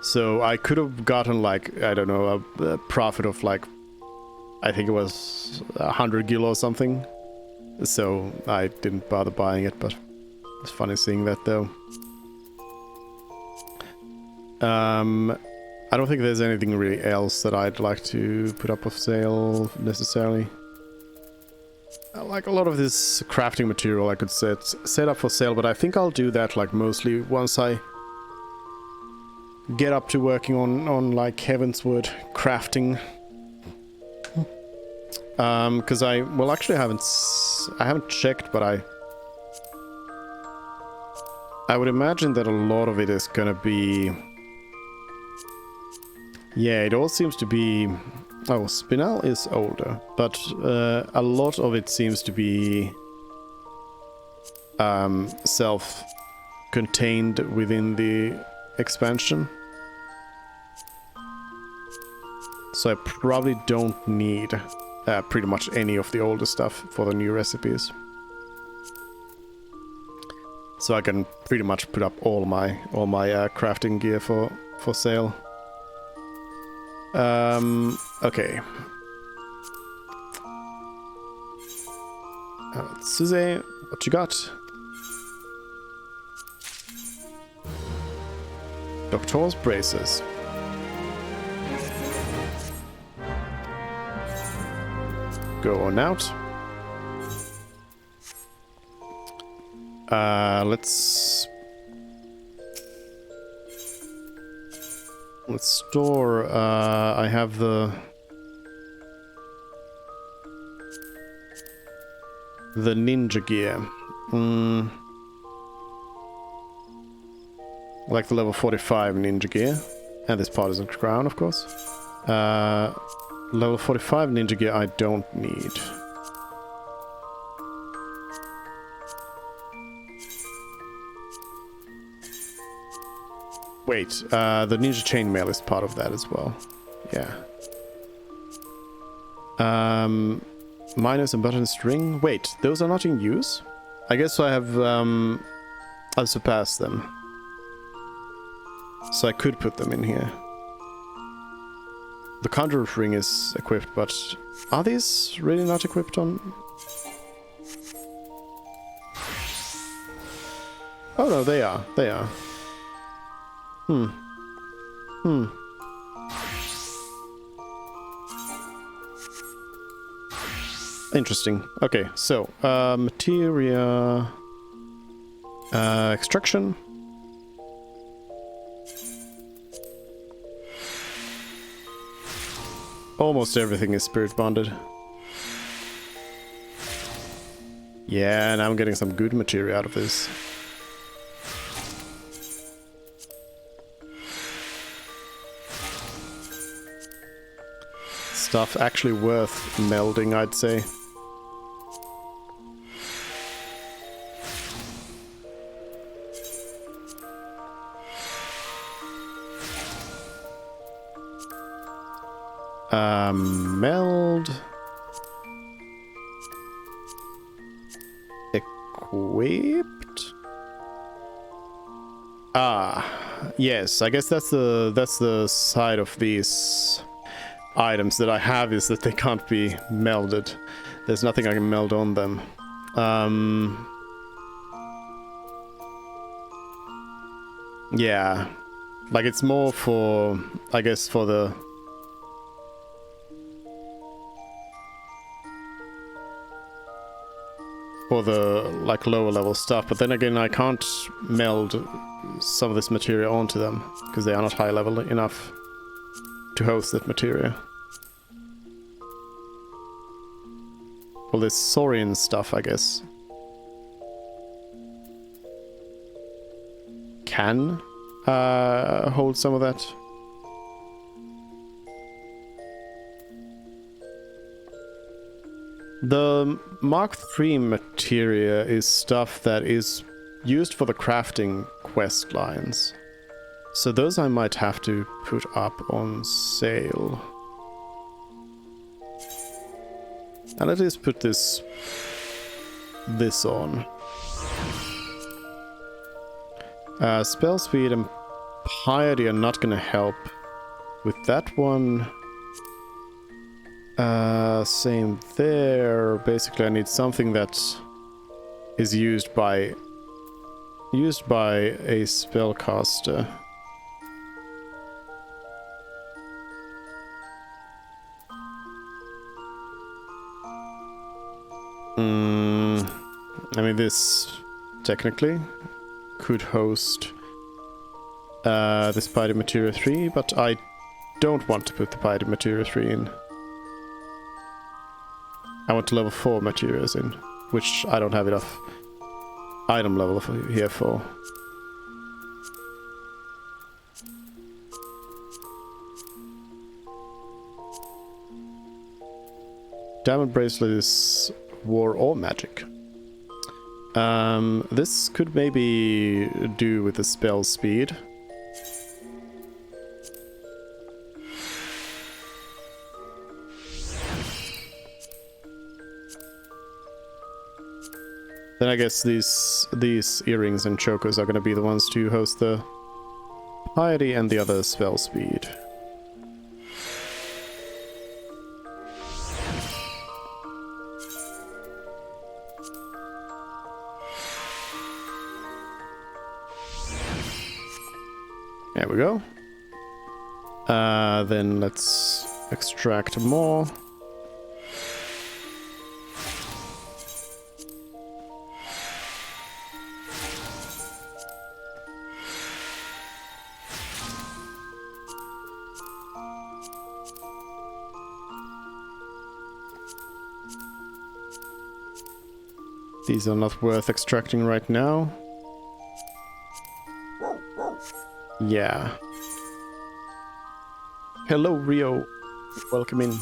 S1: So I could have gotten, like, I don't know, a profit of, like, I think it was 100 gil or something. So I didn't bother buying it, but it's funny seeing that though. I don't think there's anything really else that I'd like to put up for sale necessarily. Like a lot of this crafting material I could set up for sale, but I think I'll do that like mostly once I get up to working on like Heavensward crafting. Because I actually haven't checked, but I would imagine that a lot of it is gonna be, yeah, it all seems to be, oh, Spinel is older, but a lot of it seems to be self-contained within the expansion. So I probably don't need pretty much any of the older stuff for the new recipes. So I can pretty much put up all my crafting gear for sale. Okay. Suze, what you got? Doctor's braces. Go on out. Let's store, I have the ninja gear. Like the level 45 ninja gear. And this partisan crown, of course. Level 45 ninja gear I don't need. Wait, the ninja chainmail is part of that as well. Yeah. Miners and button string. Wait, those are not in use? I guess I have I've surpassed them. So I could put them in here. The conjurer's ring is equipped, but are these really not equipped on? Oh no, they are. They are. Interesting. Okay, so materia extraction. Almost everything is spirit bonded. Yeah, and I'm getting some good material out of this. Stuff actually worth melding, I'd say. Meld. Equipped. Ah, yes. I guess that's the side of these items that I have, is that they can't be melded. There's nothing I can meld on them. Yeah, like it's more for, I guess, for the like lower level stuff, but then again I can't meld some of this material onto them because they are not high level enough to host that material. Well, this Saurian stuff, I guess. can hold some of that. The Mark III materia is stuff that is used for the crafting quest lines. So those I might have to put up on sale. And let us put this on. Spell speed and piety are not going to help with that one. Same there. Basically, I need something that is used by a spellcaster. I mean, this technically could host this Piety Materia 3, but I don't want to put the Piety Materia 3 in. I want to level 4 materials in, which I don't have enough item level here for. Diamond Bracelet is war or magic. This could maybe do with the spell speed. Then I guess these earrings and chokers are going to be the ones to host the piety and the other spell speed. There we go. Then let's extract more. These are not worth extracting right now. Yeah. Hello, Rio. Welcome in.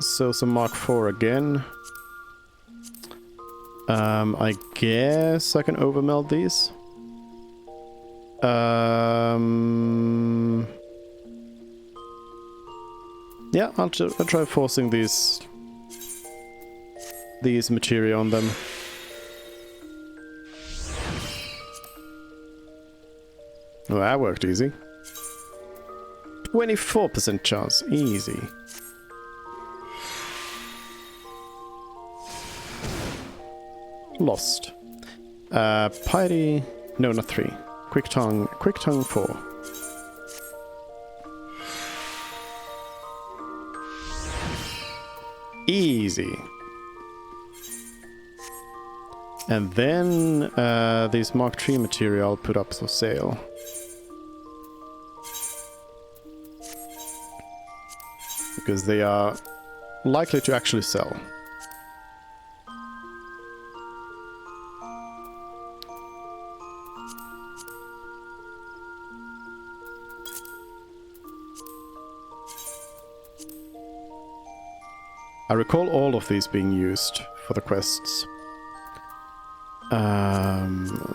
S1: So some Mark IV again. I guess I can overmeld these. Yeah, I'll try forcing these materia on them. Oh, that worked easy. 24% chance, easy. Lost. Piety, no, not 3. Quick tongue 4. Easy. And then these Mark III material I'll put up for sale. Because they are likely to actually sell. I recall all of these being used for the quests.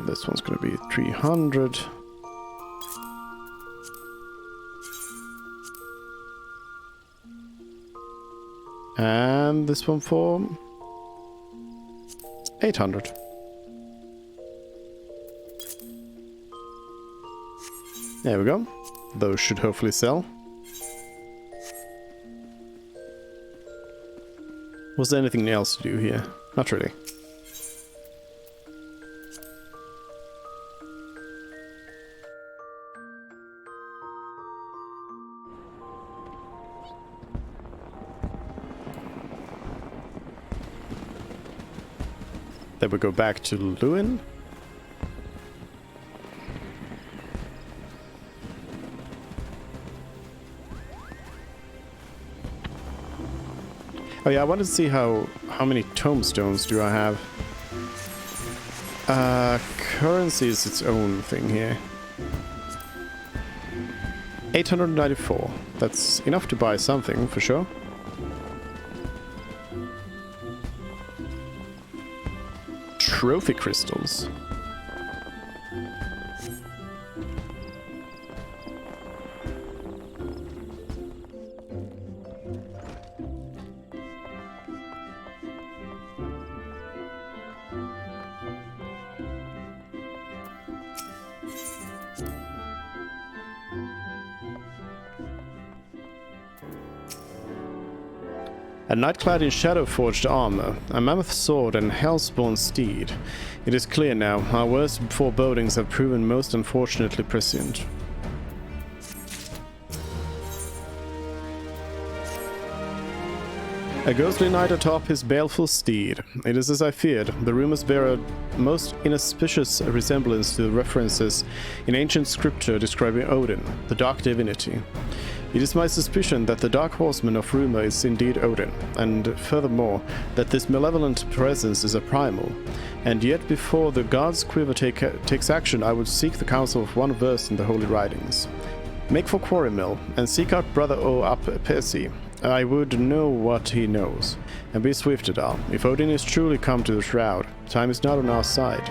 S1: This one's going to be 300. And this one for 800. There we go. Those should hopefully sell. Was there anything else to do here? Not really. Then we go back to Lewin. Oh yeah, I wanted to see how many tomestones do I have. Currency is its own thing here. 894. That's enough to buy something, for sure. Trophy crystals. A knight clad in shadow-forged armor, a mammoth sword and hellspawn steed. It is clear now, our worst forebodings have proven most unfortunately prescient. A ghostly knight atop his baleful steed. It is as I feared. The rumors bear a most inauspicious resemblance to the references in ancient scripture describing Odin, the dark divinity. It is my suspicion that the dark horseman of rumor is indeed Odin, and furthermore, that this malevolent presence is a primal. And yet before the god's quiver takes action, I would seek the counsel of one versed in the holy writings. Make for Quarry Mill, and seek out Brother O up Percy. I would know what he knows. And be swift, Adal. If Odin is truly come to the Shroud, time is not on our side.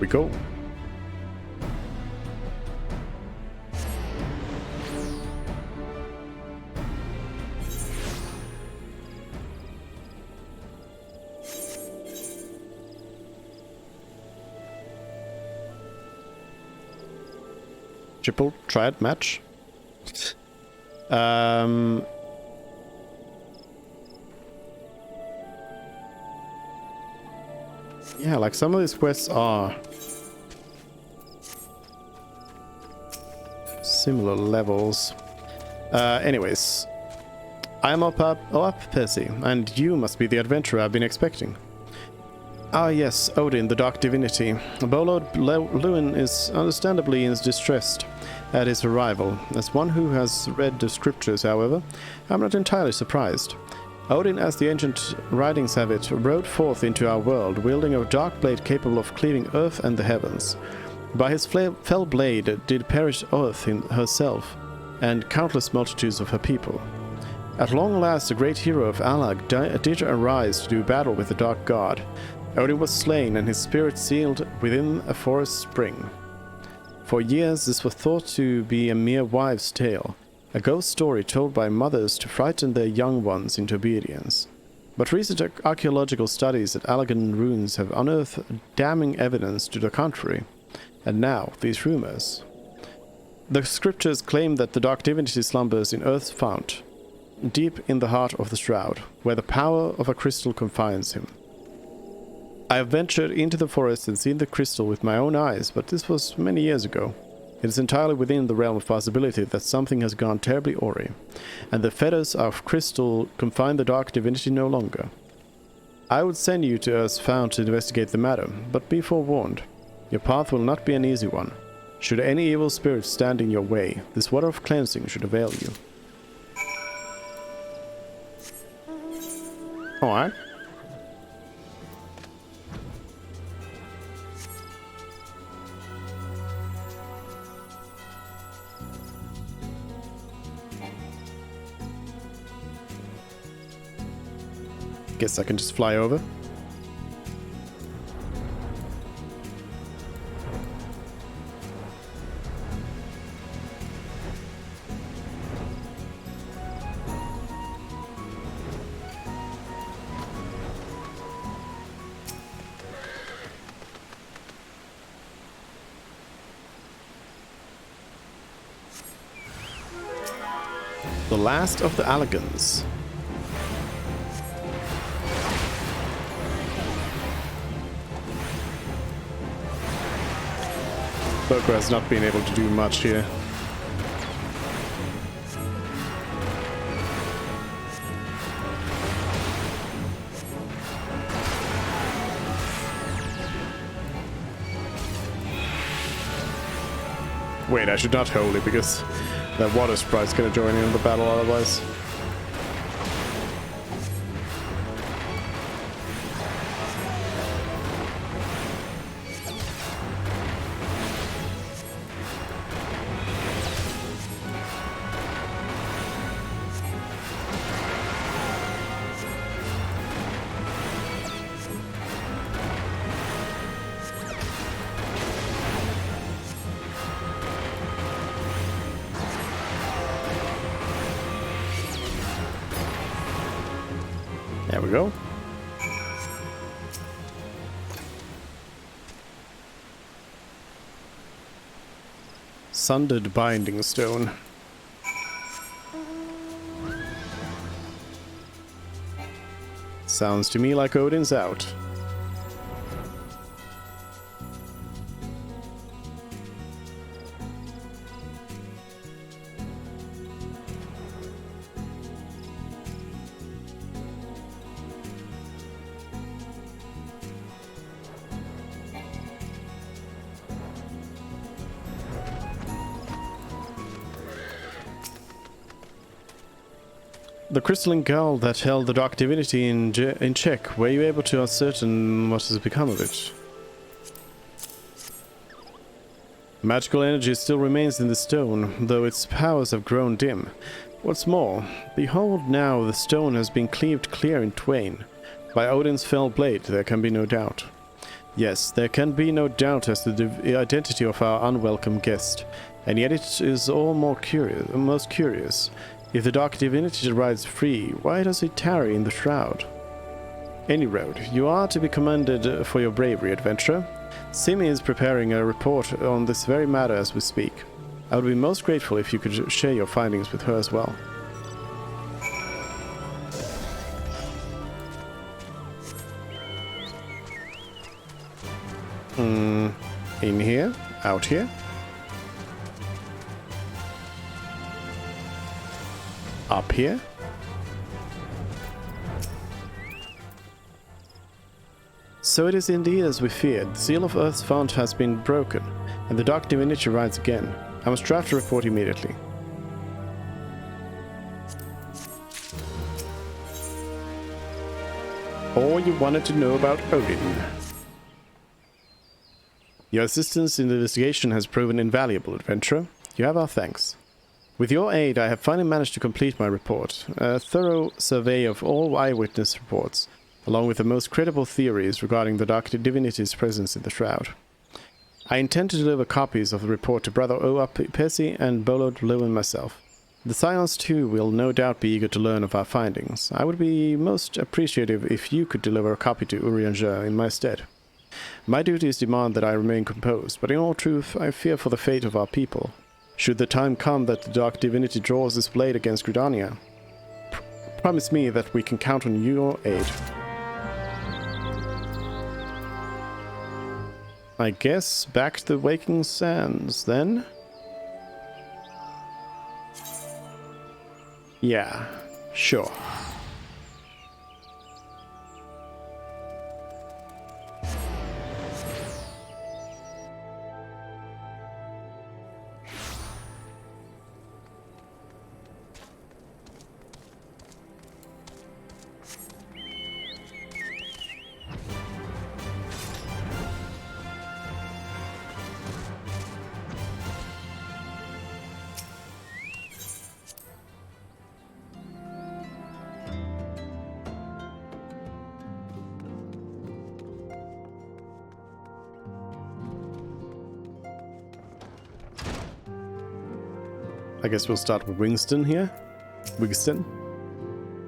S1: We go. Triple triad match. Yeah, like some of these quests are similar levels. Anyways, I'm up Percy, and you must be the adventurer I've been expecting. Ah yes, Odin, the dark divinity. Bolord Lewin is understandably distressed at his arrival. As one who has read the scriptures, however, I'm not entirely surprised. Odin, as the ancient writings have it, rode forth into our world, wielding a dark blade capable of cleaving earth and the heavens. By his fell blade did perish earth herself, and countless multitudes of her people. At long last, the great hero of Alag did arise to do battle with the dark god. Odin was slain and his spirit sealed within a forest spring. For years this was thought to be a mere wives' tale, a ghost story told by mothers to frighten their young ones into obedience. But recent archaeological studies at Allagan ruins have unearthed damning evidence to the contrary. And now, these rumors. The scriptures claim that the dark divinity slumbers in Earth's fount, deep in the heart of the Shroud, where the power of a crystal confines him. I have ventured into the forest and seen the crystal with my own eyes, but this was many years ago. It is entirely within the realm of possibility that something has gone terribly awry, and the fetters of crystal confine the dark divinity no longer. I would send you to Earth's fount to investigate the matter, but be forewarned. Your path will not be an easy one. Should any evil spirit stand in your way, this water of cleansing should avail you. Alright. Guess I can just fly over. The last of the Allagans. Boko has not been able to do much here. Wait, I should not hold it because that water sprite's gonna join in the battle otherwise. There we go. Sundered binding stone. Sounds to me like Odin's out. The crystalline gull that held the dark divinity in check, were you able to ascertain what has become of it? Magical energy still remains in the stone, though its powers have grown dim. What's more, behold now the stone has been cleaved clear in twain. By Odin's fell blade, there can be no doubt. Yes, there can be no doubt as to the identity of our unwelcome guest, and yet it is all most curious. If the dark divinity rides free, why does he tarry in the shroud? Any road, you are to be commended for your bravery, adventurer. Simi is preparing a report on this very matter as we speak. I would be most grateful if you could share your findings with her as well. In here? Out here? Up here? So it is indeed as we feared. The seal of Earth's fount has been broken, and the dark divinity rides again. I must draft a report immediately. All you wanted to know about Odin. Your assistance in the investigation has proven invaluable, adventurer. You have our thanks. With your aid, I have finally managed to complete my report, a thorough survey of all eyewitness reports, along with the most credible theories regarding the Dark Divinity's presence in the Shroud. I intend to deliver copies of the report to Brother Oa Percy and Bolod Lewin myself. The Scions too will no doubt be eager to learn of our findings. I would be most appreciative if you could deliver a copy to Urianger in my stead. My duties demand that I remain composed, but in all truth, I fear for the fate of our people. Should the time come that the Dark Divinity draws this blade against Gridania, promise me that we can count on your aid. I guess back to the Waking Sands, then? Yeah, sure. I guess we'll start with Wigston here. Wigston.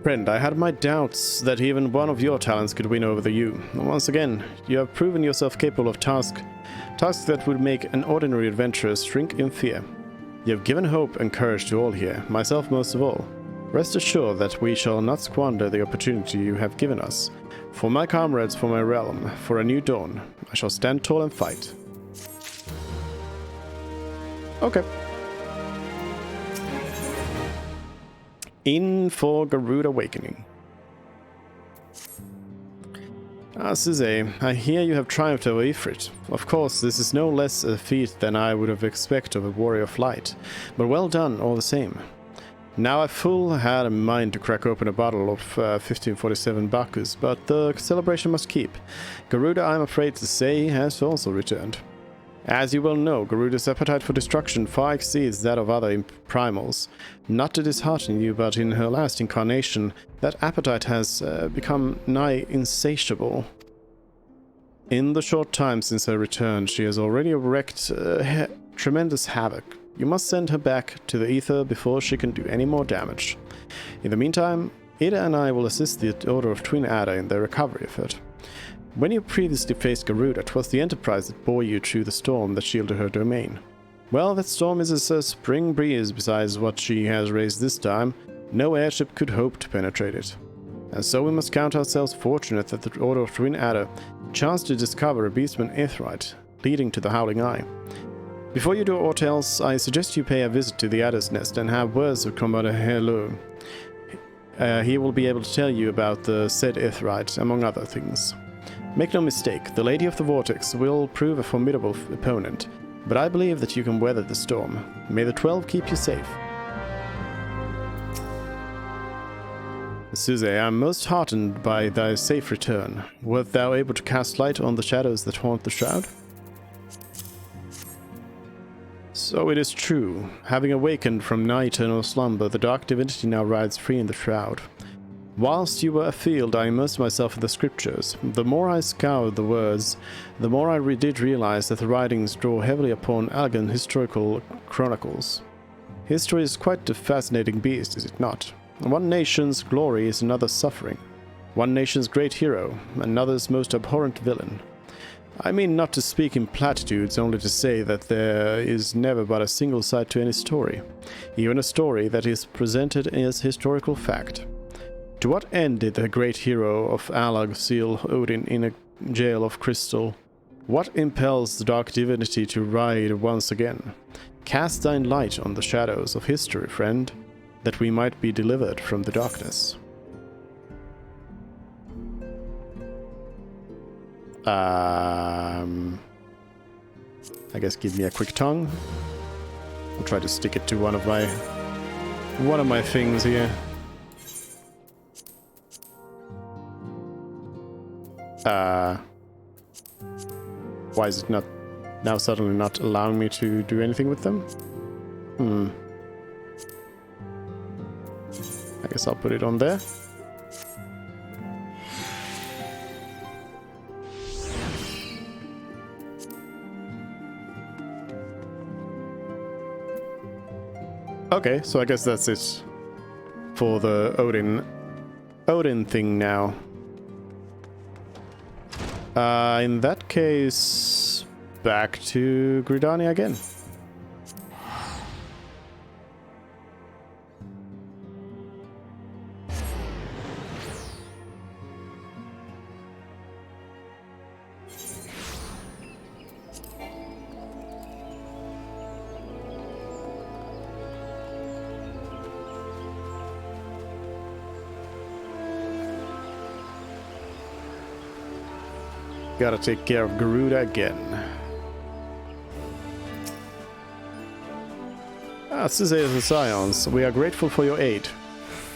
S1: Friend, I had my doubts that even one of your talents could win over the you. Once again, you have proven yourself capable of tasks that would make an ordinary adventurer shrink in fear. You have given hope and courage to all here, myself most of all. Rest assured that we shall not squander the opportunity you have given us. For my comrades, for my realm, for a new dawn, I shall stand tall and fight. Okay. In for Garuda Awakening. Sizay, I hear you have triumphed over Ifrit. Of course, this is no less a feat than I would have expected of a warrior of light, but well done all the same. Now I full had a mind to crack open a bottle of 1547 Bacchus, but the celebration must keep. Garuda, I'm afraid to say, has also returned. As you well know, Garuda's appetite for destruction far exceeds that of other primals. Not to dishearten you, but in her last incarnation, that appetite has become nigh insatiable. In the short time since her return, she has already wreaked tremendous havoc. You must send her back to the ether before she can do any more damage. In the meantime, Ada and I will assist the Order of Twin Adder in their recovery effort. When you previously faced Garuda, 'twas the Enterprise that bore you through the storm that shielded her domain. Well, that storm is as a spring breeze besides what she has raised this time. No airship could hope to penetrate it. And so we must count ourselves fortunate that the Order of Twin Adder chanced to discover a beastman aetheryte leading to the Howling Eye. Before you do aught else, I suggest you pay a visit to the Adder's Nest and have words with Commander Hello. He will be able to tell you about the said aetheryte, among other things. Make no mistake, the Lady of the Vortex will prove a formidable opponent, but I believe that you can weather the storm. May the 12 keep you safe. Suze, I am most heartened by thy safe return. Wert thou able to cast light on the shadows that haunt the shroud? So it is true. Having awakened from night-eternal slumber, the dark divinity now rides free in the shroud. Whilst you were afield, I immersed myself in the scriptures. The more I scoured the words, the more I did realize that the writings draw heavily upon elegant historical chronicles. History is quite a fascinating beast, is it not? One nation's glory is another's suffering. One nation's great hero, another's most abhorrent villain. I mean not to speak in platitudes, only to say that there is never but a single side to any story, even a story that is presented as historical fact. To what end did the great hero of Alag seal Odin in a jail of crystal? What impels the dark divinity to ride once again? Cast thine light on the shadows of history, friend, that we might be delivered from the darkness. I guess give me a quick tongue. I'll try to stick it to one of my things here. Why is it not now suddenly not allowing me to do anything with them? I guess I'll put it on there. Okay, so I guess that's it for the Odin thing now. In that case, back to Gridania again. Gotta take care of Garuda again. Cizay of the Scions, we are grateful for your aid.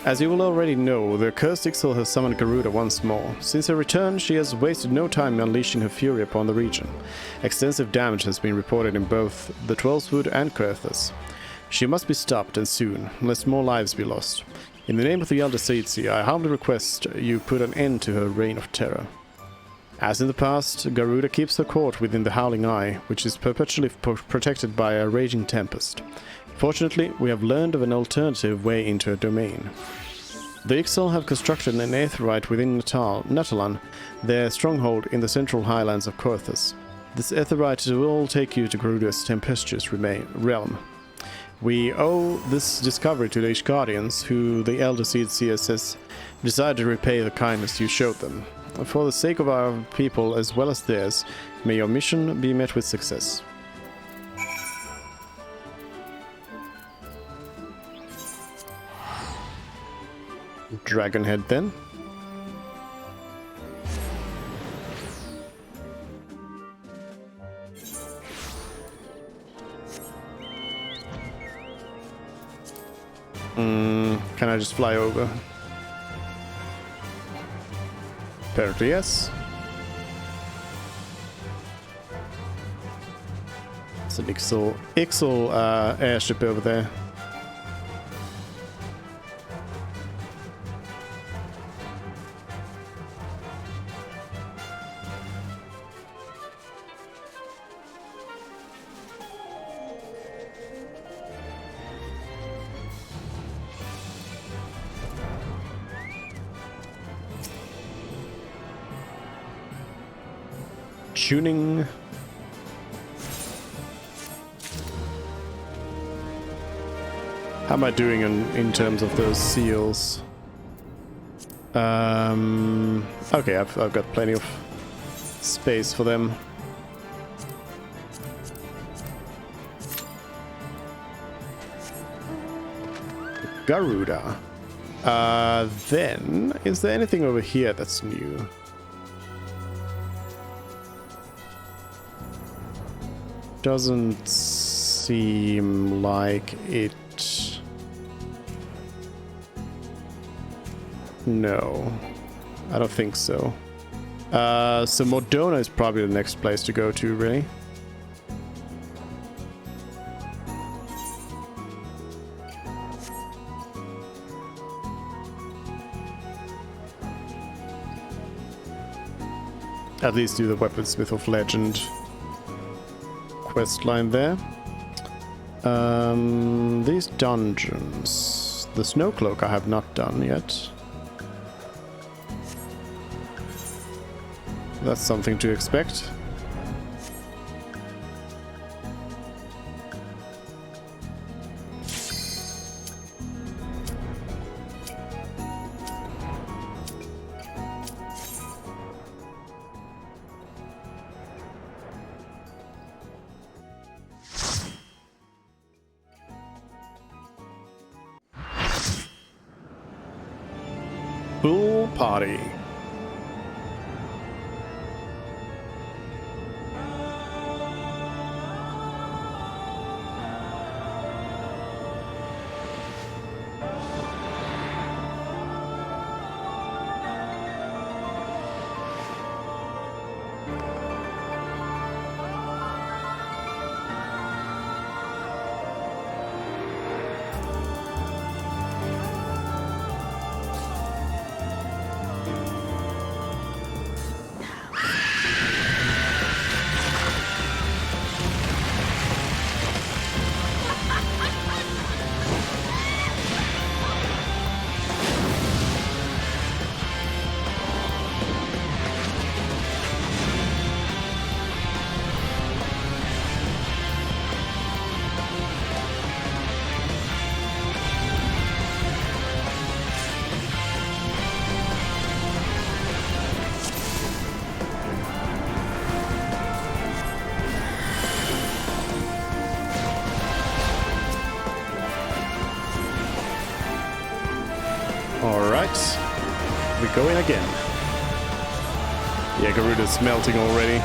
S1: As you will already know, the cursed Ixal has summoned Garuda once more. Since her return, she has wasted no time unleashing her fury upon the region. Extensive damage has been reported in both the Twelveswood and Coerthas. She must be stopped, and soon, lest more lives be lost. In the name of the Elder Seitzi, I humbly request you put an end to her reign of terror. As in the past, Garuda keeps her court within the Howling Eye, which is perpetually protected by a raging tempest. Fortunately, we have learned of an alternative way into her domain. The Ixal have constructed an aetheryte within Natalan, their stronghold in the central highlands of Coerthas. This aetheryte will take you to Garuda's tempestuous realm. We owe this discovery to the Ishgardians, who the Elder Seed CSS decided to repay the kindness you showed them. For the sake of our people as well as theirs, may your mission be met with success. Dragonhead then. Can I just fly over? Apparently, yes. It's an Ixal airship over there. tuning. How am I doing in terms of those seals? Okay, I've got plenty of space for them. Garuda. Then, is there anything over here that's new? Doesn't seem like it. No, I don't think so. So Modona is probably the next place to go to, really. At least do the Weaponsmith of Legend quest line there. These dungeons. The Snowcloak I have not done yet. That's something to expect. Pool party. Alright, we go in again. Yeah, Garuda's melting already.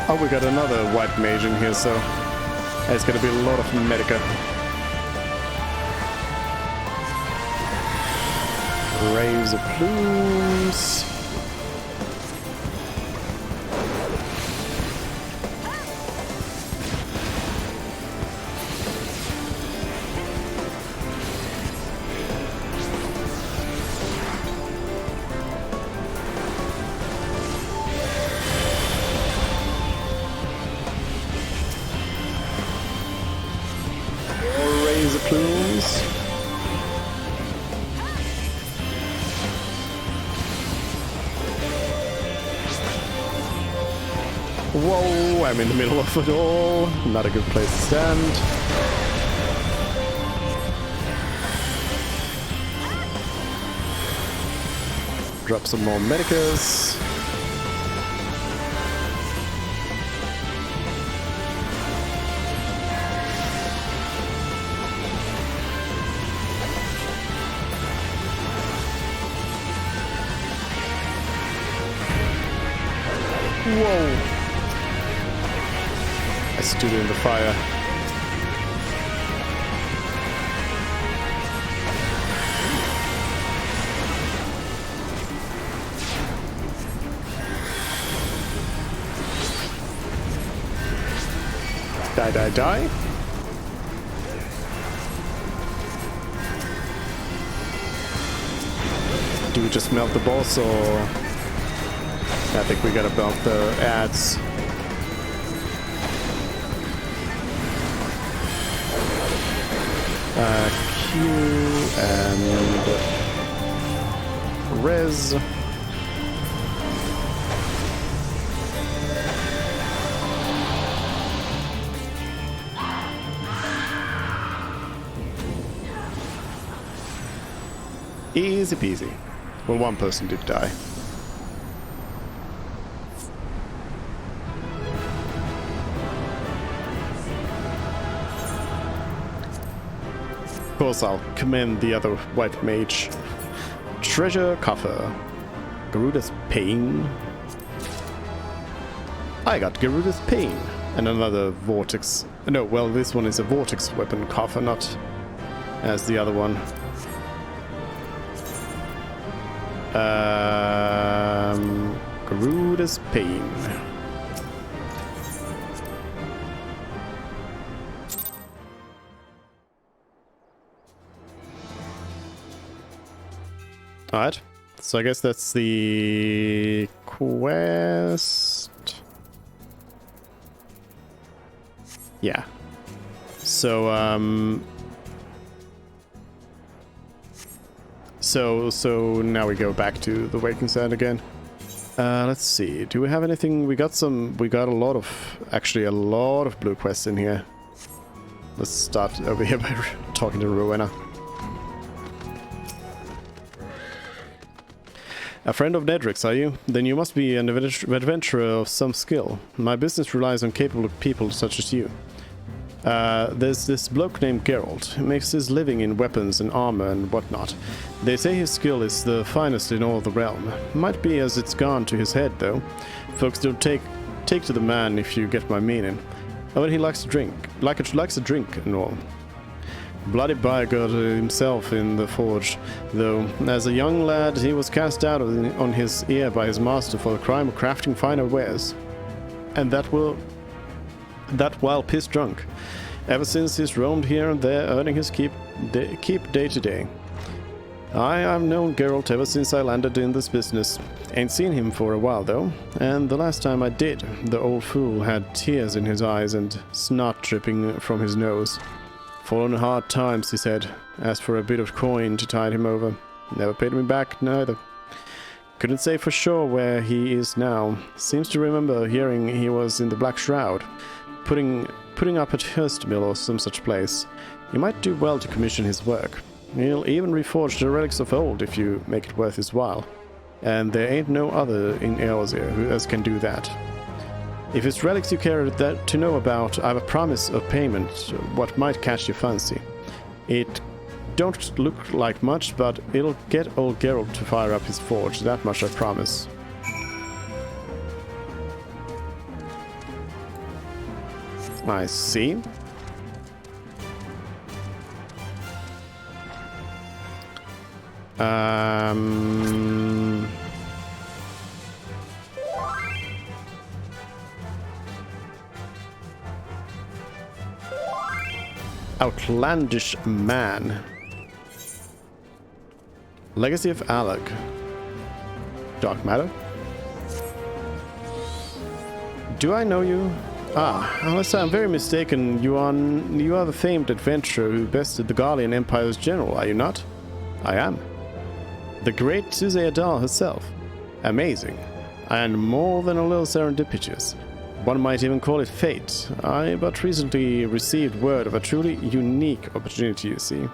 S1: Oh, we got another white mage in here, so it's gonna be a lot of Medica. Raise the plumes. Raise the plumes. Whoa, I'm in the middle of it all. Not a good place to stand. Drop some more medicas. Whoa! I stood in the fire. Die, die, die. Do we just melt the boss, or... I think we gotta melt the ads. Q and res. Easy peasy. Well, one person did die. Of course, I'll commend the other white mage. Treasure coffer. Garuda's Pain. I got Garuda's Pain. And another vortex. No, well, this one is a vortex weapon coffer, not as the other one. Garuda's Pain. Alright, so I guess that's the quest. Yeah. So, So now we go back to the Waking Sand again. Let's see. Do we have anything? We got a lot of blue quests in here. Let's start over here by talking to Rowena. A friend of Nedric's, are you? Then you must be an adventurer of some skill. My business relies on capable people such as you. There's this bloke named Geralt. He makes his living in weapons and armor and whatnot. They say his skill is the finest in all the realm. Might be as it's gone to his head, though. Folks don't take to the man, if you get my meaning. Oh, and he likes to drink. Likes to drink and all. Bloody Bygod himself in the forge, though. As a young lad, he was cast out on his ear by his master for the crime of crafting finer wares. And that while piss drunk. Ever since he's roamed here and there, earning his keep day to day. I've known Geralt ever since I landed in this business. Ain't seen him for a while though, and the last time I did, the old fool had tears in his eyes and snot dripping from his nose. Fallen hard times, he said. Asked for a bit of coin to tide him over. Never paid me back, neither. Couldn't say for sure where he is now. Seems to remember hearing he was in the Black Shroud, putting up at Hurstmill or some such place. You might do well to commission his work. He'll even reforge the relics of old if you make it worth his while. And there ain't no other in Eorzea who else can do that. If it's relics you care to know about, I have a promise of payment, what might catch your fancy. It don't look like much, but it'll get old Geralt to fire up his forge, that much I promise. I see. Outlandish Man. Legacy of Alec. Dark Matter. Do I know you? Unless I'm very mistaken, you are the famed adventurer who bested the Garlean Empire's general, are you not? I am. The great Suze Adal herself. Amazing. And more than a little serendipitous. One might even call it fate. I but recently received word of a truly unique opportunity, you see.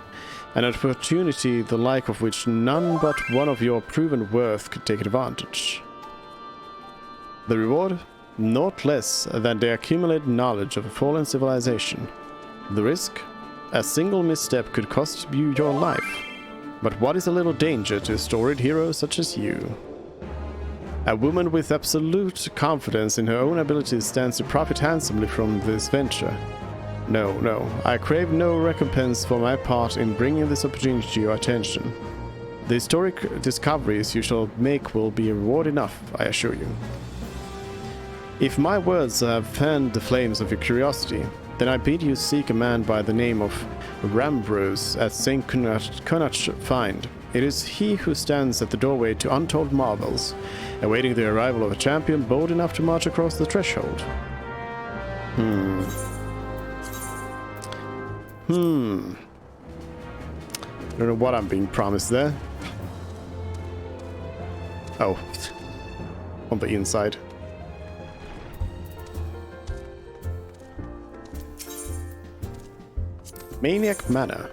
S1: An opportunity the like of which none but one of your proven worth could take advantage. The reward? Naught less than the accumulated knowledge of a fallen civilization. The risk? A single misstep could cost you your life. But what is a little danger to a storied hero such as you? A woman with absolute confidence in her own abilities stands to profit handsomely from this venture. No, I crave no recompense for my part in bringing this opportunity to your attention. The historic discoveries you shall make will be reward enough, I assure you. If my words have fanned the flames of your curiosity, then I bid you seek a man by the name of Rambrose at St. Connacht Find. It is he who stands at the doorway to untold marvels, awaiting the arrival of a champion bold enough to march across the threshold. don't know what I'm being promised there. Oh, on the inside. Maniac Manor.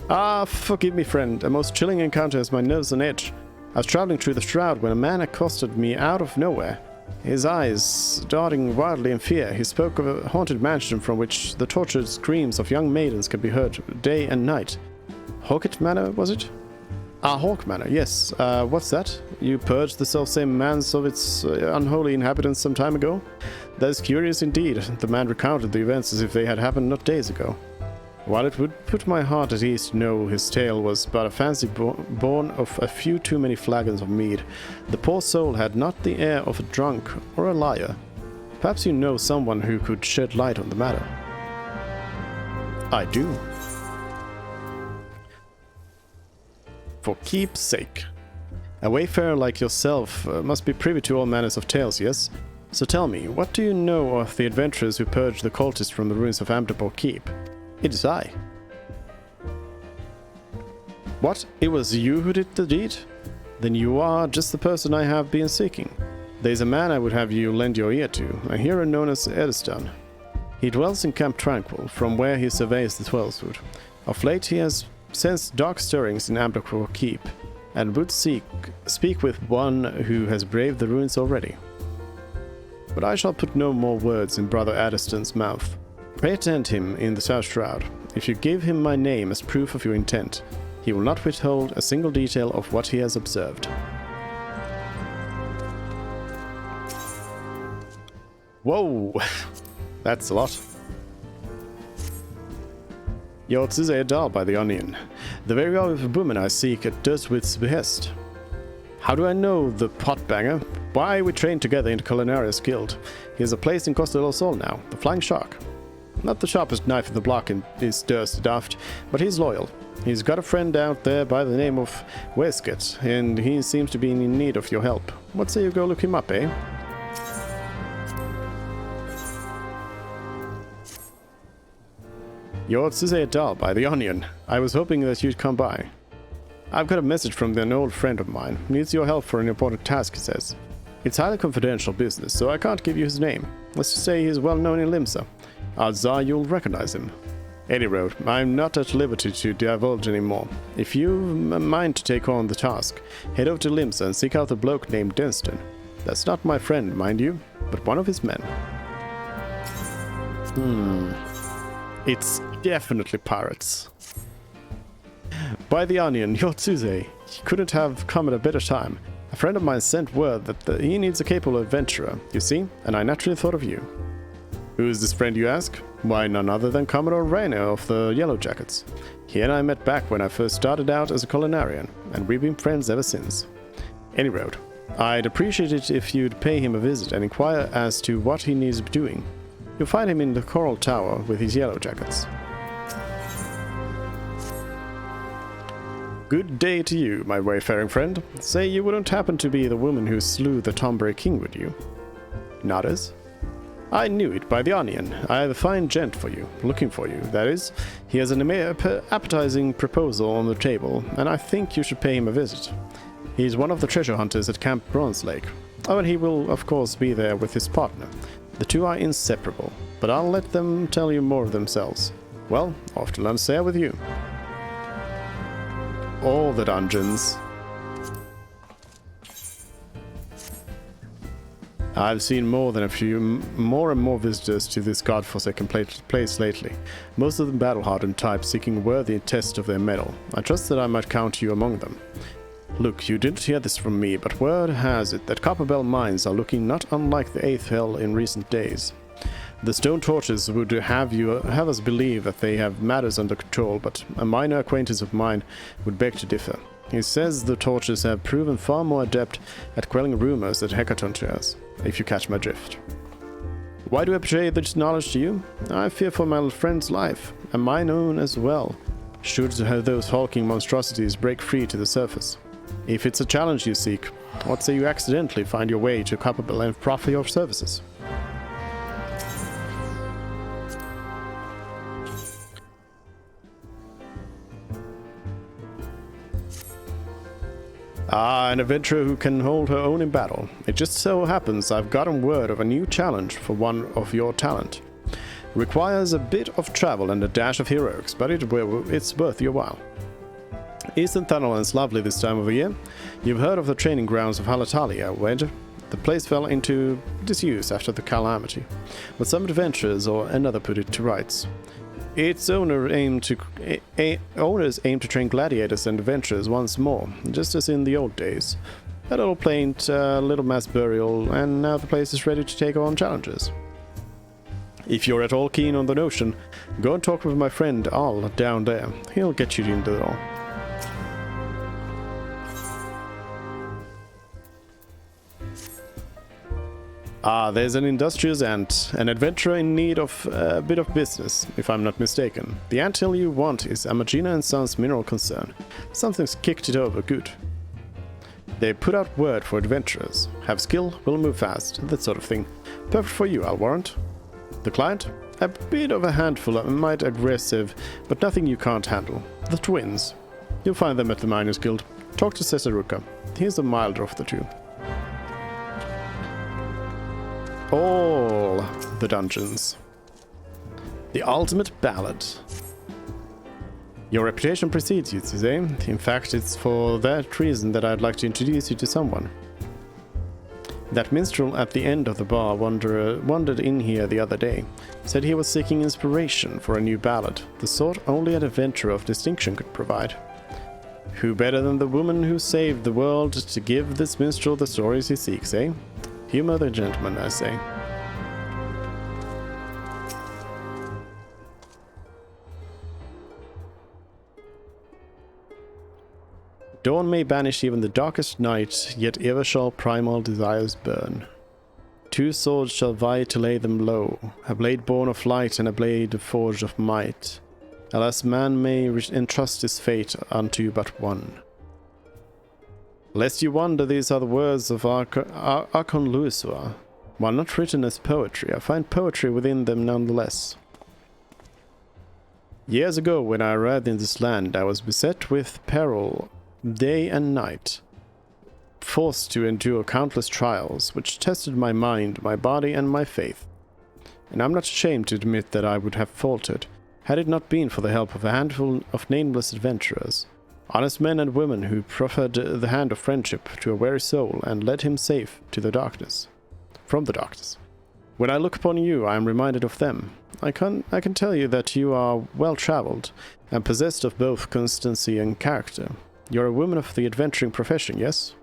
S1: Ah, forgive me, friend. A most chilling encounter has my nerves on edge. I was traveling through the shroud when a man accosted me out of nowhere. His eyes darting wildly in fear, he spoke of a haunted mansion from which the tortured screams of young maidens could be heard day and night. Hawkett Manor, was it? Ah, Hawk Manor, yes. What's that? You purged the self-same manse of its unholy inhabitants some time ago? That is curious indeed. The man recounted the events as if they had happened not days ago. While it would put my heart at ease to know his tale was but a fancy born of a few too many flagons of mead, the poor soul had not the air of a drunk or a liar. Perhaps you know someone who could shed light on the matter. I do. For keep's sake. A wayfarer like yourself must be privy to all manners of tales, yes? So tell me, what do you know of the adventurers who purged the cultists from the ruins of Amderborg Keep? It is I. What? It was you who did the deed? Then you are just the person I have been seeking. There is a man I would have you lend your ear to, a hero known as Edistan. He dwells in Camp Tranquil, from where he surveys the Twelvewood. Of late he has sensed dark stirrings in Amderborg Keep, and would speak with one who has braved the ruins already. But I shall put no more words in Brother Edistan's mouth. Pray attend him in the South Shroud. If you give him my name as proof of your intent, he will not withhold a single detail of what he has observed. Whoa! That's a lot. Yours is a doll by the Onion. The very woman I seek at Durswith's behest. How do I know the potbanger? Why, we trained together in Culinarius Guild. He has a place in Costa del Sol now, the Flying Shark. Not the sharpest knife in the block in his Durst daft, but he's loyal. He's got a friend out there by the name of Wesket, and he seems to be in need of your help. What say you go look him up, eh? Yours is a doll by the Onion. I was hoping that you'd come by. I've got a message from an old friend of mine. Needs your help for an important task, he says. It's highly confidential business, so I can't give you his name. Let's just say he's well known in Limsa. Odds are you'll recognize him. Any road, I'm not at liberty to divulge anymore. If you've mind to take on the task, head over to Limsa and seek out a bloke named Denston. That's not my friend, mind you, but one of his men. It's definitely pirates. By the Onion, your Tuesday. He couldn't have come at a better time. A friend of mine sent word that he needs a capable adventurer, you see, and I naturally thought of you. Who is this friend, you ask? Why, none other than Commodore Rainer of the Yellow Jackets. He and I met back when I first started out as a culinarian, and we've been friends ever since. Any road, I'd appreciate it if you'd pay him a visit and inquire as to what he needs doing. You'll find him in the Coral Tower with his Yellow Jackets. Good day to you, my wayfaring friend. Say you wouldn't happen to be the woman who slew the Tombury King, would you? Nodders. I knew it by the Onion. I have a fine gent for you, looking for you, that is. He has an appetizing proposal on the table, and I think you should pay him a visit. He's one of the treasure hunters at Camp Bronze Lake. Oh, and he will, of course, be there with his partner. The two are inseparable, but I'll let them tell you more of themselves. Well, off to Lancea with you. All the dungeons. I've seen more and more visitors to this godforsaken place lately, most of them battle-hardened types seeking a worthy test of their mettle. I trust that I might count you among them. Look, you didn't hear this from me, but word has it that Copperbell mines are looking not unlike the 8th Hell in recent days. The stone torches would have us believe that they have matters under control, but a minor acquaintance of mine would beg to differ. He says the torches have proven far more adept at quelling rumors than Hecaton has, if you catch my drift. Why do I betray this knowledge to you? I fear for my friend's life, and mine own as well, should those hulking monstrosities break free to the surface. If it's a challenge you seek, what say you accidentally find your way to Copperbell and proffer your services? Ah, an adventurer who can hold her own in battle. It just so happens I've gotten word of a new challenge for one of your talent. Requires a bit of travel and a dash of heroics, but it's worth your while. Isn't Thunderlands lovely this time of the year? You've heard of the training grounds of Halatalia, Wedge. The place fell into disuse after the calamity, but some adventurers or another put it to rights. Its owners aim to train gladiators and adventurers once more, just as in the old days. A little plaint, a little mass burial, and now the place is ready to take on challenges. If you're at all keen on the notion, go and talk with my friend Al down there. He'll get you in the door. Ah, there's an industrious ant, an adventurer in need of a bit of business, if I'm not mistaken. The anthill you want is Amagina & Sons mineral concern. Something's kicked it over good. They put out word for adventurers. Have skill, will move fast, that sort of thing. Perfect for you, I'll warrant. The client? A bit of a handful, a mite aggressive, but nothing you can't handle. The twins. You'll find them at the Miners Guild. Talk to Cesaruka. He's the milder of the two. All the dungeons. The ultimate ballad. Your reputation precedes you, Tsuzé. In fact, it's for that reason that I'd like to introduce you to someone. That minstrel at the end of the bar wandered in here the other day. Said he was seeking inspiration for a new ballad, the sort only an adventurer of distinction could provide. Who better than the woman who saved the world to give this minstrel the stories he seeks, eh? Humor the gentleman, I say. Dawn may banish even the darkest night, yet ever shall primal desires burn. Two swords shall vie to lay them low, a blade born of light and a blade forged of might. Alas, man may entrust his fate unto but one. Lest you wonder, these are the words of Archon Luisua. While not written as poetry, I find poetry within them nonetheless. Years ago, when I arrived in this land, I was beset with peril day and night, forced to endure countless trials, which tested my mind, my body, and my faith. And I'm not ashamed to admit that I would have faltered, had it not been for the help of a handful of nameless adventurers. Honest men and women who proffered the hand of friendship to a weary soul and led him safe to the darkness. From the darkness. When I look upon you, I am reminded of them. I can tell you that you are well-traveled and possessed of both constancy and character. You're a woman of the adventuring profession, yes?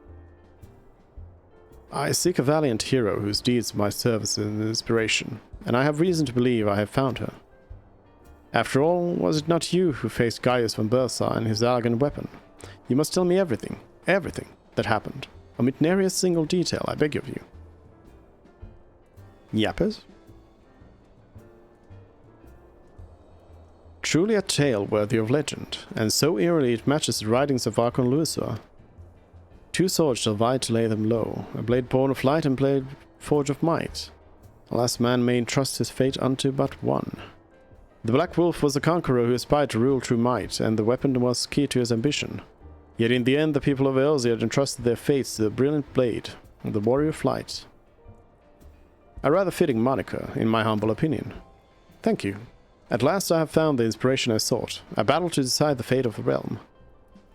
S1: I seek a valiant hero whose deeds might serve as an inspiration, and I have reason to believe I have found her. After all, was it not you who faced Gaius von Bursa and his arrogant weapon? You must tell me everything that happened. Omit nary a single detail, I beg of you. Yappers? Truly a tale worthy of legend, and so eerily it matches the writings of Archon Luisua. Two swords shall vie to lay them low, a blade born of light and blade forged of might. Alas, man may entrust his fate unto but one. The Black Wolf was a conqueror who aspired to rule through might, and the weapon was key to his ambition. Yet in the end, the people of Elzir entrusted their fates to the brilliant blade, the warrior of light. A rather fitting moniker, in my humble opinion. Thank you. At last I have found the inspiration I sought, a battle to decide the fate of the realm.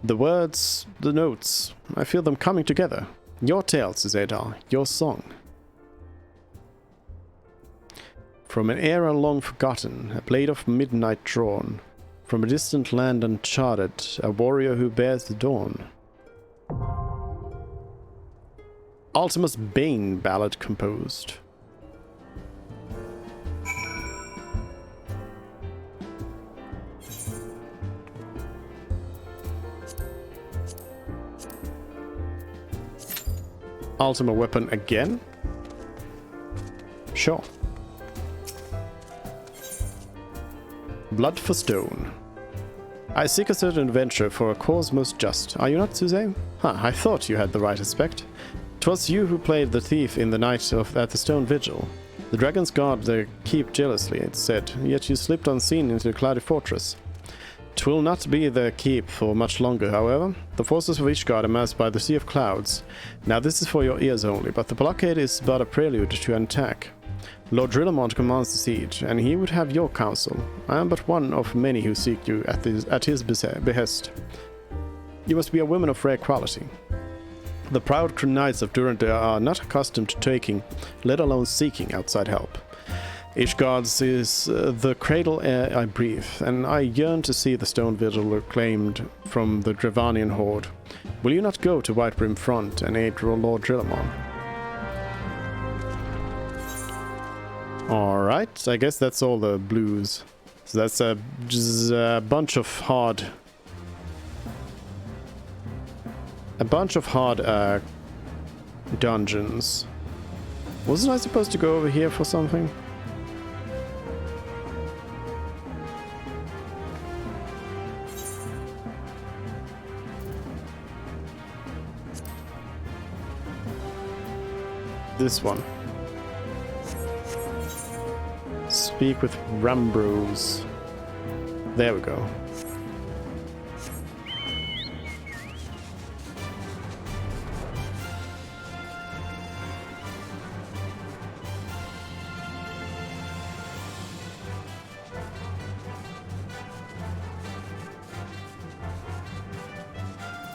S1: The words, the notes, I feel them coming together. Your tale, Zedar, your song. From an era long forgotten, a blade of midnight drawn, from a distant land uncharted, a warrior who bears the dawn. Ultimus Bane ballad composed. Ultima weapon again? Sure. Blood for stone. I seek a certain adventure for a cause most just. Are you not, Suzanne? I thought you had the right aspect. 'Twas you who played the thief in the night at the stone vigil. The dragons guard their keep jealously, it said, yet you slipped unseen into the cloudy fortress. 'Twill not be their keep for much longer, however. The forces of Ishgard amassed by the Sea of Clouds. Now this is for your ears only, but the blockade is but a prelude to an attack. Lord Drillamont commands the siege, and he would have your counsel. I am but one of many who seek you at his behest. You must be a woman of rare quality. The proud knights of Durandal are not accustomed to taking, let alone seeking, outside help. Ishgard's is the cradle air I breathe, and I yearn to see the stone vigil reclaimed from the Dravanian horde. Will you not go to Whitebrim Front and aid Lord Drillamon? Alright, I guess that's all the blues. So that's just a bunch of hard... dungeons. Wasn't I supposed to go over here for something? This one. Speak with Rambros. There we go.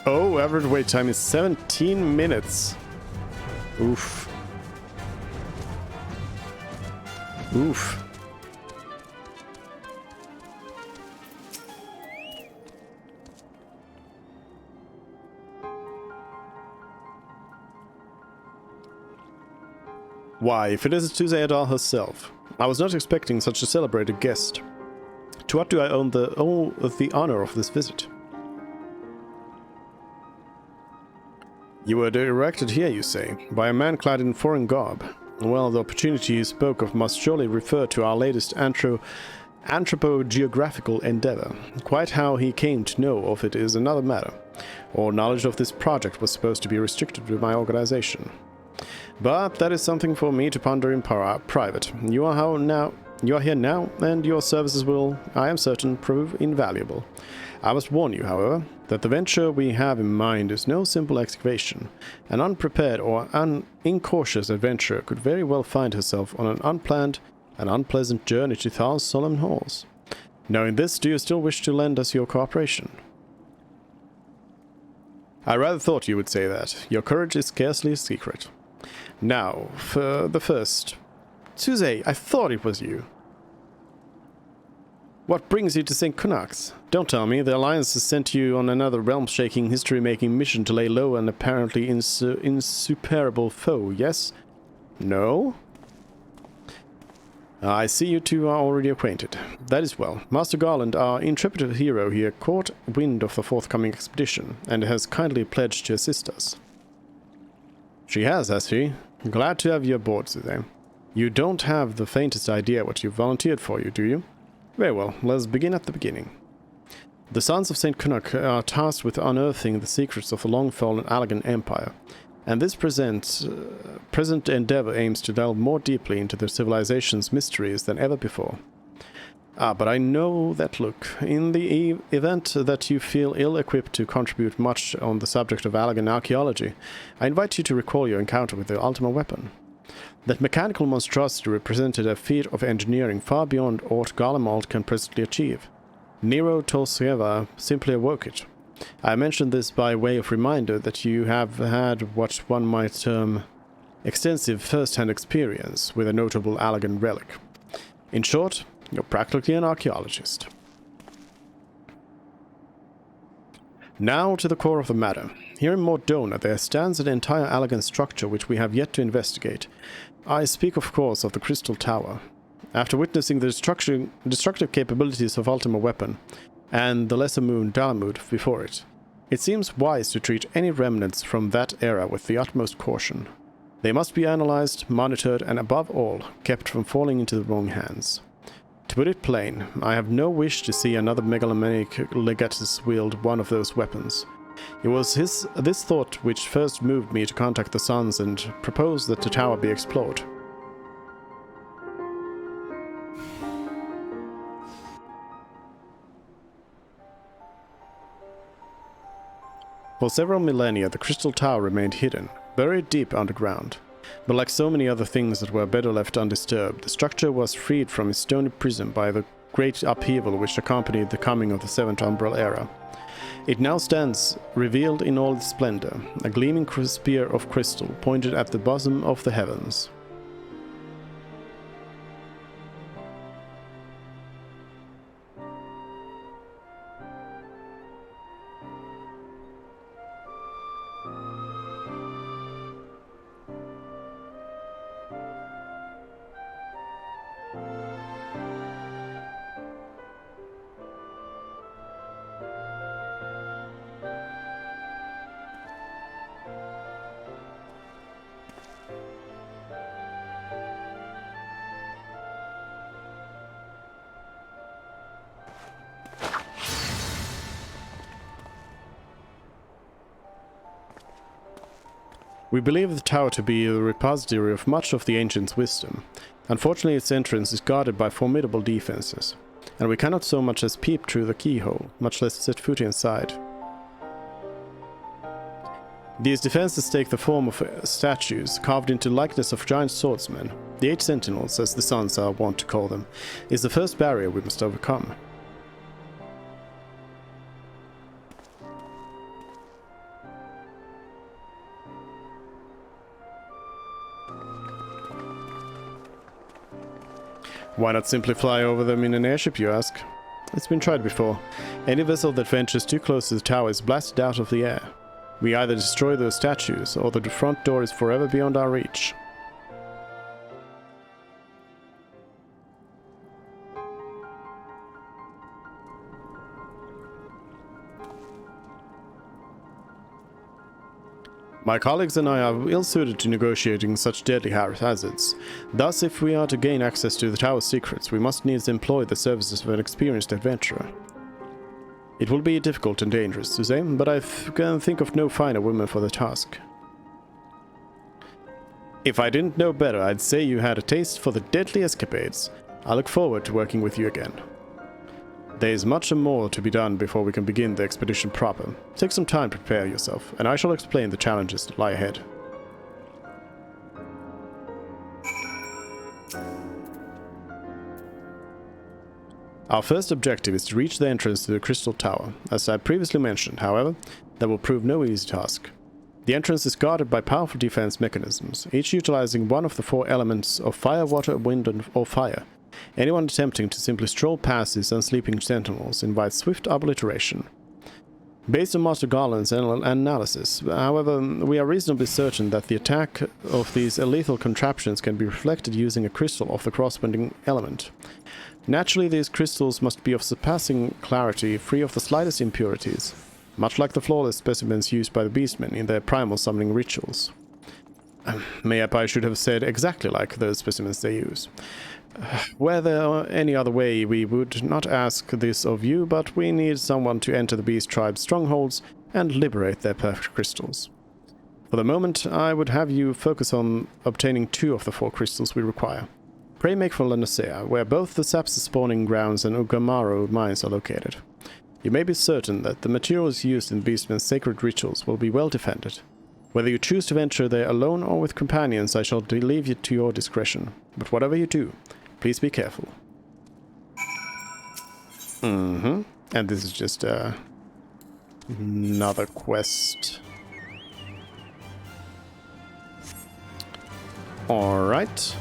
S1: Oh, average wait time is 17 minutes. Oof. Oof. Why, if it is Tuzeadal herself. I was not expecting such a celebrated guest. To what do I owe the honor of this visit? You were directed here, you say, by a man clad in foreign garb. Well, the opportunity you spoke of must surely refer to our latest anthropogeographical endeavor. Quite how he came to know of it is another matter. Or knowledge of this project was supposed to be restricted to my organization. But that is something for me to ponder in private. You are here now, and your services will, I am certain, prove invaluable. I must warn you, however, that the venture we have in mind is no simple excavation. An unprepared or incautious adventurer could very well find herself on an unplanned and unpleasant journey to Thal's solemn halls. Knowing this, do you still wish to lend us your cooperation? I rather thought you would say that. Your courage is scarcely a secret. Now, for the first... Suze, I thought it was you. What brings you to St. Kunaks? Don't tell me the Alliance has sent you on another realm-shaking, history-making mission to lay low an apparently insuperable foe, yes? No? I see you two are already acquainted. That is well. Master Garland, our intrepid hero here, caught wind of the forthcoming expedition, and has kindly pledged to assist us. She has she? Glad to have you aboard, Suze. You don't have the faintest idea what you volunteered for, do you? Very well, let's begin at the beginning. The Sons of St. Kunak are tasked with unearthing the secrets of the long-fallen Allagan Empire, and this present endeavor aims to delve more deeply into their civilization's mysteries than ever before. But I know that look. In the event that you feel ill-equipped to contribute much on the subject of Allagan archaeology, I invite you to recall your encounter with the Ultima weapon. That mechanical monstrosity represented a feat of engineering far beyond aught Garlemald can presently achieve. Nero Tolsieva simply awoke it. I mention this by way of reminder that you have had what one might term extensive first-hand experience with a notable Allagan relic. In short, you're practically an archaeologist. Now to the core of the matter. Here in Mordona there stands an entire Allagan structure which we have yet to investigate. I speak, of course, of the Crystal Tower. After witnessing the destructive capabilities of Ultima Weapon, and the lesser moon Dalamud before it, it seems wise to treat any remnants from that era with the utmost caution. They must be analyzed, monitored, and above all, kept from falling into the wrong hands. To put it plain, I have no wish to see another megalomaniac legatus wield one of those weapons. It was this thought which first moved me to contact the Sons and propose that the tower be explored. For several millennia, the Crystal Tower remained hidden, buried deep underground. But like so many other things that were better left undisturbed, the structure was freed from its stony prison by the great upheaval which accompanied the coming of the Seventh Umbral Era. It now stands revealed in all its splendor, a gleaming spear of crystal pointed at the bosom of the heavens. We believe the tower to be the repository of much of the ancients' wisdom. Unfortunately, its entrance is guarded by formidable defenses, and we cannot so much as peep through the keyhole, much less set foot inside. These defenses take the form of statues carved into likeness of giant swordsmen. The 8 sentinels, as the Suns are wont to call them, is the first barrier we must overcome. Why not simply fly over them in an airship, you ask? It's been tried before. Any vessel that ventures too close to the tower is blasted out of the air. We either destroy those statues, or the front door is forever beyond our reach. My colleagues and I are ill-suited to negotiating such deadly hazards. Thus, if we are to gain access to the tower's secrets, we must needs employ the services of an experienced adventurer. It will be difficult and dangerous, to say, but I can think of no finer woman for the task. If I didn't know better, I'd say you had a taste for the deadly escapades. I look forward to working with you again. There is much more to be done before we can begin the expedition proper. Take some time to prepare yourself, and I shall explain the challenges that lie ahead. Our first objective is to reach the entrance to the Crystal Tower. As I previously mentioned, however, that will prove no easy task. The entrance is guarded by powerful defense mechanisms, each utilizing one of the 4 elements of fire, water, wind, or fire. Anyone attempting to simply stroll past these unsleeping sentinels invites swift obliteration. Based on Master Garland's analysis, however, we are reasonably certain that the attack of these lethal contraptions can be reflected using a crystal of the corresponding element. Naturally, these crystals must be of surpassing clarity, free of the slightest impurities, much like the flawless specimens used by the beastmen in their primal summoning rituals. Mayhap I should have said exactly like those specimens they use. Were there any other way, we would not ask this of you, but we need someone to enter the Beast Tribe's strongholds and liberate their perfect crystals. For the moment, I would have you focus on obtaining 2 of the 4 crystals we require. Pray make for Lanacea, where both the Sapsa spawning grounds and Ugamaro mines are located. You may be certain that the materials used in Beastmen's sacred rituals will be well defended. Whether you choose to venture there alone or with companions, I shall leave it to your discretion. But whatever you do, please be careful. And this is just another quest. Alright.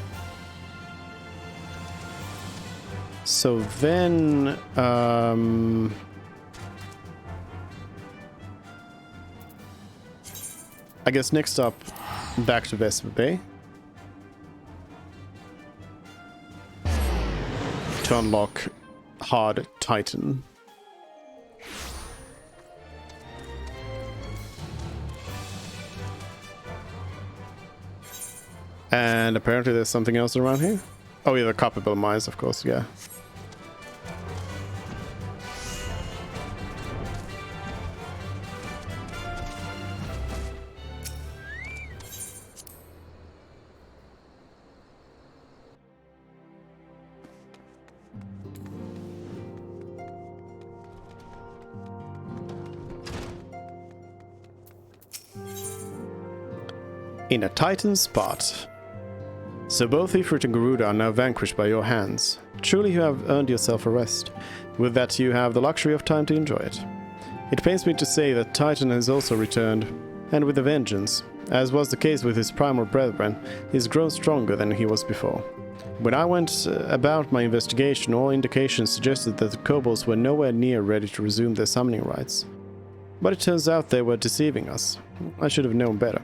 S1: So then, I guess next up, back to Vesper Bay. To unlock Hard Titan. And apparently there's something else around here. Oh yeah, the Copperbell mines, of course, yeah. In a Titan spot. So both Ifrit and Garuda are now vanquished by your hands. Truly you have earned yourself a rest. With that you have the luxury of time to enjoy it. It pains me to say that Titan has also returned, and with a vengeance. As was the case with his primal brethren, he has grown stronger than he was before. When I went about my investigation, all indications suggested that the kobolds were nowhere near ready to resume their summoning rites. But it turns out they were deceiving us. I should have known better.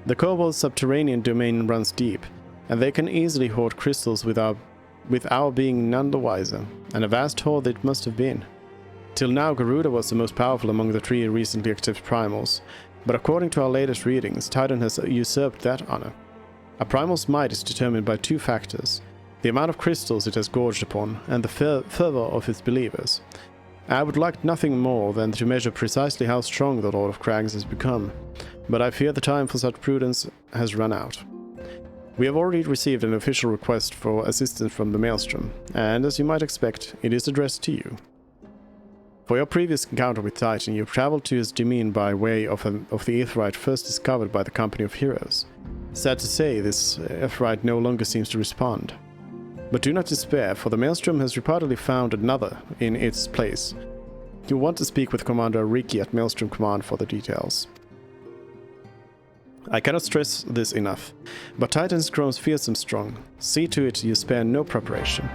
S1: The kobolds' subterranean domain runs deep, and they can easily hoard crystals with our being none the wiser, and a vast hoard it must have been. Till now Garuda was the most powerful among the 3 recently active primals, but according to our latest readings, Titan has usurped that honor. A primal's might is determined by 2 factors: the amount of crystals it has gorged upon, and the fervor of its believers. I would like nothing more than to measure precisely how strong the Lord of Crags has become, but I fear the time for such prudence has run out. We have already received an official request for assistance from the Maelstrom, and as you might expect, it is addressed to you. For your previous encounter with Titan, you traveled to his domain by way of the Aetheryte first discovered by the Company of Heroes. Sad to say, this Aetheryte no longer seems to respond. But do not despair, for the Maelstrom has reportedly found another in its place. You'll want to speak with Commander Riki at Maelstrom Command for the details. I cannot stress this enough, but Titan has grown fierce and strong. See to it you spare no preparation.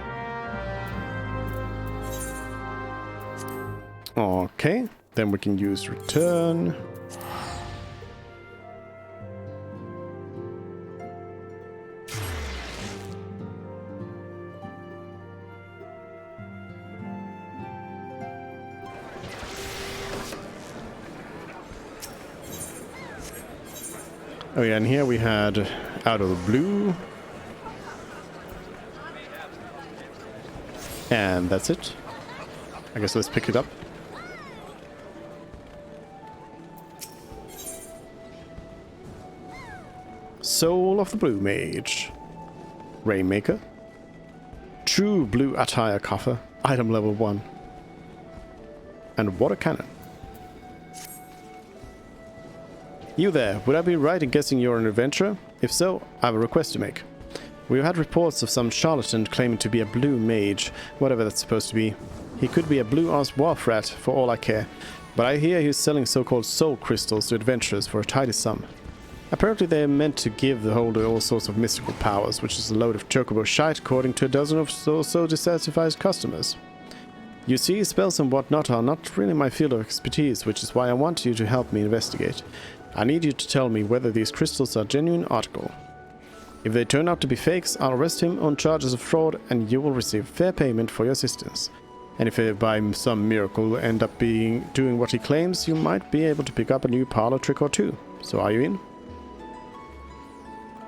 S1: Okay, then we can use return. Oh yeah, and here we had Out of the Blue. And that's it. I guess let's pick it up. Soul of the Blue Mage. Rainmaker. True Blue Attire Coffer. Item level 1. And Water Cannon. You there, would I be right in guessing you're an adventurer? If so, I have a request to make. We've had reports of some charlatan claiming to be a blue mage, whatever that's supposed to be. He could be a blue-ass wharf rat, for all I care, but I hear he's selling so-called soul crystals to adventurers for a tidy sum. Apparently they are meant to give the holder all sorts of mystical powers, which is a load of chocobo shite according to a dozen or so dissatisfied customers. You see, spells and whatnot are not really my field of expertise, which is why I want you to help me investigate. I need you to tell me whether these crystals are genuine article. If they turn out to be fakes, I'll arrest him on charges of fraud and you will receive fair payment for your assistance. And if by some miracle end up doing what he claims, you might be able to pick up a new parlor trick or 2. So are you in?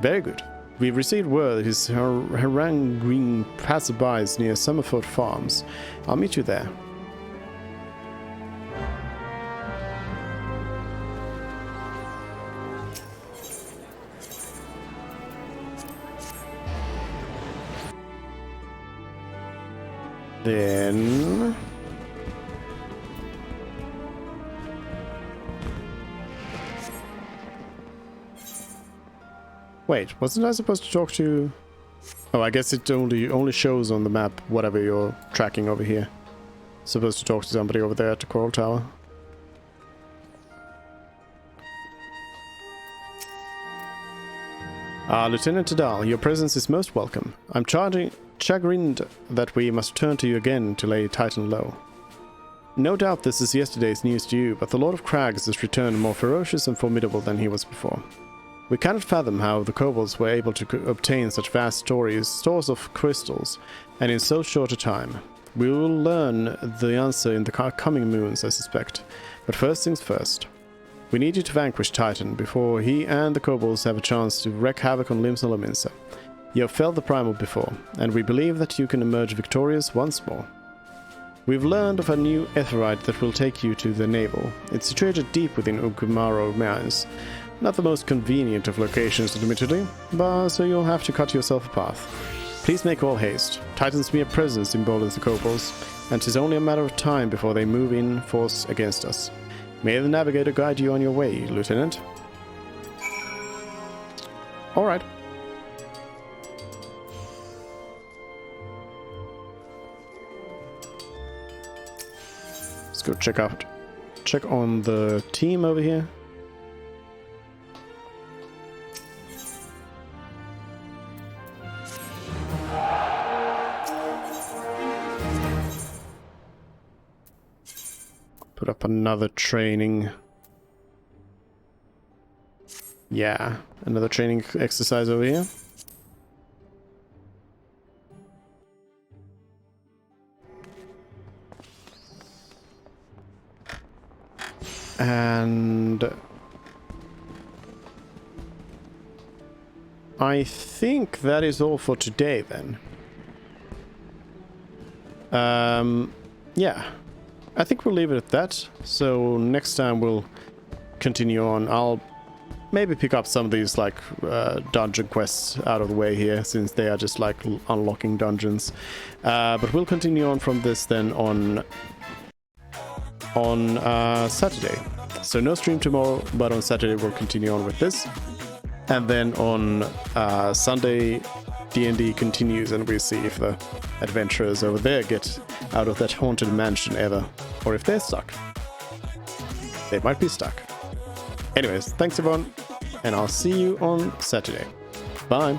S1: Very good. We've received word that he's haranguing passerbys near Summerford Farms. I'll meet you there. Then... Wait, wasn't I supposed to talk to... Oh, I guess it only shows on the map whatever you're tracking over here. Supposed to talk to somebody over there at the Coral Tower. Lieutenant Tadal, your presence is most welcome. I'm chagrined that we must turn to you again to lay Titan low. No doubt this is yesterday's news to you, but the Lord of Crags has returned more ferocious and formidable than he was before. We cannot fathom how the kobolds were able to obtain such vast stores of crystals, and in so short a time. We will learn the answer in the coming moons, I suspect. But first things first. We need you to vanquish Titan before he and the kobolds have a chance to wreak havoc on Limsa Lominsa. You have felled the primal before, and we believe that you can emerge victorious once more. We've learned of a new Aetheryte that will take you to the navel. It's situated deep within Ugumaro Mines. Not the most convenient of locations, admittedly, but so you'll have to cut yourself a path. Please make all haste. Titan's mere presence emboldens the kobolds, and 'tis only a matter of time before they move in force against us. May the Navigator guide you on your way, Lieutenant. All right. Let's go check on the team over here. Put up another training. Yeah, another training exercise over here. And I think that is all for today then. Yeah, I think we'll leave it at that. So next time we'll continue on. I'll maybe pick up some of these like dungeon quests out of the way here, since they are just like unlocking dungeons. But we'll continue on from this then on Saturday. So no stream tomorrow, but on Saturday we'll continue on with this. And then on Sunday, D&D continues, and we'll see if the adventurers over there get out of that haunted mansion ever, or if they're stuck. They might be stuck. Anyways, thanks everyone, and I'll see you on Saturday. Bye!